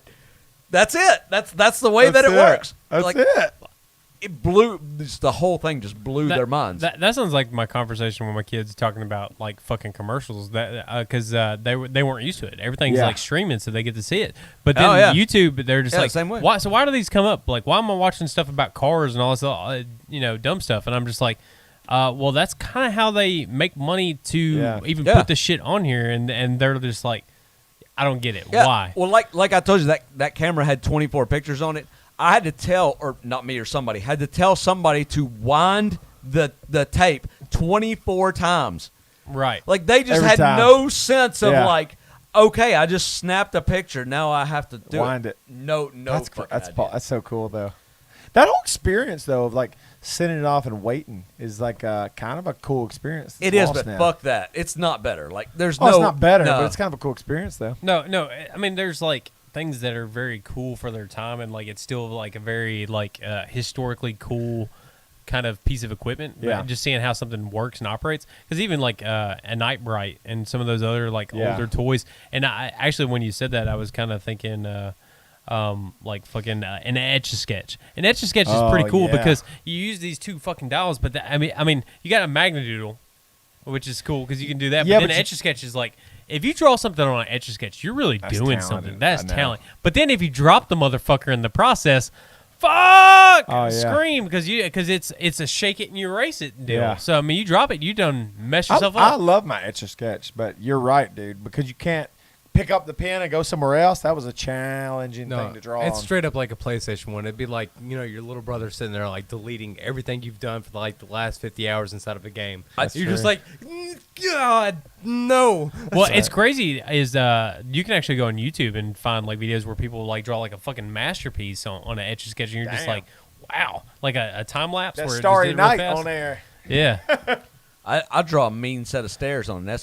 That's it. That's the way That's that it works. That's like, it. It blew, just the whole thing just blew their minds. That sounds like my conversation with my kids talking about like fucking commercials. That because they weren't used to it. Everything's Yeah. like streaming, so they get to see it. But then Oh, yeah. YouTube, they're just Yeah, like, same way. why? So why do these come up? Like, why am I watching stuff about cars and all this, dumb stuff? And I'm just like, well, that's kind of how they make money to even Yeah. put the shit on here, and they're just like, I don't get it. Yeah. Why? Well, like I told you, that camera had 24 pictures on it. I had to tell, or not me or somebody, had to tell somebody to wind the tape 24 times. Right. Like they just Every had time. no sense of Yeah. like, okay, I just snapped a picture. Now I have to do Wind it. No, That's fucking that's idea. that's so cool though. That whole experience though of like sending it off and waiting is like kind of a cool experience. It is, but fuck that. It's not better. Like there's Oh, no. it's not better, no. but it's kind of a cool experience though. No. I mean, there's like things that are very cool for their time, and like it's still like a very like historically cool kind of piece of equipment. Yeah. Just seeing how something works and operates, because even like a Night Bright and some of those other like Yeah. older toys. And I actually, when you said that, I was kind of thinking. Like fucking an Etch-a-Sketch. An Etch-a-Sketch is Oh, pretty cool yeah. because you use these two fucking dials, but I mean, you got a Magnadoodle, which is cool because you can do that. Yeah, but then but you- Etch-a-Sketch is like, if you draw something on an Etch-a-Sketch, you're really doing talented. something. That's I know. talent. But then if you drop the motherfucker in the process, fuck, Oh, yeah. scream because it's a shake it and you erase it deal. Yeah. So I mean, you drop it, you done mess I yourself up. love my Etch-a-Sketch, but you're right, dude, because you can't pick up the pen and go somewhere else. That was a challenging thing to draw it's on. straight up like a PlayStation one. It'd be like, your little brother sitting there like deleting everything you've done for like the last 50 hours inside of a game. You're just true. like, God, no. Well, it's crazy is you can actually go on YouTube and find like videos where people like draw like a fucking masterpiece on an Etch-a-Sketch, and you're just Damn. like, wow, like a time lapse That where Starry it just did it real Night fast. on there. Yeah, I draw a mean set of stairs on that.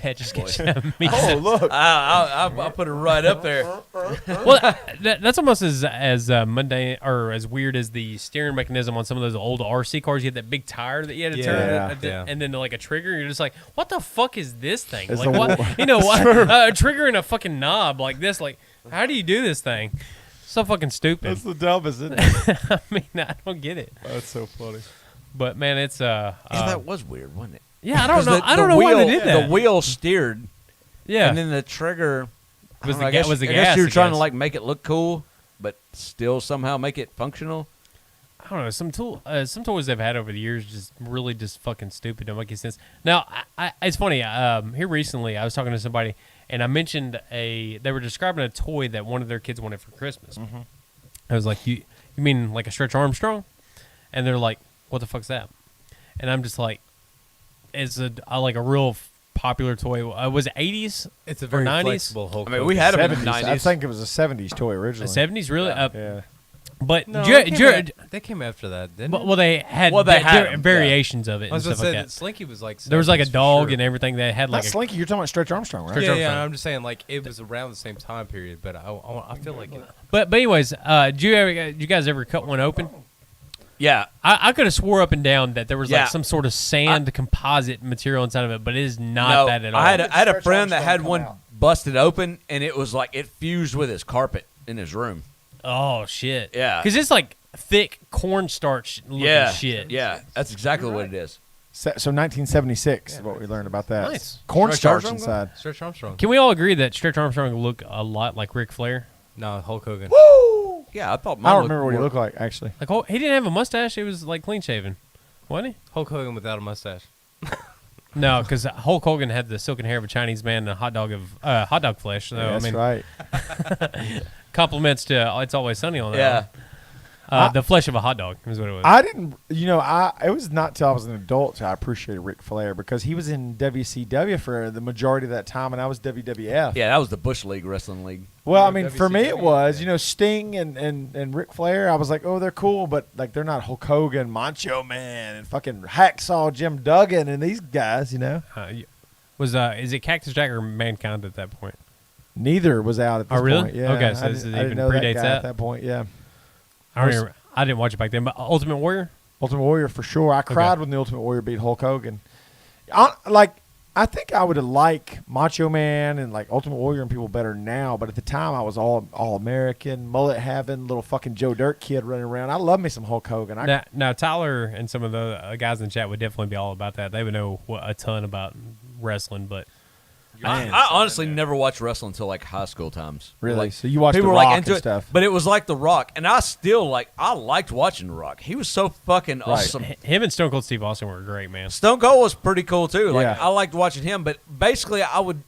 Etch-a-Sketch. Oh, look. I'll put it right up there. Well, that's almost as mundane or as weird as the steering mechanism on some of those old RC cars. You had that big tire that you had to turn, Yeah. and then like a trigger. You're just like, what the fuck is this thing? It's Like the what? wa- You know what? A trigger and a fucking knob like this. Like, how do you do this thing? So fucking stupid. That's the dumbest, isn't it? I mean, I don't get it. That's so funny. But man, it's Yeah, that was weird, wasn't it? yeah. I don't know. I don't the know why they wheel- did that. The wheel steered, yeah. and then the trigger I Was don't the know, I ga- guess- was the I guess gas, you were I trying to guess. like make it look cool, but still somehow make it functional. I don't know. Some toys they've had over the years just fucking stupid. Don't make any sense. Now, it's funny. Here recently, I was talking to somebody, and I mentioned they were describing a toy that one of their kids wanted for Christmas. Mm-hmm. I was like, you mean like a Stretch Armstrong? And they're like, what the fuck's that? And I'm just like, it's like a real popular toy. Was it 80s? It's a or very 90s? flexible Hulk I mean, we had them in the 70s. 90s. I think it was a 70s toy The originally. 70s, really? Yeah. But No, they came after that, didn't well, they had Well, they had different 'em, variations of it I was and going stuff to say like that that. Slinky was like There was like a 70s for dog sure. and everything that had like Not a Slinky. You're talking about Stretch Armstrong, right? Stretch Yeah, Armstrong. I'm just saying like it was around the same time period, but I feel like it, But anyways, did you guys ever cut one open? Yeah, I could have swore up and down that there was Yeah. like some sort of sand composite material inside of it, but it is not no, that at all. I had a Stretch friend that Armstrong had come one out? busted open, and it was like it fused with his carpet in his room. Oh shit! Yeah. because it's like thick cornstarch looking shit. Yeah, that's exactly what it is. So 1976 is what we learned about that. Nice. Cornstarch Stretch Armstrong? inside. Stretch Armstrong. Can we all agree that Stretch Armstrong looked a lot like Ric Flair? No, Hulk Hogan. Woo! Yeah, I thought. I Mine don't looked remember what he more- looked like, actually. Like, oh, he didn't have a mustache. He was like clean shaven, wasn't he? Hulk Hogan without a mustache. No, because Hulk Hogan had the silken hair of a Chinese man and a hot dog flesh. So Yeah, that's I mean, right. compliments to It's Always Sunny on that. Yeah. one. The flesh of a hot dog is what it was. I didn't, it was not till I was an adult till I appreciated Ric Flair because he was in WCW for the majority of that time, and I was WWF. Yeah, that was the Bush League Wrestling League. Well, I Yeah, mean, for me it WCW, was, Sting and Ric Flair. I was like, oh, they're cool, but like they're not Hulk Hogan, Macho Man, and fucking Hacksaw Jim Duggan and these guys. Is it Cactus Jack or Mankind at that point? Neither was out at this Oh, really? point. Yeah, Okay, so I this didn't- is I even didn't know predates that guy that? at that point. Yeah, I didn't watch it back then, but Ultimate Warrior. Ultimate Warrior for sure. I cried when the Ultimate Warrior beat Hulk Hogan. I think I would have liked Macho Man and like Ultimate Warrior and people better now, but at the time I was all American, mullet having little fucking Joe Dirt kid running around. I love me some Hulk Hogan. Now Tyler and some of the guys in the chat would definitely be all about that. They would know a ton about wrestling, but I honestly never watched wrestling until like high school times. Really? Like, So you watched people The were like Rock into and it, stuff. but it was like The Rock, and I liked watching The Rock. He was so fucking awesome. him and Stone Cold Steve Austin were great, man. Stone Cold was pretty cool too. Like Yeah. I liked watching him, but basically I would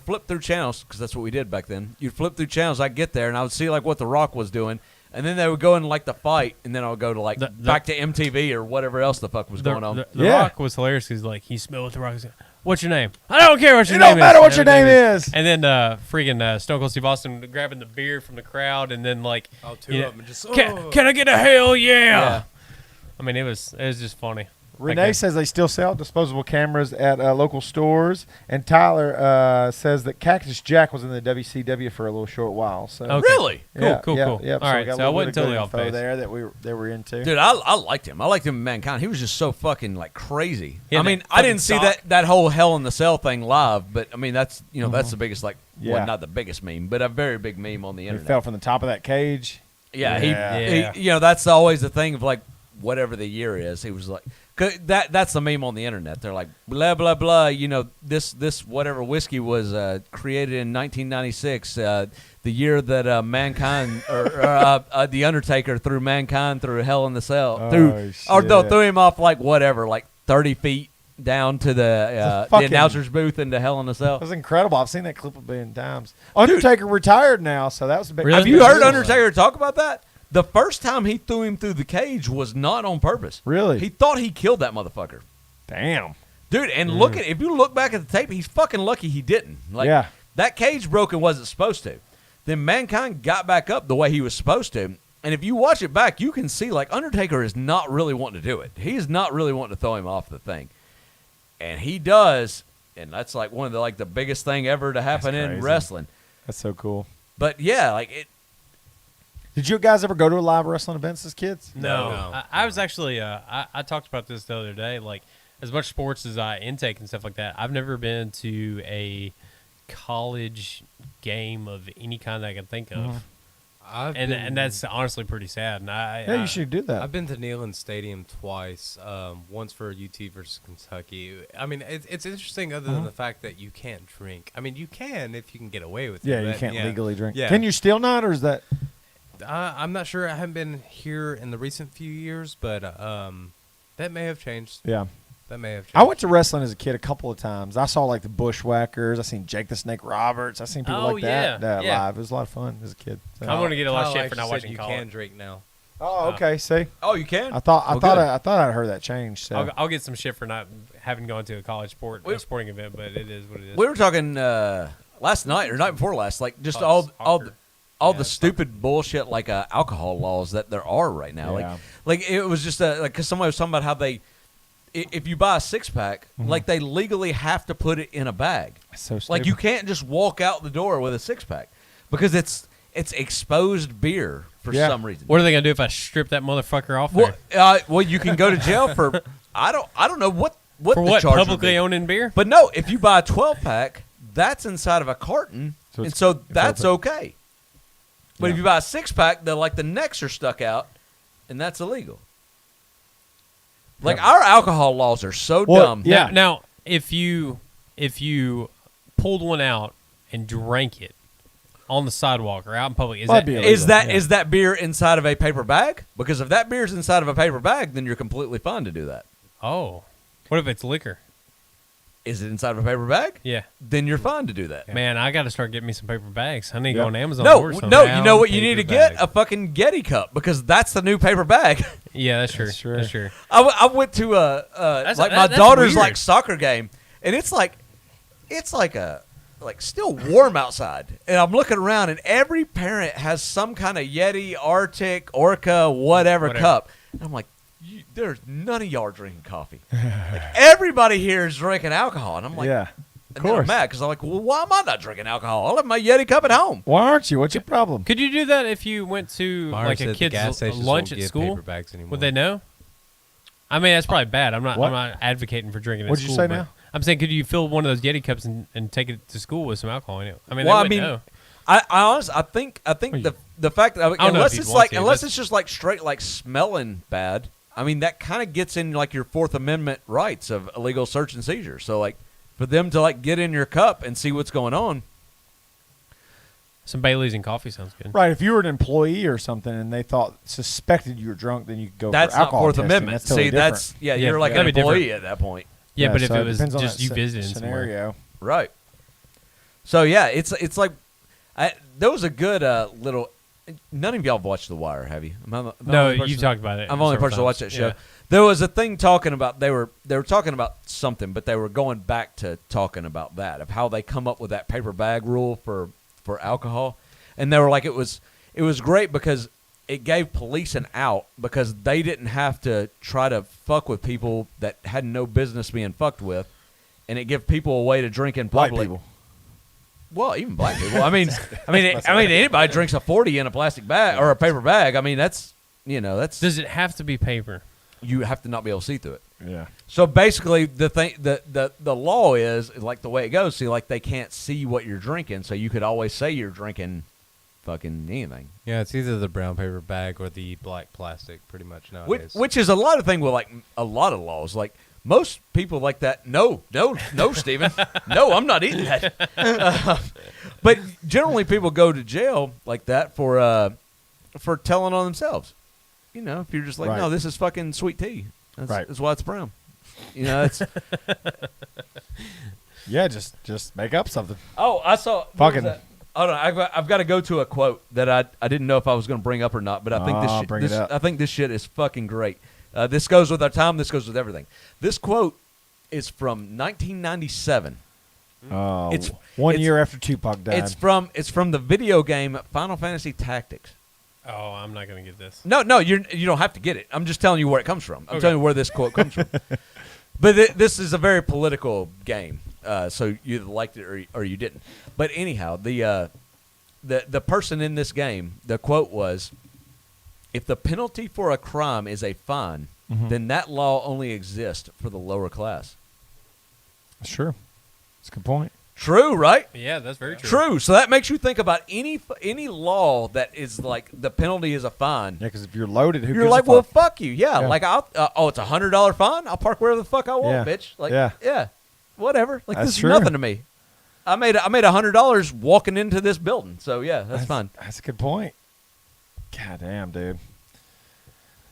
flip through channels because that's what we did back then. You'd flip through channels. I'd get there and I would see like what The Rock was doing, and then they would go in like the fight, and then I would go to like back to MTV or whatever else the fuck was going on. The Yeah. Rock was hilarious because like he smelled what The Rock was. What's your name? I don't care what your It name is. don't matter what your Everything name is. And then freaking Stone Cold Steve Austin grabbing the beer from the crowd, and then like, Oh, two you know, of them just. can I get a hell yeah? Yeah. I mean, it was just funny. Renee Okay. says they still sell disposable cameras at local stores, and Tyler says that Cactus Jack was in the WCW for a little short while. So Okay. Really? Cool. Yeah. All we right, got a so I little wasn't bit of totally good off info base. there that they were into. Dude, I liked him. I liked him in Mankind. He was just so fucking like crazy. Yeah, I mean, that I didn't fucking see sock. that whole Hell in the Cell thing live, but I mean that's that's the biggest well, Yeah. not the biggest meme, but a very big meme on the He internet. fell from the top of that cage. Yeah, Yeah. Yeah. he that's always the thing of like whatever the year is. He was like, 'cause that's the meme on the internet. They're like, blah blah blah. You know, this whatever whiskey was created in 1996, the year that mankind or the Undertaker threw mankind through Hell in the Cell, threw him off like whatever, like 30 feet down to the announcer's booth into Hell in a Cell. That was incredible. I've seen that clip a billion times. Undertaker retired now, so that was a big. Really? Have you heard Undertaker talk about that? The first time he threw him through the cage was not on purpose. Really? He thought he killed that motherfucker. Damn. Dude, and look at, if you look back at the tape, he's fucking lucky he didn't. Like, that cage broke and wasn't supposed to. Then Mankind got back up the way he was supposed to. And if you watch it back, you can see, like, Undertaker is not really wanting to do it. He is not really wanting to throw him off the thing. And he does, and that's, like, one of the, like, the biggest thing ever to happen in wrestling. That's so cool. But, yeah, like, it. Did you guys ever go to live wrestling events as kids? No. I was actually, I talked about this the other day, like, as much sports as I intake and stuff like that, I've never been to a college game of any kind that I can think of. And that's honestly pretty sad. And you should do that. I've been to Neyland Stadium twice, once for UT versus Kentucky. I mean, it's interesting other than the fact that you can't drink. I mean, you can if you can get away with it. Yeah, you can't legally drink. Yeah. Can you still not, or is that? I'm not sure. I haven't been here in the recent few years, but that may have changed. Yeah. That may have changed. I went to wrestling as a kid a couple of times. I saw like the Bushwhackers. I seen Jake the Snake Roberts. I seen people like that live. It was a lot of fun as a kid. So. I'm going to get a lot of Kyle shit for not actually watching said college. You can drink now. Oh, okay. See, Oh, you can? I thought I'd heard that change. So. I'll get some shit for not having gone to a college sporting event, but it is what it is. We were talking last night or night before last, like just all the stupid bullshit like alcohol laws that there are right now. Yeah. Like it was just because somebody was talking about how if you buy a 6-pack, like they legally have to put it in a bag. So stupid. Like you can't just walk out the door with a 6-pack because it's exposed beer for some reason. What are they gonna do if I strip that motherfucker off there? Well, you can go to jail for I don't know what For the what, charge would publicly be. owning beer? But no, if you buy a 12-pack, that's inside of a carton, and so that's okay. But if you buy a 6-pack, the necks are stuck out, and that's illegal. Like our alcohol laws are so dumb. Yeah. Now, if you pulled one out and drank it on the sidewalk or out in public, Is that beer inside of a paper bag? Because if that beer's inside of a paper bag, then you're completely fine to do that. Oh, what if it's liquor? Is it inside of a paper bag? Yeah. Then you're fine to do that. Man, I got to start getting me some paper bags. I need to go on Amazon. No, and order some. you know what you need to Paper get? A fucking Getty cup because that's the new paper bag. Yeah, that's true. That's true. I went to my daughter's weird. soccer game, and it's still warm outside, and I'm looking around, and every parent has some kind of Yeti, Arctic, Orca, whatever cup. And I'm like, there's none of y'all are drinking coffee. Like, everybody here is drinking alcohol, and I'm like, of I'm course. mad because I'm like, well, why am I not drinking alcohol? I'll have my Yeti cup at home. Why aren't you? What's your problem? Could you do that if you went to Myron like said a the kid's gas stations lunch won't at give school? paper bags anymore. Would they know? I mean, that's probably bad. I'm not advocating for drinking at What'd you school. say but now? I'm saying, could you fill one of those Yeti cups and take it to school with some alcohol in it? I mean, Well, they wouldn't know. I honestly, I think the fact that don't know unless if it's you'd want like to, unless but- it's just like straight like smelling bad, I mean that kind of gets in like your Fourth Amendment rights of illegal search and seizure. So like for them to like get in your cup and see what's going on. Some Baileys and coffee sounds good. Right. If you were an employee or something and they suspected you were drunk, then you could go That's for not alcohol Fourth testing. Amendment. That's totally See, different. that's Yeah, you're like an that'd be employee different. at that point, Yeah, but if so it was depends on just that you visiting somewhere. scenario. right? So yeah, it's like there was a good little. None of y'all have watched The Wire, have you? Am I the No, only person- you've talked about it. I'm the only several person to watch that times. show. Yeah. There was a thing talking about they were talking about something, but they were going back to talking about that of how they come up with that paper bag rule for alcohol, and they were like it was great because it gave police an out because they didn't have to try to fuck with people that had no business being fucked with, and it gave people a way to drink in White public. people. Well, even black people. I mean, anybody drinks a 40 in a plastic bag or a paper bag. I mean, that's. Does it have to be paper? You have to not be able to see through it. Yeah. So basically, the law is like the way it goes. See, like they can't see what you're drinking, so you could always say you're drinking fucking anything. Yeah, it's either the brown paper bag or the black plastic, pretty much nowadays. Which is a lot of thing with like a lot of laws. Like most people like that. No, Stephen. No, I'm not eating that. But generally, people go to jail like that for telling on themselves. You know, if you're just like, Right. no, this is fucking sweet tea. Right. That's why it's brown. You know, it's. Yeah, just make up something. Oh, I saw. Fucking. Hold on, I've got to go to a quote that I didn't know if I was going to bring up or not, but I think Bring it up. I think this shit is fucking great. This goes with our time. This goes with everything. This quote is from 1997. Oh, It's- one it's- year after Tupac died. It's from the video game Final Fantasy Tactics. Oh, I'm not gonna get this. No, you don't have to get it. I'm just telling you where it comes from. I'm telling you where this quote comes from. But this is a very political game, so you either liked it or you didn't. But anyhow, the person in this game, the quote was, "If the penalty for a crime is a fine, then that law only exists for the lower class." Sure. That's a good point. True, right? Yeah, that's very true. True. So that makes you think about any law that is like the penalty is a fine. Yeah, because if you're loaded, who You're gives like, a well, fuck? fuck you. Yeah, Yeah. like it's $100 fine. I'll park wherever the fuck I want, Yeah. bitch. Like, Yeah. whatever. Like That's this true. is nothing to me. I made $100 walking into this building, so yeah, that's fine. That's a good point. God damn, dude.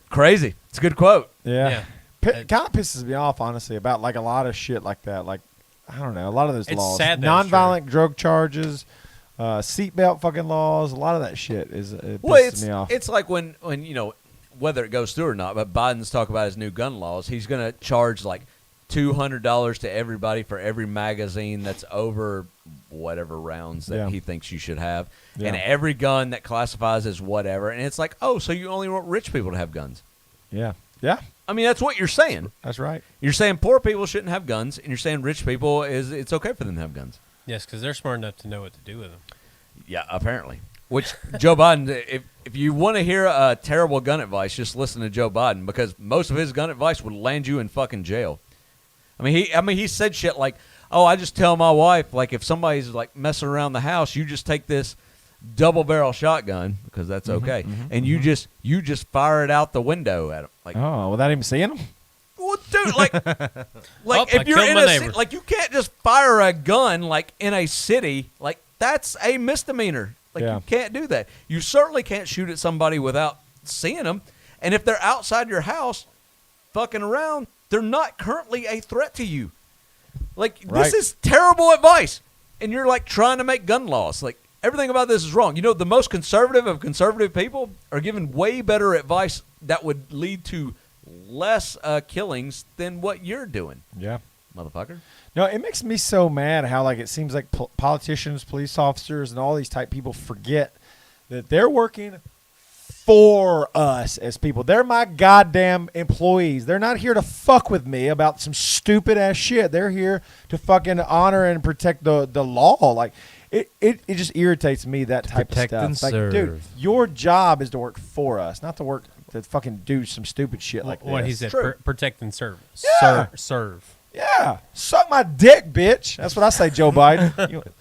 Crazy. It's a good quote. Yeah. Kind of pisses me off, honestly, about like a lot of shit like that. Like, I don't know, a lot of those It's laws, sad that it's nonviolent drug charges, seatbelt fucking laws. A lot of that shit it Well, pisses me off. it's like when you know whether it goes through or not. But Biden's talking about his new gun laws. He's going to charge like $200 to everybody for every magazine that's over whatever rounds that he thinks you should have, and every gun that classifies as whatever. And it's like, oh, so you only want rich people to have guns? Yeah. I mean, that's what you're saying. That's right. You're saying poor people shouldn't have guns, and you're saying rich people it's okay for them to have guns. Yes, because they're smart enough to know what to do with them. Yeah, apparently. Which Joe Biden, if you want to hear a terrible gun advice, just listen to Joe Biden, because most of his gun advice would land you in fucking jail. I mean, he said shit like, "Oh, I just tell my wife, like, if somebody's like messing around the house, you just take this double barrel shotgun, because that's okay, and you just fire it out the window at them." Like, Oh, without even seeing them? well, dude, like I if you're killed in my a neighbor. city, like, you can't just fire a gun like in a city. Like, that's a misdemeanor. Like, Yeah. you can't do that. You certainly can't shoot at somebody without seeing them. And if they're outside your house, fucking around, they're not currently a threat to you. Like, Right. this is terrible advice. And you're like trying to make gun laws. Like, everything about this is wrong. You know, the most conservative of conservative people are given way better advice that would lead to less killings than what you're doing, Yeah. motherfucker. No, it makes me so mad how like it seems like politicians, police officers, and all these type people forget that they're working for us as people. They're my goddamn employees. They're not here to fuck with me about some stupid ass shit. They're here to fucking honor and protect the law. Like it just irritates me, that type Protect of and stuff. Like, dude, serve. your job is to work for us, not to work to fucking do some stupid shit like What he this. said, True. protect and serve. Yeah. Serve. Yeah, suck my dick, bitch. That's what I say, Joe Biden.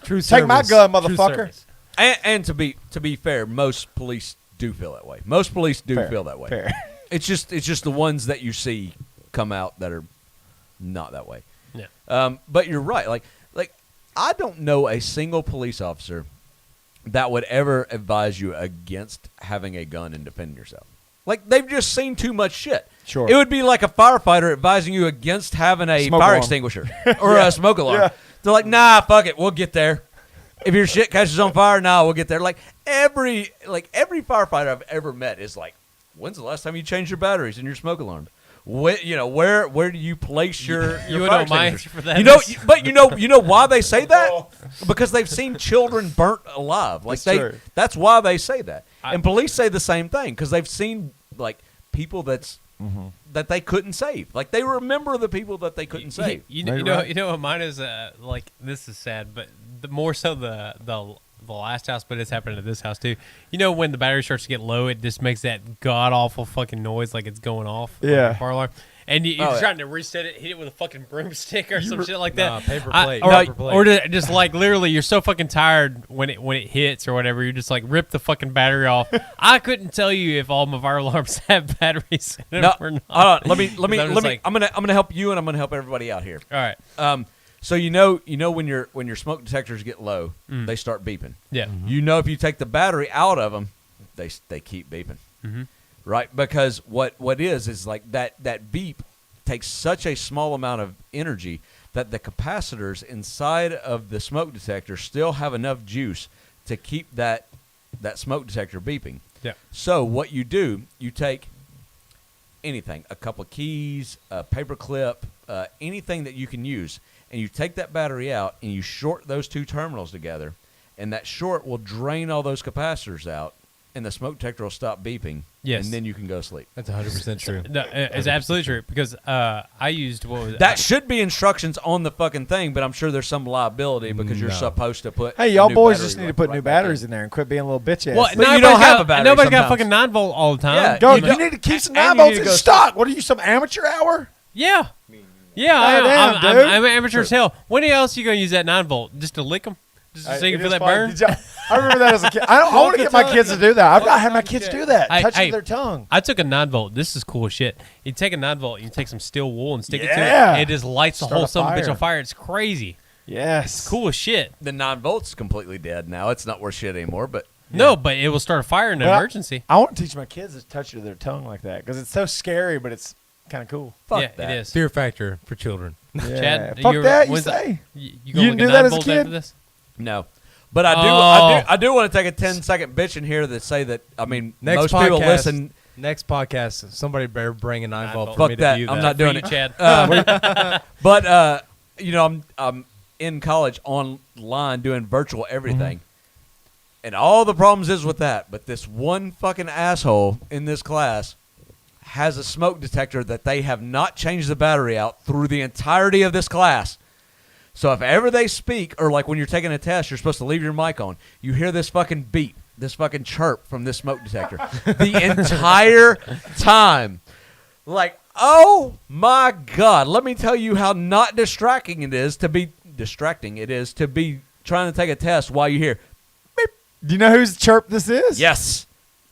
True Take my service. gun, True motherfucker. service. And to be fair, most police do feel that way. Most police do Fair, feel that way. fair. It's just the ones that you see come out that are not that way. Yeah. But you're right. Like I don't know a single police officer that would ever advise you against having a gun and defending yourself. Like, they've just seen too much shit. Sure. It would be like a firefighter advising you against having a Smoke fire alarm. extinguisher or a smoke alarm. Yeah. They're like, nah, fuck it, we'll get there. If your shit catches on fire, nah, we'll get there. Like every firefighter I've ever met is like, when's the last time you changed your batteries in your smoke alarm? Where do you place your You would fire know my extinguisher? answer for that. You know, but you know why they say that? Because they've seen children burnt alive. Like That's true. that's why they say that. And police say the same thing because they've seen like people that they couldn't save. Like they remember the people that they couldn't save. You know what mine is like. This is sad, but more so the the last house, but it's happening at this house too. You know, when the battery starts to get low, it just makes that god awful fucking noise like it's going off. Yeah. Like a fire alarm. And you're trying to reset it, hit it with a fucking broomstick or some shit like that. Nah, paper plate. Or just like literally, you're so fucking tired when it hits or whatever. You just like rip the fucking battery off. I couldn't tell you if all my fire alarms have batteries in them or not. Hold on. Let me. Like, I'm gonna help you, and I'm gonna help everybody out here. all right. So you know when your smoke detectors get low, they start beeping. Yeah. You know if you take the battery out of them, they keep beeping. Right? Because what is like that beep takes such a small amount of energy that the capacitors inside of the smoke detector still have enough juice to keep that smoke detector beeping. Yeah. So what you do, you take anything, a couple of keys, a paper clip, anything that you can use, and you take that battery out and you short those two terminals together, and that short will drain all those capacitors out, and the smoke detector will stop beeping. Yes. And then you can go to sleep. That's 100% true. No, it's absolutely true because I used what was That should be instructions on the fucking thing, but I'm sure there's some liability because you're supposed to put. Hey, a y'all new boys battery just need to right- put right new back batteries in there and quit being a little bitch ass. Well, But you don't have a battery Nobody's got sometimes. fucking 9 volt all the time. Yeah. Go, You you know- need to keep some and 9 you volts need in to go stock. What are you, some amateur hour? Yeah. Yeah, Goddamn, I'm dude. I'm amateur as hell. When else you gonna use that 9 volt? Just to lick them? Just so you can feel that burn? I remember that as a kid. I want to get my kids to do that. I've got to have my kids do that. Hey, Touch hey. with their tongue. I took a 9 volt. This is cool as shit. You take a 9 volt, you take some steel wool and stick Yeah. it to it. It just lights the Start whole a son of a bitch fire. on fire. It's crazy. Yes. Cool as shit. The 9 volts completely dead now. It's not worth shit anymore. But No, but it will start a fire in an But emergency. I want to teach my kids to touch with their tongue like that because it's so scary, but it's kind of cool. fuck Yeah, that. it is. Fear factor for children. Yeah. Chad, Fuck that, you when's the- say? You You gonna didn't look do at that 9 as a volt kid? after this? No. But I do. Oh. I do want to take a 10-second bitch in here that say that. I mean, Next most people podcast, listen. Next podcast, somebody better bring a 9 volt volt. for Fuck me that. to view that. I'm not doing For it. you, Chad. But you know, I'm in college online doing virtual everything, and all the problems is with that. But this one fucking asshole in this class has a smoke detector that they have not changed the battery out through the entirety of this class. So if ever they speak, or like when you're taking a test, you're supposed to leave your mic on, you hear this fucking beep, this fucking chirp from this smoke detector the entire time. Like, oh my God, let me tell you how not distracting it is to be trying to take a test while you hear beep. Do you know whose chirp this is? Yes.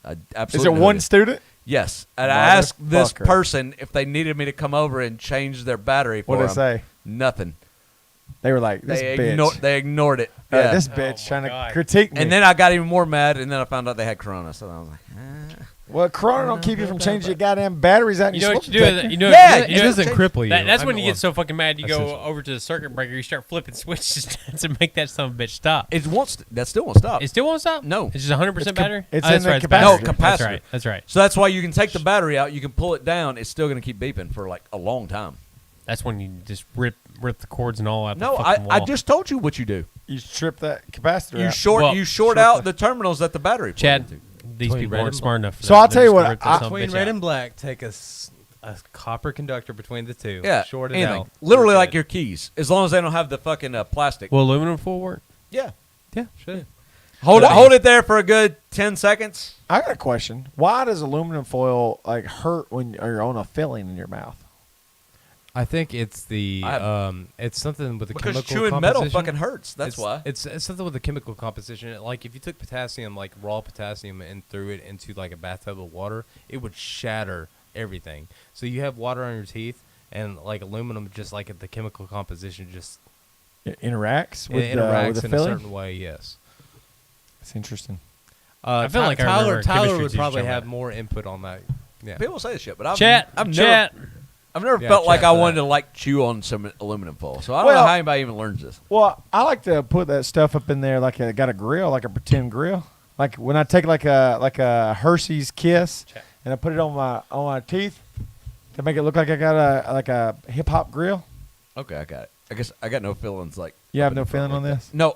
I Is absolutely it know one it is. student? Yes. And I asked this Motherfucker. person if they needed me to come over and change their battery for What'd them. they say? Nothing. They were like, this bitch. They ignored it. Uh, Yeah. this bitch my trying to God. critique me. And then I got even more mad, and then I found out they had Corona. So I was like, well, Corona don't keep you from changing your goddamn batteries out in You your know what smoke you do? detector. You know, Yeah, you It know- doesn't cripple you. That's I when mean, you get so fucking mad. You go essentially. over to the circuit breaker. You start flipping switches to make that son of a bitch stop. that still won't stop. It still won't stop. No. It's just 100% battery. it's Oh, that's in the right, capacitor. battery. No, That's capacitor. right. That's right. So that's why you can take the battery out. You can pull it down. It's still going to keep beeping for like a long time. That's when you just rip the cords and all out. No, the fucking I wall. just told you what you do. You strip that capacitor You out. short Well, you short short out the- the terminals that the battery plugs Chad. into. These Between people red aren't and smart enough. For So that. I'll tell They're you just what, gonna rip that I- son of a Between bitch red out. and black, take a copper conductor between the two. Yeah, Short it anything. out. Literally You're like good. your keys, as long as they don't have the fucking plastic. Will aluminum foil work? Yeah. Yeah, should. Hold it there for a good 10 seconds. I got a question. Why does aluminum foil like hurt when you're on a filling in your mouth? I think it's the it's something with the Because chemical chewing composition. metal fucking hurts. That's It's- why. It's something with the chemical composition. Like if you took potassium, like raw potassium, and threw it into like a bathtub of water, it would shatter everything. So you have water on your teeth, and like aluminum, just like the chemical composition, just It interacts with, it interacts with the in a filling? certain way. Yes. That's interesting. I feel like I remember Tyler chemistry would teacher probably talking have about more input on that. Yeah. People say this shit, but I've Chat. never Yeah, felt like chat I for wanted that. to like chew on some aluminum foil. So I don't know Well- how anybody even learns this. Well, I like to put that stuff up in there like I got a grill, like a pretend grill. Like when I take like a Hershey's Kiss and I put it on my teeth to make it look like I got a hip hop grill. Okay, I got it. I guess I got no fillings. Like You have up in no the front feeling on like this? that. No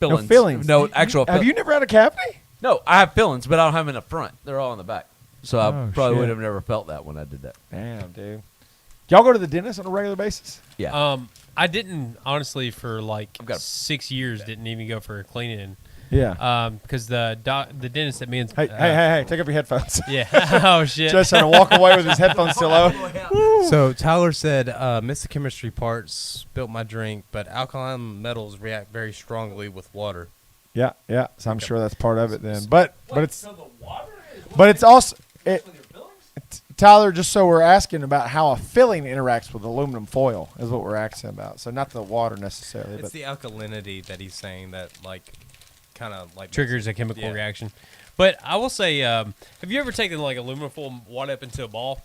fillings. No fillings. No actual. Have you never had a cavity? No, I have fillings, but I don't have them in the front. They're all in the back. So I Oh, probably shit. would have never felt that when I did that. Damn, dude. Y'all go to the dentist on a regular basis? Yeah. I didn't honestly for like I've got 6 years. Didn't even go for a cleaning. Yeah. Because the dentist at me and Hey, take off your headphones. yeah. Oh shit. Just trying to walk away with his headphones still on. So Tyler said, missed the chemistry part, spilt my drink, but alkaline metals react very strongly with water. Yeah. So I'm sure that's part of it then. But it's also Tyler, just so we're asking about how a filling interacts with aluminum foil is what we're asking about. So not the water necessarily. It's But the alkalinity that he's saying that kind of triggers a chemical reaction. But I will say, have you ever taken like aluminum foil, wad up into a ball,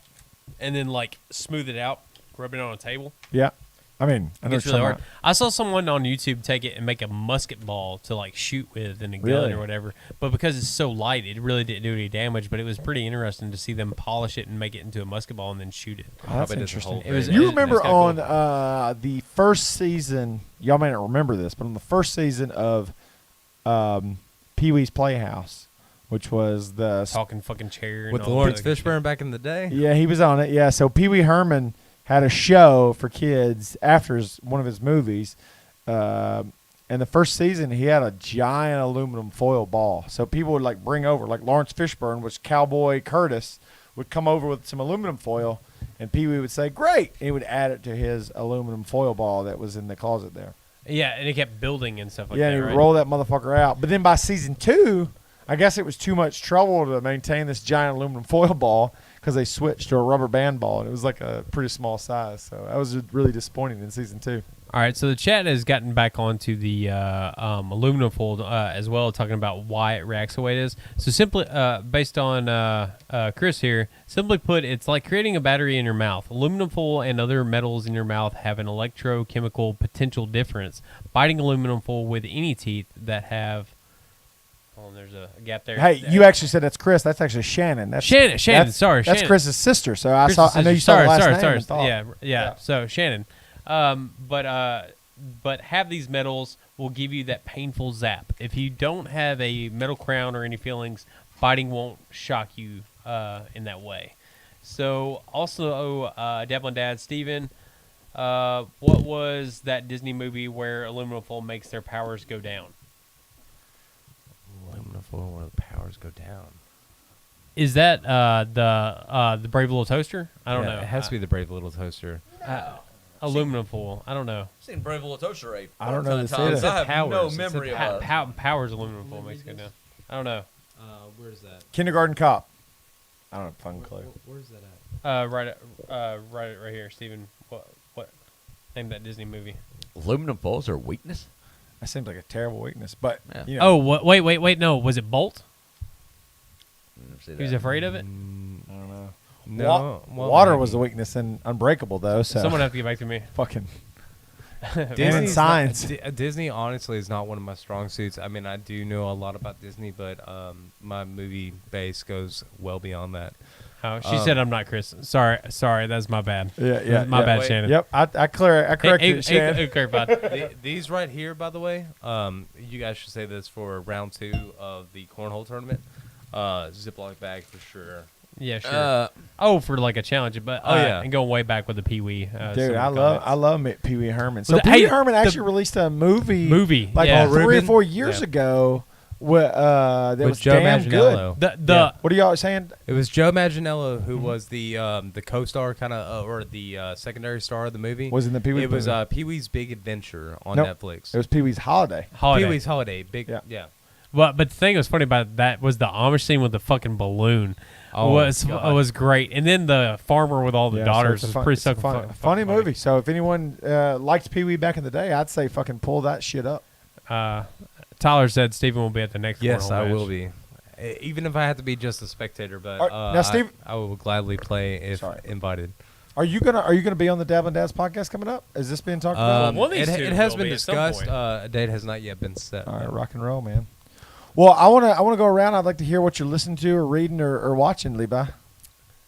and then like smooth it out, rub it on a table? yeah. I mean, I know It's what really you're hard. talking I saw someone on YouTube take it and make a musket ball to like shoot with in a gun Really? or whatever. But because it's so light, it really didn't do any damage. But it was pretty interesting to see them polish it and make it into a musket ball and then shoot it. about. Oh, that's Probably doesn't interesting. hold It was- very You much. remember That's kinda on the first season, y'all may not remember this, but on the first season of Pee-wee's Playhouse, which was the Talking fucking chair. And With all that Lawrence other shit. Fishburne back in the day? yeah, he was on it. Yeah, so Pee Wee Herman had a show for kids after one of his movies. And the first season, he had a giant aluminum foil ball. So people would like bring over, like Lawrence Fishburne, which Cowboy Curtis would come over with some aluminum foil, and Pee Wee would say, "Great!" And he would add it to his aluminum foil ball that was in the closet there. Yeah, and it kept building and stuff like Yeah, that. and he right? would roll that motherfucker out. But then by season 2, I guess it was too much trouble to maintain this giant aluminum foil ball because they switched to a rubber band ball, and it was like a pretty small size. So that was really disappointing in season 2. All right, so the chat has gotten back onto the aluminum foil as well, talking about why it reacts the way it is. So simply, based on Chris here, simply put, it's like creating a battery in your mouth. Aluminum foil and other metals in your mouth have an electrochemical potential difference. Biting aluminum foil with any teeth that have... Oh, there's a gap there. Hey, you actually said that's Chris. That's actually Shannon. That's Shannon, That's sorry, That's Shannon. Chris's sister. So I Chris's saw. I know you sister. saw the last sorry, name. sorry. and thought- Yeah. So Shannon, but have these metals will give you that painful zap. If you don't have a metal crown or any fillings, biting won't shock you in that way. So also, Devlin Dad Steven, what was that Disney movie where aluminum foil makes their powers go down? Aluminum foil where the powers go down. Is that the Brave Little Toaster? I don't know. It has to be the Brave Little Toaster. Aluminum foil. I don't know. I've seen Brave Little Toaster a I don't know this times. either. I have Powers. no It said memory of it. Powers aluminum foil makes it go down. I don't know. Where's that? Kindergarten Cop. I don't have a fucking clue. Where's that at? Right here, Steven. What? Name that Disney movie. Aluminum foils are a weakness? That seems like a terrible weakness, but Yeah. you know. Oh, wait. No, was it Bolt? Never see He was that. afraid of it. I don't know. No. well, Water maybe. was the weakness in Unbreakable, though. So Someone have to get back to me. fucking. Disney's science. Disney honestly is not one of my strong suits. I mean, I do know a lot about Disney, but my movie base goes well beyond that. Oh, she said I'm not Chris. Sorry, that's my bad. Yeah. That's my bad, wait. Shannon. Yep. I corrected it, Shannon. Clarified. These right here, by the way, you guys should say this for round 2 of the cornhole tournament. Ziploc bag for sure. Yeah, sure. For like a challenge, but yeah. and going way back with the Pee Wee. Dude, I love Pee Wee Herman. So Well, Pee Wee hey, Herman the actually released a movie like yeah. 3 or Ruben? 4 years Yeah. ago. That With was Joe damn Manganiello. good. The What are y'all saying? It was Joe Manganiello who was the co-star kind of or the secondary star of the movie. Was in the Pee Wee It was movie? Pee Wee's Big Adventure on Nope. Netflix. It was Pee Wee's Holiday. holiday. Pee Wee's Holiday. Big. Yeah. Yeah. But the thing that was funny about that was the Amish scene with the fucking balloon. Oh, was God. was great, and then the farmer with all the Yeah, daughters so was it's a pretty it's a fucking funny movie. So if anyone liked Pee Wee back in the day, I'd say fucking pull that shit up. Tyler said Stephen will be at the next. Yes, cornhole I match. will be. Even if I have to be just a spectator, but All right, now, Steve- I will gladly play if Sorry. invited. Are you gonna be on the Dab and Dads podcast coming up? Is this being talked about? one of these two It has will been be at some discussed. point. A date has not yet been set. All right, rock and roll, man. Well, I wanna go around. I'd like to hear what you're listening to or reading or watching, Levi.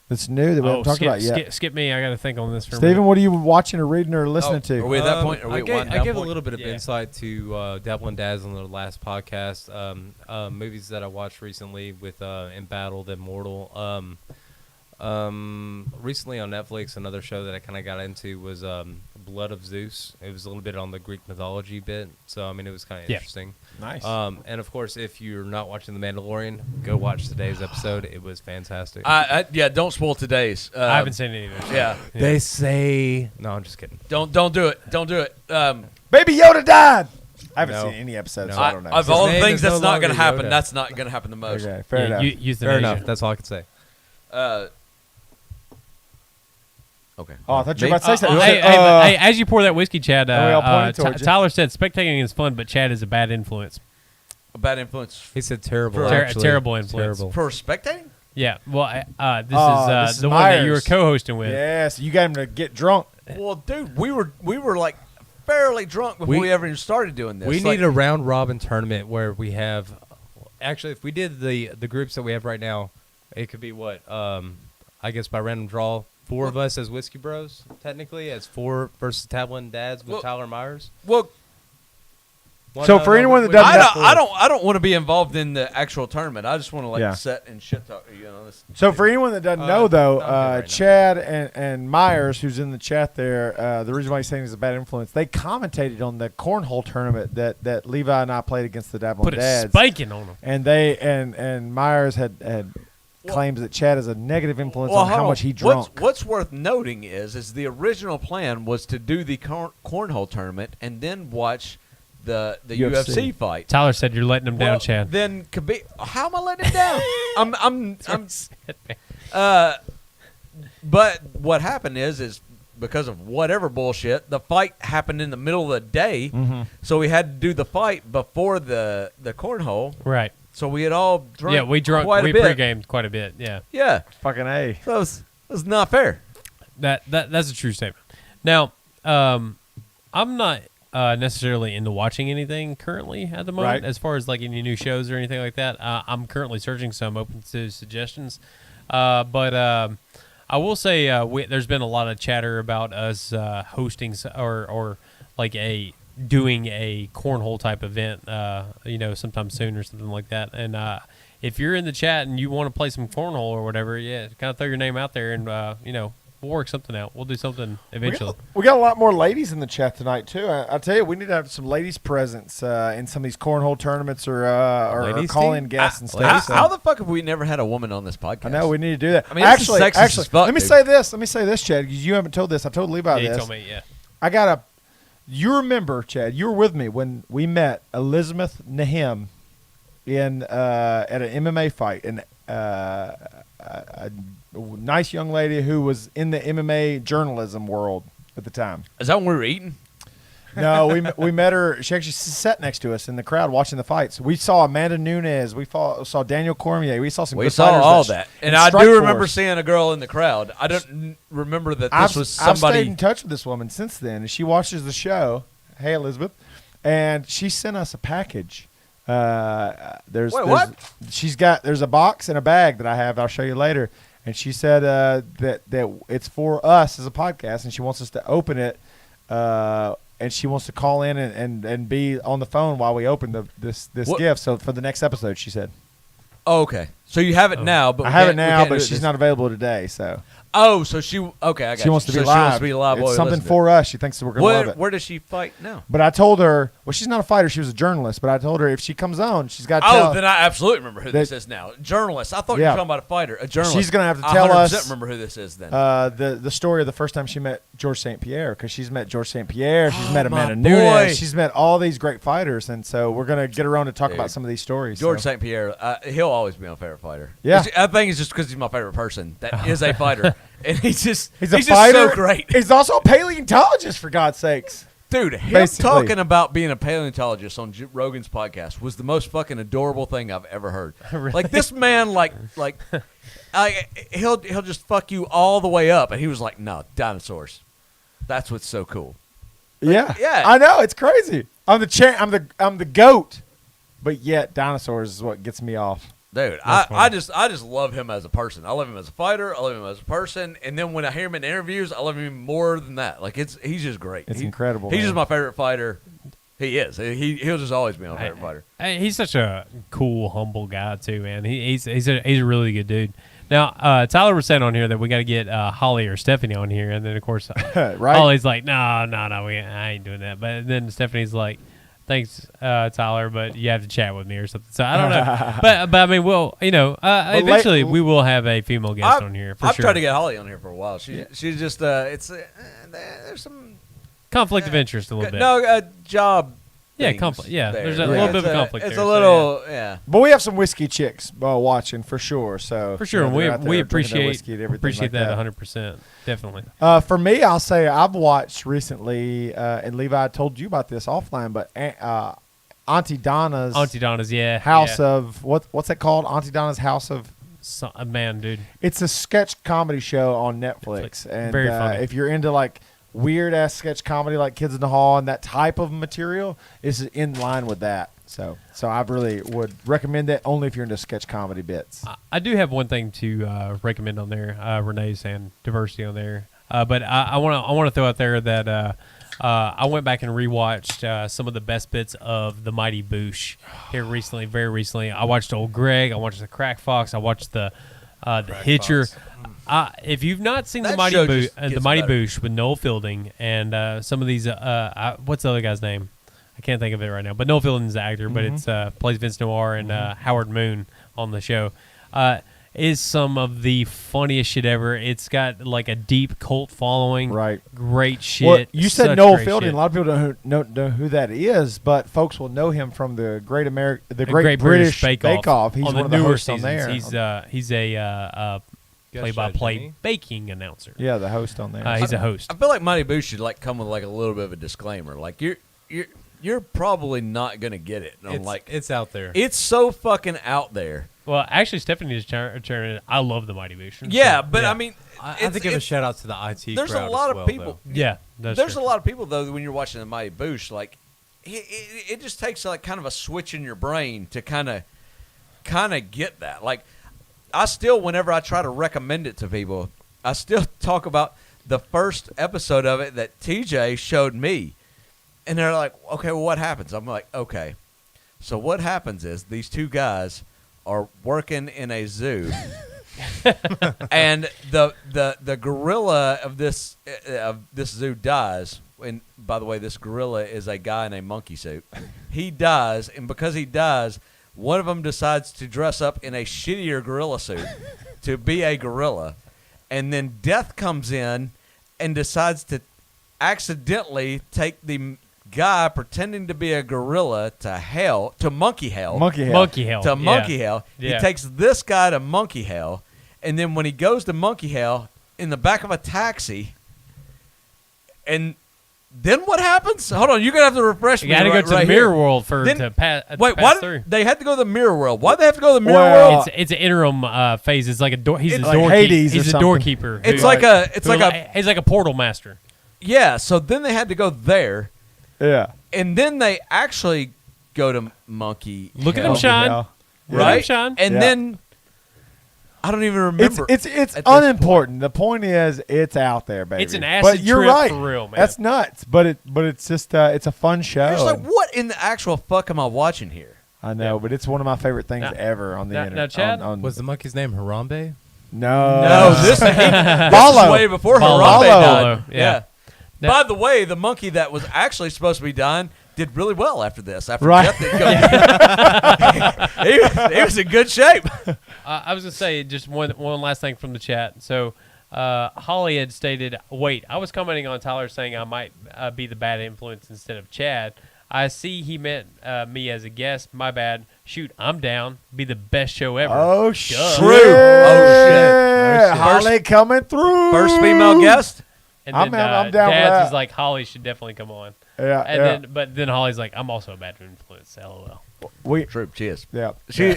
That's new that we haven't talked about yet. Skip me. I got to think on this for a Steven, minute. what are you watching or reading or listening to? Are we at that point? Are we I at gave, one I down gave a point? little bit of Yeah. insight to Dabble and Daz on the last podcast. Movies that I watched recently with Embattled, Immortal. Recently on Netflix, another show that I kind of got into was Blood of Zeus. It was a little bit on the Greek mythology bit, so I mean it was kind of interesting. Nice. And of course, if you're not watching The Mandalorian, go watch today's episode. It was fantastic. Yeah, don't spoil today's. I haven't seen any of it. Yeah, They say no. I'm just kidding. don't do it. Don't do it. Baby Yoda died. I haven't No. seen any episodes, No. so I don't know. Of all the name things is no that's not going to longer happen, Yoda. that's not going to happen the most. Okay, fair enough. Fair enough. That's all I can say. Okay. Oh, I thought you were about to say something. Hey, as you pour that whiskey, Chad, we all pointed towards you. Tyler said spectating is fun, but Chad is a bad influence. A bad influence He said terrible. Terrible influence. Terrible. for spectating? Yeah. Well, this this is is the one that you were Myers. co-hosting with. Yes, you got him to get drunk. Well, dude, we were like fairly drunk before we ever even started doing this. We Like, need a round robin tournament where we have. Actually, if we did the groups that we have right now, it could be what? I guess by random draw, 4 of us as Whiskey Bros. Technically, as 4 versus Tablin Dads with Well- Tyler Myers. Well, So for anyone that doesn't I don't want to be involved in the actual tournament. I just want to like Yeah. sit and shit talk. You know. So for anyone that doesn't know, though, not good right now. Chad and Myers, who's in the chat there, the reason why he's saying he's a bad influence, they commentated on the cornhole tournament that Levi and I played against the Dabble Put a Dads, spanking on him. and they and Myers had claims that Chad is a negative influence on hold how on. much he drunk. What's worth noting is the original plan was to do the cornhole tournament and then watch the UFC fight. Tyler said you're letting him down, Well, Chad. Then how am I letting him down? I'm But what happened is because of whatever bullshit, the fight happened in the middle of the day, so we had to do the fight before the cornhole. Right. So we had all drunk. Yeah, we drunk. quite We a bit. pre-gamed quite a bit. Yeah. Yeah, Fucking A. so it was not fair. That's a true statement. Now, I'm not necessarily into watching anything currently at the moment, Right. as far as like any new shows or anything like that. I'm currently searching, so I'm open to suggestions. But I will say there's been a lot of chatter about us hosting or like doing a cornhole type event, sometime soon or something like that. And if you're in the chat and you want to play some cornhole or whatever, yeah, kind of throw your name out there and we'll work something out. We'll do something eventually. We got a lot more ladies in the chat tonight too. I tell you, we need to have some ladies presence in some of these cornhole tournaments or Ladies call-in team? guests and How, stuff. how the fuck have we never had a woman on this podcast? I know we need to do that. I mean, this is sexist as fuck, let me dude. say this. Let me say this, Chad, because you haven't told this. I told Levi Yeah, you this. told me, yeah. You remember, Chad? You were with me when we met Elizabeth Nahem at an MMA fight, and a nice young lady who was in the MMA journalism world at the time. Is that when we were eating? No, we met her. She actually sat next to us in the crowd watching the fights. We saw Amanda Nunes. We saw Daniel Cormier. We saw some. We good saw fighters all that, and I Strike do remember Force. seeing a girl in the crowd. I don't remember that I've this was stayed somebody. in touch with this woman since then, and she watches the show. Hey, Elizabeth, and she sent us a package. There's what? There's a box and a bag that I have. I'll show you later. And she said that it's for us as a podcast, and she wants us to open it. And she wants to call in and be on the phone while we open this What? gift. So for the next episode, she said. Oh, okay, so you have it now, but I we have it can't- we now, can't do but it she's this- not available today. So Oh, so she okay? I got she wants to you. be So live. She wants to be live. It's while we something listen to for us. She thinks that we're it. going to love it. Where does she fight now? But I told her, well, she's not a fighter. She was a journalist. But I told her if she comes on, she's got to tell. Oh, then I absolutely remember who this that- is now. Journalist. I thought you Yeah. were talking about a fighter. A journalist. She's gonna have to I tell 100% us, remember who this is then. the story of the first time she met George St. Pierre, because she's met George St. Pierre, she's met my Amanda boy. Nunes, she's met all these great fighters, and so we're gonna get her on to talk Dude. about some of these stories. George so. St. Pierre, he'll always be my favorite fighter. Yeah. I think it's just because he's my favorite person that is a fighter. And he's He's a just fighter. so great. He's also a paleontologist, for God's sakes. Dude, him Basically. talking about being a paleontologist on Rogan's podcast was the most fucking adorable thing I've ever heard. Really? Like this man, he'll just fuck you all the way up, and he was like, "No, dinosaurs. That's what's so cool." Yeah, yeah. I know, it's crazy. I'm the goat, but yet dinosaurs is what gets me off. Dude, That's I funny. just love him as a person. I love him as a fighter. I love him as a person. And then when I hear him in interviews, I love him more than that. Like he's just great. It's incredible, He's man. just my favorite fighter. He is. He'll just always be my favorite fighter. He's such a cool, humble guy too, man. He's a really good dude. Now, Tyler was saying on here that we got to get Holly or Stephanie on here, and then of course, Right. Holly's like, no, I ain't doing that. But then Stephanie's like, thanks, Tyler, but you have to chat with me or something. So I don't know, but I mean, well, eventually we will have a female guest on here for I've sure. tried to get Holly on here for a while. She's just there's some conflict of interest a little bit. No, job. Yeah, things yeah. there. There's a little bit of a conflict. It's there, a little, yeah. But we have some whiskey chicks watching for sure. So for sure, you know, they're out we there drinking their appreciate whiskey and everything like that 100%, definitely. For me, I'll say I've watched recently, and Levi, I told you about this offline, but Auntie Donna's House of what's that called? Auntie Donna's House of Man, dude. It's a sketch comedy show on Netflix, and very funny. If you're into like weird ass sketch comedy like Kids in the Hall and that type of material, is in line with that. So I really would recommend that only if you're into sketch comedy bits. I do have one thing to recommend on there. Renee's saying diversity on there, but I want to throw out there that I went back and rewatched some of the best bits of the Mighty Boosh here recently, very recently. I watched Old Greg. I watched the Crack Fox. I watched the Hitcher. If you've not seen the Mighty Boosh with Noel Fielding and some of these, what's the other guy's name? I can't think of it right now. But Noel Fielding's the actor, but it's plays Vince Noir and Howard Moon on the show. Is some of the funniest shit ever. It's got like a deep cult following. Right. Great shit. Well, you said Such Noel great Fielding. shit. A lot of people don't know who that is, but folks will know him from the Great Great British Bake Off. He's on one of the the newer hosts on seasons. there. He's a play-by-play baking announcer. Yeah, the host on there. He's a host. I feel like Mighty Boosh should like come with like a little bit of a disclaimer. Like you're probably not gonna get it. And I'm like, it's out there. It's so fucking out there. Well, actually, Stephanie just turned. I love the Mighty Boosh. Yeah, but I mean, I have to give a shout out to the IT. There's crowd a lot as of well, people. though. Yeah, there's a lot of people though when you're watching the Mighty Boosh, like it just takes like kind of a switch in your brain to kind of get that. Like I still, whenever I try to recommend it to people, I still talk about the first episode of it that TJ showed me, and they're like, "Okay, well, what happens?" I'm like, "Okay, so what happens is these two guys are working in a zoo." And the gorilla of this zoo dies. And by the way, this gorilla is a guy in a monkey suit. He dies, and because he dies, one of them decides to dress up in a shittier gorilla suit to be a gorilla, and then Death comes in and decides to accidentally take the guy pretending to be a gorilla to monkey hell. Monkey hell. To monkey hell. Yeah. He takes this guy to monkey hell, and then when he goes to monkey hell in the back of a taxi, and then what happens? Hold on, you're gonna have to refresh me. You got to go to the mirror world to pass through. They had to go to the mirror world? Why did they have to go to the mirror Well, world? It's an interim phase. It's like a door. He's a It's like doorkeeper. Hades or He's a something. doorkeeper. It's who- like a he's like a portal master. yeah. So then they had to go there, Yeah. and then they actually go to monkey. Look at hell, him shine. Yeah. Look at him right? shine. And Yeah. then I don't even remember. It's at this unimportant. The point is, it's out there, baby. It's an acid but you're trip right. for real, man. That's nuts. But it's just it's a fun show. You're just like, and- what in the actual fuck am I watching here? I know, but it's one of my favorite things Now- ever on the now- internet. now, Chad, Was the monkey's name Harambe? no, No, this is Follow. way before Follow. Harambe died. Follow, yeah. Yeah. By the way, the monkey that was actually supposed to be dying did really well after this. After Right. Jeff didn't go, he was in good shape. I was gonna say just one last thing from the chat. So Holly had stated, "Wait, I was commenting on Tyler saying I might be the bad influence instead of Chad. I see he meant me as a guest. My bad. Shoot, I'm down. Be the best show ever. Oh shit! True. Oh, shit. Holly coming through. First female guest. And I'm then down with that. Dad's is like, Holly should definitely come on. Yeah, And then Holly's like, I'm also a bad influence. LOL. True, she is. Yeah.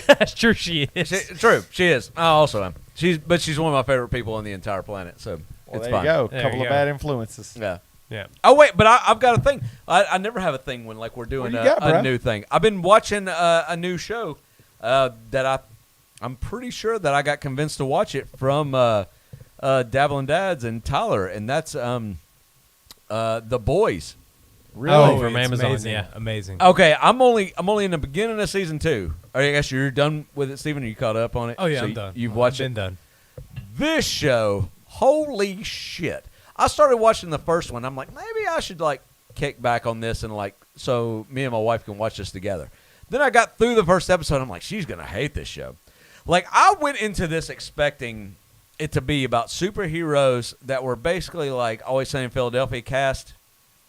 That's true. She is. True, she is. I also am. She's one of my favorite people on the entire planet. So Well, it's there fine. you go. There Couple you of go. bad influences. Yeah. Yeah. Oh wait, but I've got a thing. I never have a thing when like we're doing What do you got, a bro? new thing. I've been watching a new show that I'm pretty sure that I got convinced to watch it from Dabble and Dads and Tyler, and that's The Boys. Really? Oh, from it's Amazon. amazing. Yeah. Amazing. Okay, I'm only in the beginning of season 2. I guess you're done with it, Steven. Are you caught up on it? Oh yeah, So I'm done. You've watched I've been it. done. This show, holy shit. I started watching the first one. I'm like, maybe I should, like, kick back on this and, like, so me and my wife can watch this together. Then I got through the first episode. I'm like, she's going to hate this show. Like, I went into this expecting it to be about superheroes that were basically like Always Sunny in Philadelphia cast.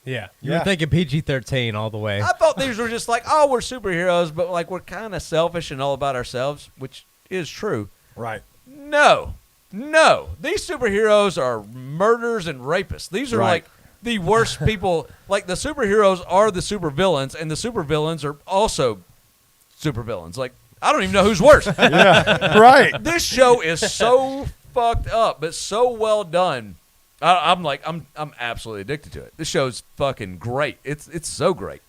Yeah. You were thinking PG-13 all the way. I thought these were just like, oh, we're superheroes, but like we're kind of selfish and all about ourselves, which is true. Right. No. These superheroes are murderers and rapists. These are like the worst people. Like the superheroes are the supervillains, and the supervillains are also supervillains. Like, I don't even know who's worse. Yeah. Right. This show is so fucked up, but so well done. I'm absolutely addicted to it. This show's fucking great. It's so great.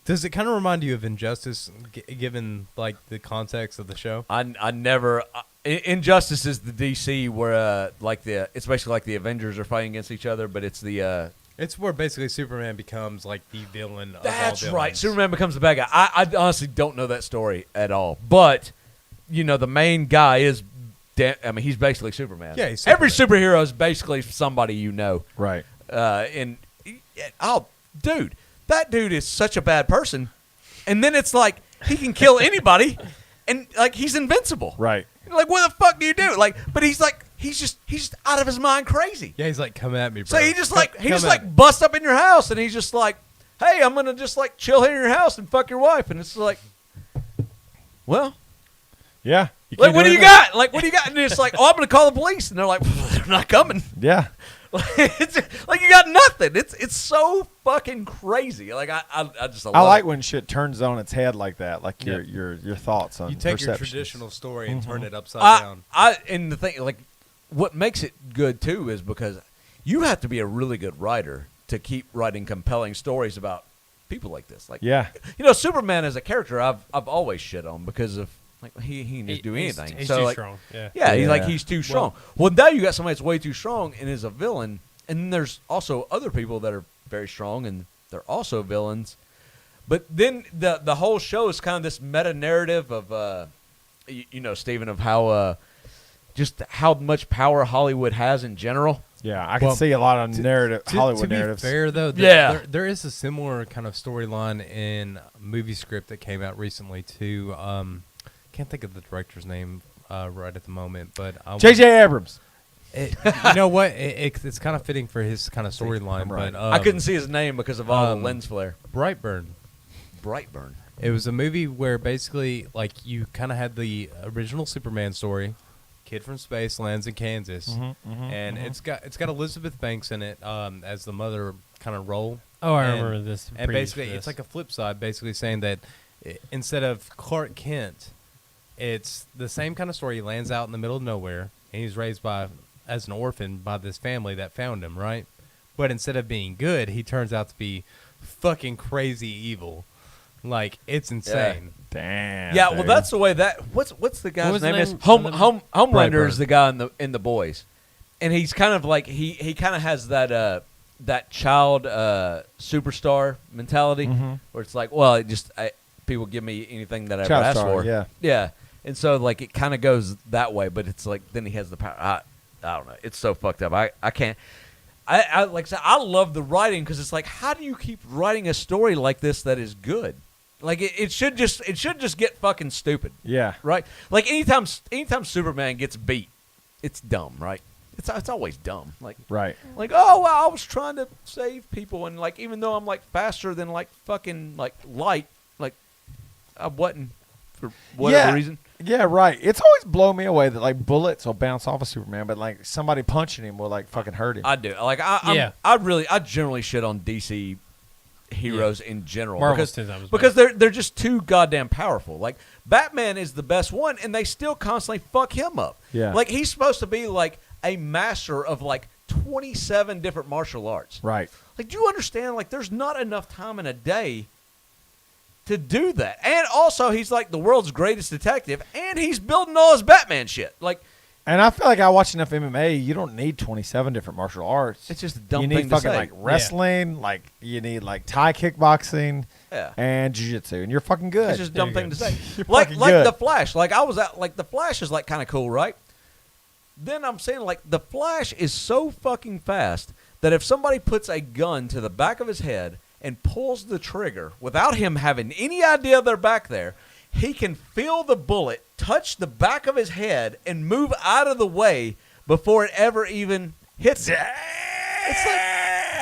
Does it kind of remind you of Injustice, given like the context of the show? I never. Injustice is the DC where it's basically like the Avengers are fighting against each other, but it's the. It's where basically Superman becomes like the villain of all That's villains. right. Superman becomes the bad guy. I honestly don't know that story at all, but the main guy is. He's basically Superman. Yeah, he's Every superhero is basically somebody you know. Right. Dude, that dude is such a bad person, and then it's like he can kill anybody, and like he's invincible. Right. Like, what the fuck do you do? Like, but he's just out of his mind crazy. Yeah, he's like, come at me, bro. So he just busts up in your house, and he's just like, hey, I'm gonna just like chill here in your house and fuck your wife, and it's like, well. Yeah. Like, what do you got? Like, what do you got? And it's like, oh, I'm going to call the police. And they're like, they're not coming. Yeah. It's like you got nothing. It's so fucking crazy. Like, I just love I like it. when shit turns on its head like that. Like your thoughts on You take your perceptions. traditional story and turn it upside down. And the thing, like, what makes it good, too, is because you have to be a really good writer to keep writing compelling stories about people like this. Like, Superman as a character, I've always shit on because of, like, he didn't do anything. He's so, too like, strong. Yeah, he's too strong. Well, now you got somebody that's way too strong and is a villain, and then there's also other people that are very strong and they're also villains. But then the whole show is kind of this meta narrative of, Stephen, of how just how much power Hollywood has in general. Yeah, I can see a lot of Hollywood narratives. To be fair, though, there is a similar kind of storyline in a movie script that came out recently too. Can't think of the director's name right at the moment, but J.J. Abrams. You know what? It's kind of fitting for his kind of storyline. Right. But I couldn't see his name because of all the lens flare. Brightburn. It was a movie where basically, like, you kind of had the original Superman story. Kid from space lands in Kansas, and it's got Elizabeth Banks in it as the mother kind of role. Oh, I remember this. And basically, it's like a flip side, basically saying that instead of Clark Kent, it's the same kind of story. He lands out in the middle of nowhere, and he's raised as an orphan by this family that found him, right? But instead of being good, he turns out to be fucking crazy evil. Like, it's insane. Damn. Yeah, well, that's the way that. What's the guy's name? Is Homelander is the guy in the Boys, and he's kind of like he kind of has that child superstar mentality where it's like, well, people give me anything that I ever asked for. Yeah, and so like it kind of goes that way, but it's like then he has the power. I don't know. It's so fucked up. I can't. I like I said, I love the writing because it's like, how do you keep writing a story like this that is good? Like it should just get fucking stupid. Yeah. Right? Like anytime Superman gets beat, it's dumb, right? It's always dumb. Like right. Like, oh well, I was trying to save people, and like even though I'm like faster than like fucking like light, like I wasn't for whatever reason. Yeah, right. It's always blown me away that like bullets will bounce off of Superman, but like somebody punching him will like fucking hurt him. I do. Like I generally shit on DC heroes in general because they're just too goddamn powerful. Like Batman is the best one, and they still constantly fuck him up. Yeah. Like he's supposed to be like a master of like 27 different martial arts. Right. Like, do you understand? Like, there's not enough time in a day to do that. And also, he's like the world's greatest detective, and he's building all his Batman shit. Like, and I feel like I watch enough MMA. You don't need 27 different martial arts. It's just a dumb thing to say. You need fucking like wrestling. Like you need like Thai kickboxing. Yeah. And jiu-jitsu, and you're fucking good. It's just a dumb thing to say. You're like good. the Flash. Like I was at like the Flash is like kind of cool, right? then I'm saying, like, the Flash is so fucking fast that if somebody puts a gun to the back of his head and pulls the trigger without him having any idea they're back there, he can feel the bullet touch the back of his head and move out of the way before it ever even hits him. It's like,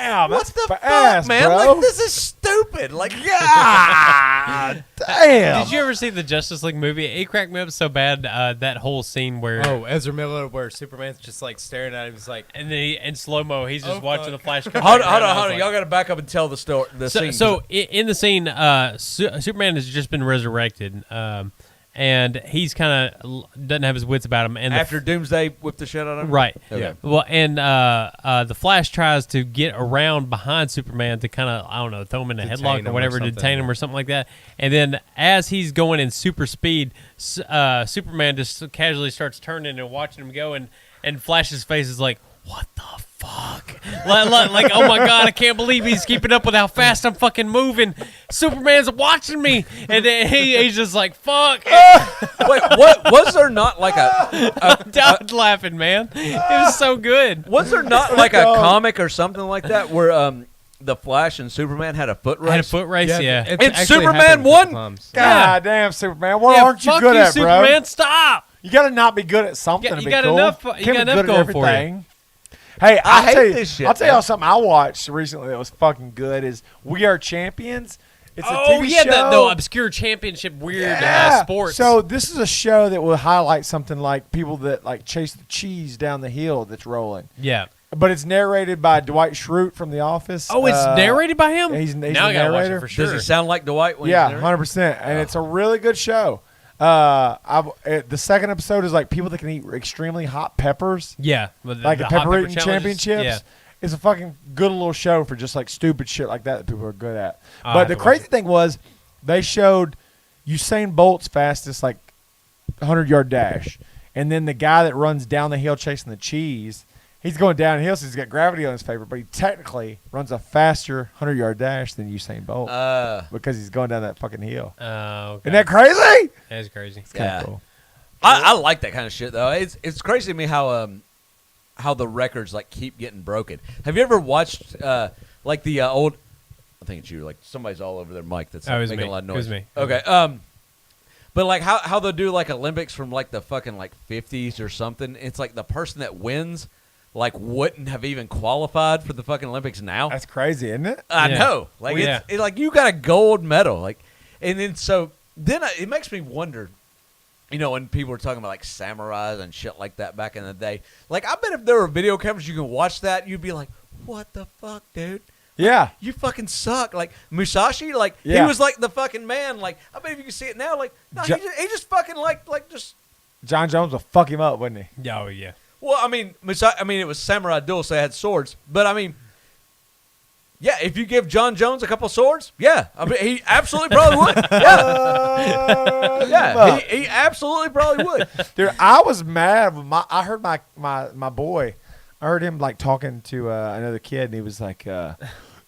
Damn, what that's the fuck, fast, man? bro. Like, this is stupid. Like, God damn. Did you ever see the Justice League movie? It cracked me up so bad. That whole scene where Oh, Ezra Miller, where Superman's just like staring at him. He's like, and then in slow mo, he's just watching the Flash. Come hold back on, around, and I hold was on. like- Y'all got to back up and tell the story. The scene. So in the scene, Superman has just been resurrected, and he's kind of doesn't have his wits about him. And after Doomsday whipped the shit out of him? right, Okay. well, and the Flash tries to get around behind Superman to kind of, I don't know, throw him in a Detain headlock him or or whatever, something, detain him yeah. or something like that. And then as he's going in super speed, Superman just casually starts turning and watching him go, and Flash's face is like, what the fuck? like, oh my God, I can't believe he's keeping up with how fast I'm fucking moving. Superman's watching me. And then he's just like, fuck. Wait, what? Was there not like I died laughing, man. It was so good. Was there not like a comic or something like that where the Flash and Superman had a foot race? I had a foot race, yeah. it's And actually Superman happened a couple won? times. God damn, Superman. What aren't you fuck good you, at, Superman. bro? Stop. You got to not be good at something You to be got cool. enough- you Can't got be enough good at going for you. everything. Hey, I I'll hate tell you, this shit, I'll tell you man. something I watched recently that was fucking good is We Are Champions. It's a Oh, TV yeah, show. the obscure championship weird sports. So this is a show that will highlight something like people that like chase the cheese down the hill that's rolling. yeah. But it's narrated by Dwight Schrute from The Office. Oh, it's narrated by him? He's now the I gotta watch narrator. it for sure. Does he sound like Dwight? When Yeah, he's narrating? 100%, and it's a really good show. The second episode is like people that can eat extremely hot peppers, Yeah. With like the the hot pepper eating challenges. championships. Yeah. It's a fucking good little show for just like stupid shit like that people are good at. I'll But have the to watch crazy it. thing was they showed Usain Bolt's fastest like 100-yard dash, and then the guy that runs down the hill chasing the cheese, he's going downhill, so he's got gravity on his favor, but he technically runs a faster 100-yard dash than Usain Bolt because he's going down that fucking hill. Okay. Isn't that crazy? That is crazy. It's kind of Yeah. cool. I like that kind of shit though. It's crazy to me how the records like keep getting broken. Have you ever watched like the old? I think it's you. Like somebody's all over their mic that's Oh, it was making me. a lot of It was noise. me. Okay. But like how they'll do like Olympics from like the fucking like 50s or something. It's like the person that wins like wouldn't have even qualified for the fucking Olympics now. That's crazy, isn't it? I Yeah. know. Like Well, it's like you got a gold medal. Like, and then so then it makes me wonder. You know, when people were talking about like samurais and shit like that back in the day, like I bet if there were video cameras, you can watch that, you'd be like, "What the fuck, dude? Yeah. You fucking suck!" Like Musashi, like Yeah. he was like the fucking man. Like I bet if you can see it now, like no, he just fucking like just. John Jones will fuck him up, wouldn't he? Oh, yeah. Well, I mean, it was samurai duel, so they had swords. But I mean, yeah, if you give John Jones a couple swords, yeah, I mean, he absolutely probably would. Yeah, yeah, he absolutely probably would. Dude, I was mad. I heard my boy. I heard him like talking to another kid, and he was like,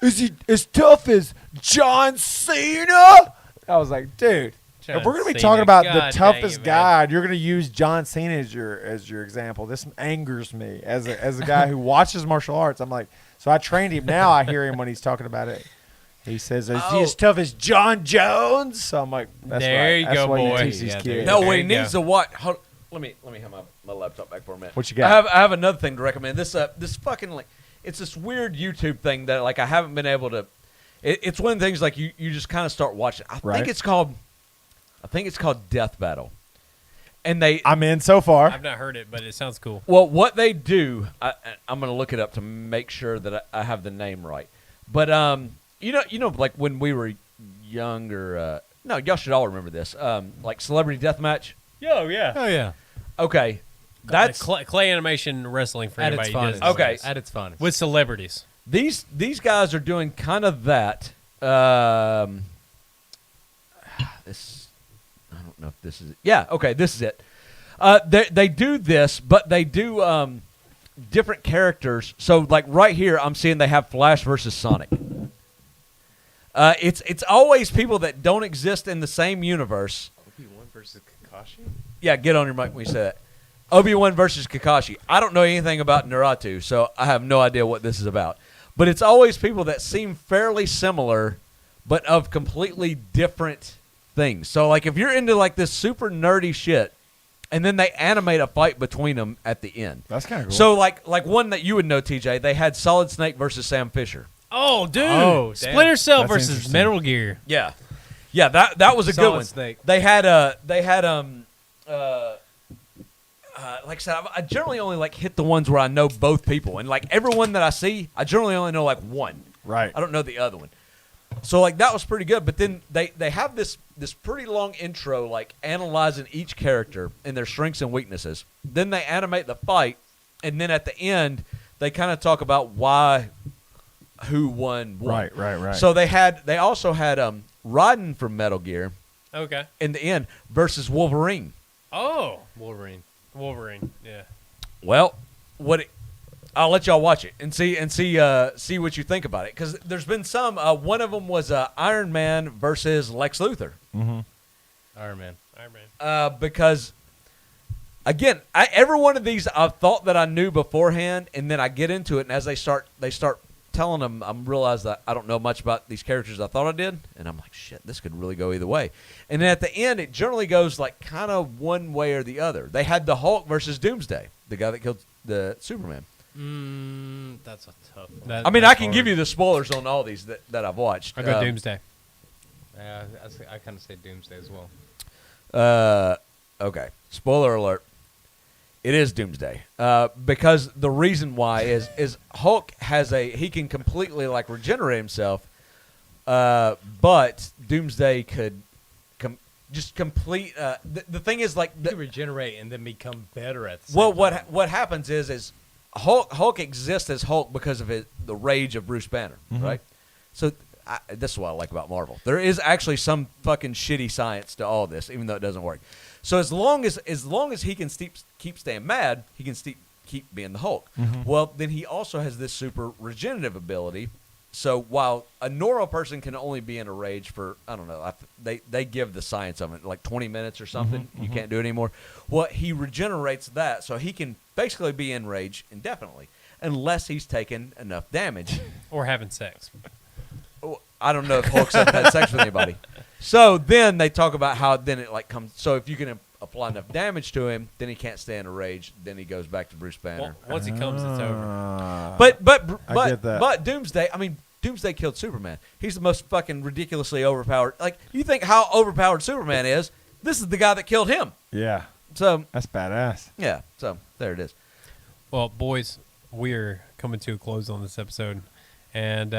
"Is he as tough as John Cena?" I was like, "Dude, John if we're gonna be Cena, talking about God the dang toughest it, man. guy, and you're gonna use John Cena as your example, this angers me as a guy who watches martial arts. I'm like, so I trained him. Now I hear him when he's talking about it. He says, "Is he as tough as John Jones?" So I'm like, "That's There right. you That's go, what you boy. teach these Yeah, kids." No, There what he you needs go. to watch. Let me have my laptop back for a minute. What you got? I have another thing to recommend. This fucking like it's this weird YouTube thing that like I haven't been able to. It's one of the things like you just kind of start watching. I Right. think it's called Death Battle, and I'm in so far. I've not heard it, but it sounds cool. Well, what they do, I'm going to look it up to make sure that I have the name right. But you know, like when we were younger, no, y'all should all remember this. Like Celebrity Deathmatch. Oh, yeah. Oh yeah, Okay, that's clay animation wrestling for at anybody its who finest. doesn't know. Okay. At its finest. With celebrities. these guys are doing kind of that. This I don't know if this is it. Yeah, okay, this is it. They do this, but they do different characters. So like right here, I'm seeing they have Flash versus Sonic. It's always people that don't exist in the same universe. One versus Kakashi. Yeah, get on your mic when you say Obi-Wan versus Kakashi. I don't know anything about Naruto, so I have no idea what this is about. But it's always people that seem fairly similar, but of completely different things. So, like, if you're into, like, this super nerdy shit, and then they animate a fight between them at the end. That's kind of cool. So, like one that you would know, TJ, they had Solid Snake versus Sam Fisher. Oh, dude. Oh, damn. Splinter Cell That's versus interesting. Metal Gear. Yeah. Yeah, that was a good Solid one. Snake. They had like I said, I generally only like hit the ones where I know both people, and like everyone that I see, I generally only know like one. Right. I don't know the other one. So like that was pretty good. But then they have this pretty long intro, like analyzing each character and their strengths and weaknesses. Then they animate the fight, and then at the end they kind of talk about why, who won. Right. So they also had Raiden from Metal Gear Okay. in the end versus Wolverine. Oh, Wolverine. yeah. Well, I'll let y'all watch it and see what you think about it, because there's been some. One of them was Iron Man versus Lex Luthor. Iron Man. Because again, every one of these I thought that I knew beforehand, and then I get into it, and as they start telling them, I realize that I don't know much about these characters I thought I did, and I'm like, shit, this could really go either way. And then at the end, it generally goes like kind of one way or the other. They had the Hulk versus Doomsday, the guy that killed the Superman. That's a tough one. I mean, I can give you the spoilers on all these that I've watched. I go Doomsday. Yeah, I kind of say Doomsday as well. Okay. Spoiler alert. It is Doomsday. Because the reason why is Hulk he can completely like regenerate himself, but Doomsday could just complete. The thing is like You can regenerate and then become better at the same well, time. what happens is Hulk exists as Hulk because of the rage of Bruce Banner, right? So this is what I like about Marvel. There is actually some fucking shitty science to all this, even though it doesn't work. So as long as he can keep staying mad, he can keep being the Hulk. Well, then he also has this super regenerative ability. So while a normal person can only be in a rage for, I don't know, they give the science of it, like 20 minutes or something. You can't do it anymore. Well, he regenerates that, so he can basically be in rage indefinitely, unless he's taken enough damage. Or having sex. I don't know if Hulk's had sex with anybody. So then they talk about how then it like comes. So if you can apply enough damage to him, then he can't stay in a rage. Then he goes back to Bruce Banner. Well, once he comes, it's over. But get that. but Doomsday. I mean, Doomsday killed Superman. He's the most fucking ridiculously overpowered. Like, you think how overpowered Superman is? This is the guy that killed him. Yeah. So That's badass. yeah. So there it is. Well, boys, we're coming to a close on this episode, and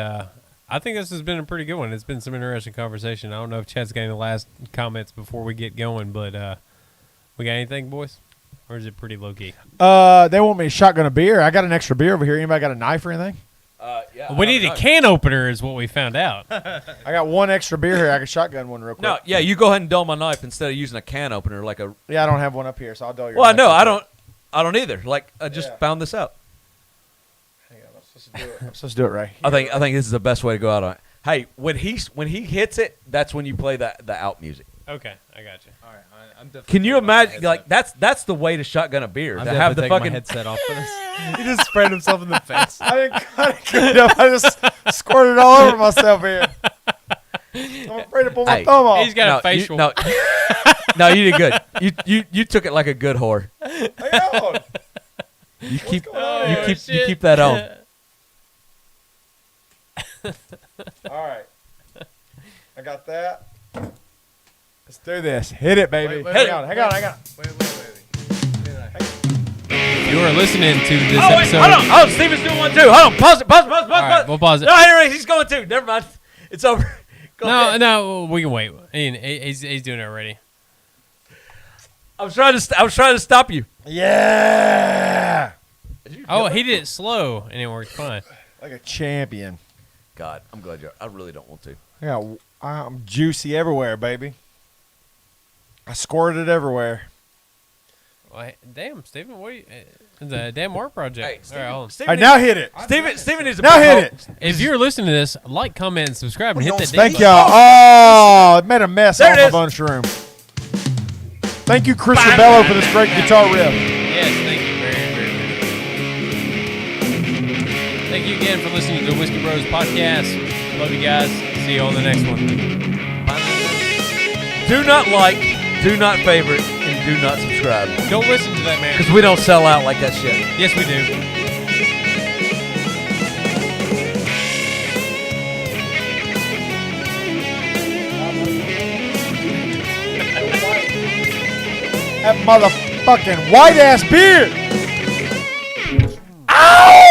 I think this has been a pretty good one. It's been some interesting conversation. I don't know if Chad's got any last comments before we get going, but we got anything, boys? Or is it pretty low-key? They want me to shotgun a beer. I got an extra beer over here. Anybody got a knife or anything? Yeah. We need a can opener is what we found out. I got one extra beer here. I can shotgun one real quick. No, yeah, you go ahead and dull my knife instead of using a can opener like a. Yeah, I don't have one up here, so I'll dull your Well, I knife know real quick. I don't either. Like I just Yeah. found this out. Hang on, I'm supposed to do it. I'm supposed to do it right here. I think this is the best way to go out on it. Hey, when he hits it, that's when you play the out music. Okay, I got you. All right, I'm definitely Can you taking my imagine? Like that's the way to shotgun a beer. I'm To have the definitely taking fucking my headset off for this. He just sprayed himself in the face. I didn't cut it up. I just squirted all over myself here. I'm afraid to pull my Hey, thumb off. He's got a facial. No, you did good. You took it like a good whore. Hang on. You keep going on you here? keep you keep that on. All right. I got that. Let's do this. Hit it, baby. Hang on. Wait. If you are listening to this Oh wait, episode, hold on. Oh, Steven's doing one too. Hold on. Pause it. Pause. All right, we'll pause it. No, here he's going too. Never mind. It's over. Go ahead. No, we can wait. He's doing it already. I was trying to stop you. Yeah. Oh, he did it slow, and it worked fine. Like a champion. God, I'm glad you're. I really don't want to. I'm juicy everywhere, baby. I squirted it everywhere. Well, damn, Steven, what? The damn Mark project. Hey, All right, hold on. All right, now hit it. Steven is a Now hit it. If you're listening to this, like, comment, and subscribe, and hit that Thank ding y'all. Oh, it made a mess There off it my is. bonus room. Thank you, Chris Rebello, for this great guitar riff. button. Thank you again for listening to the Whiskey Bros podcast. Love you guys. See you on the next one. Do not like, do not favorite, and do not subscribe. Don't listen to that man. Because we don't sell out like that shit. Yes, we do. That motherfucking white ass beard. Ow!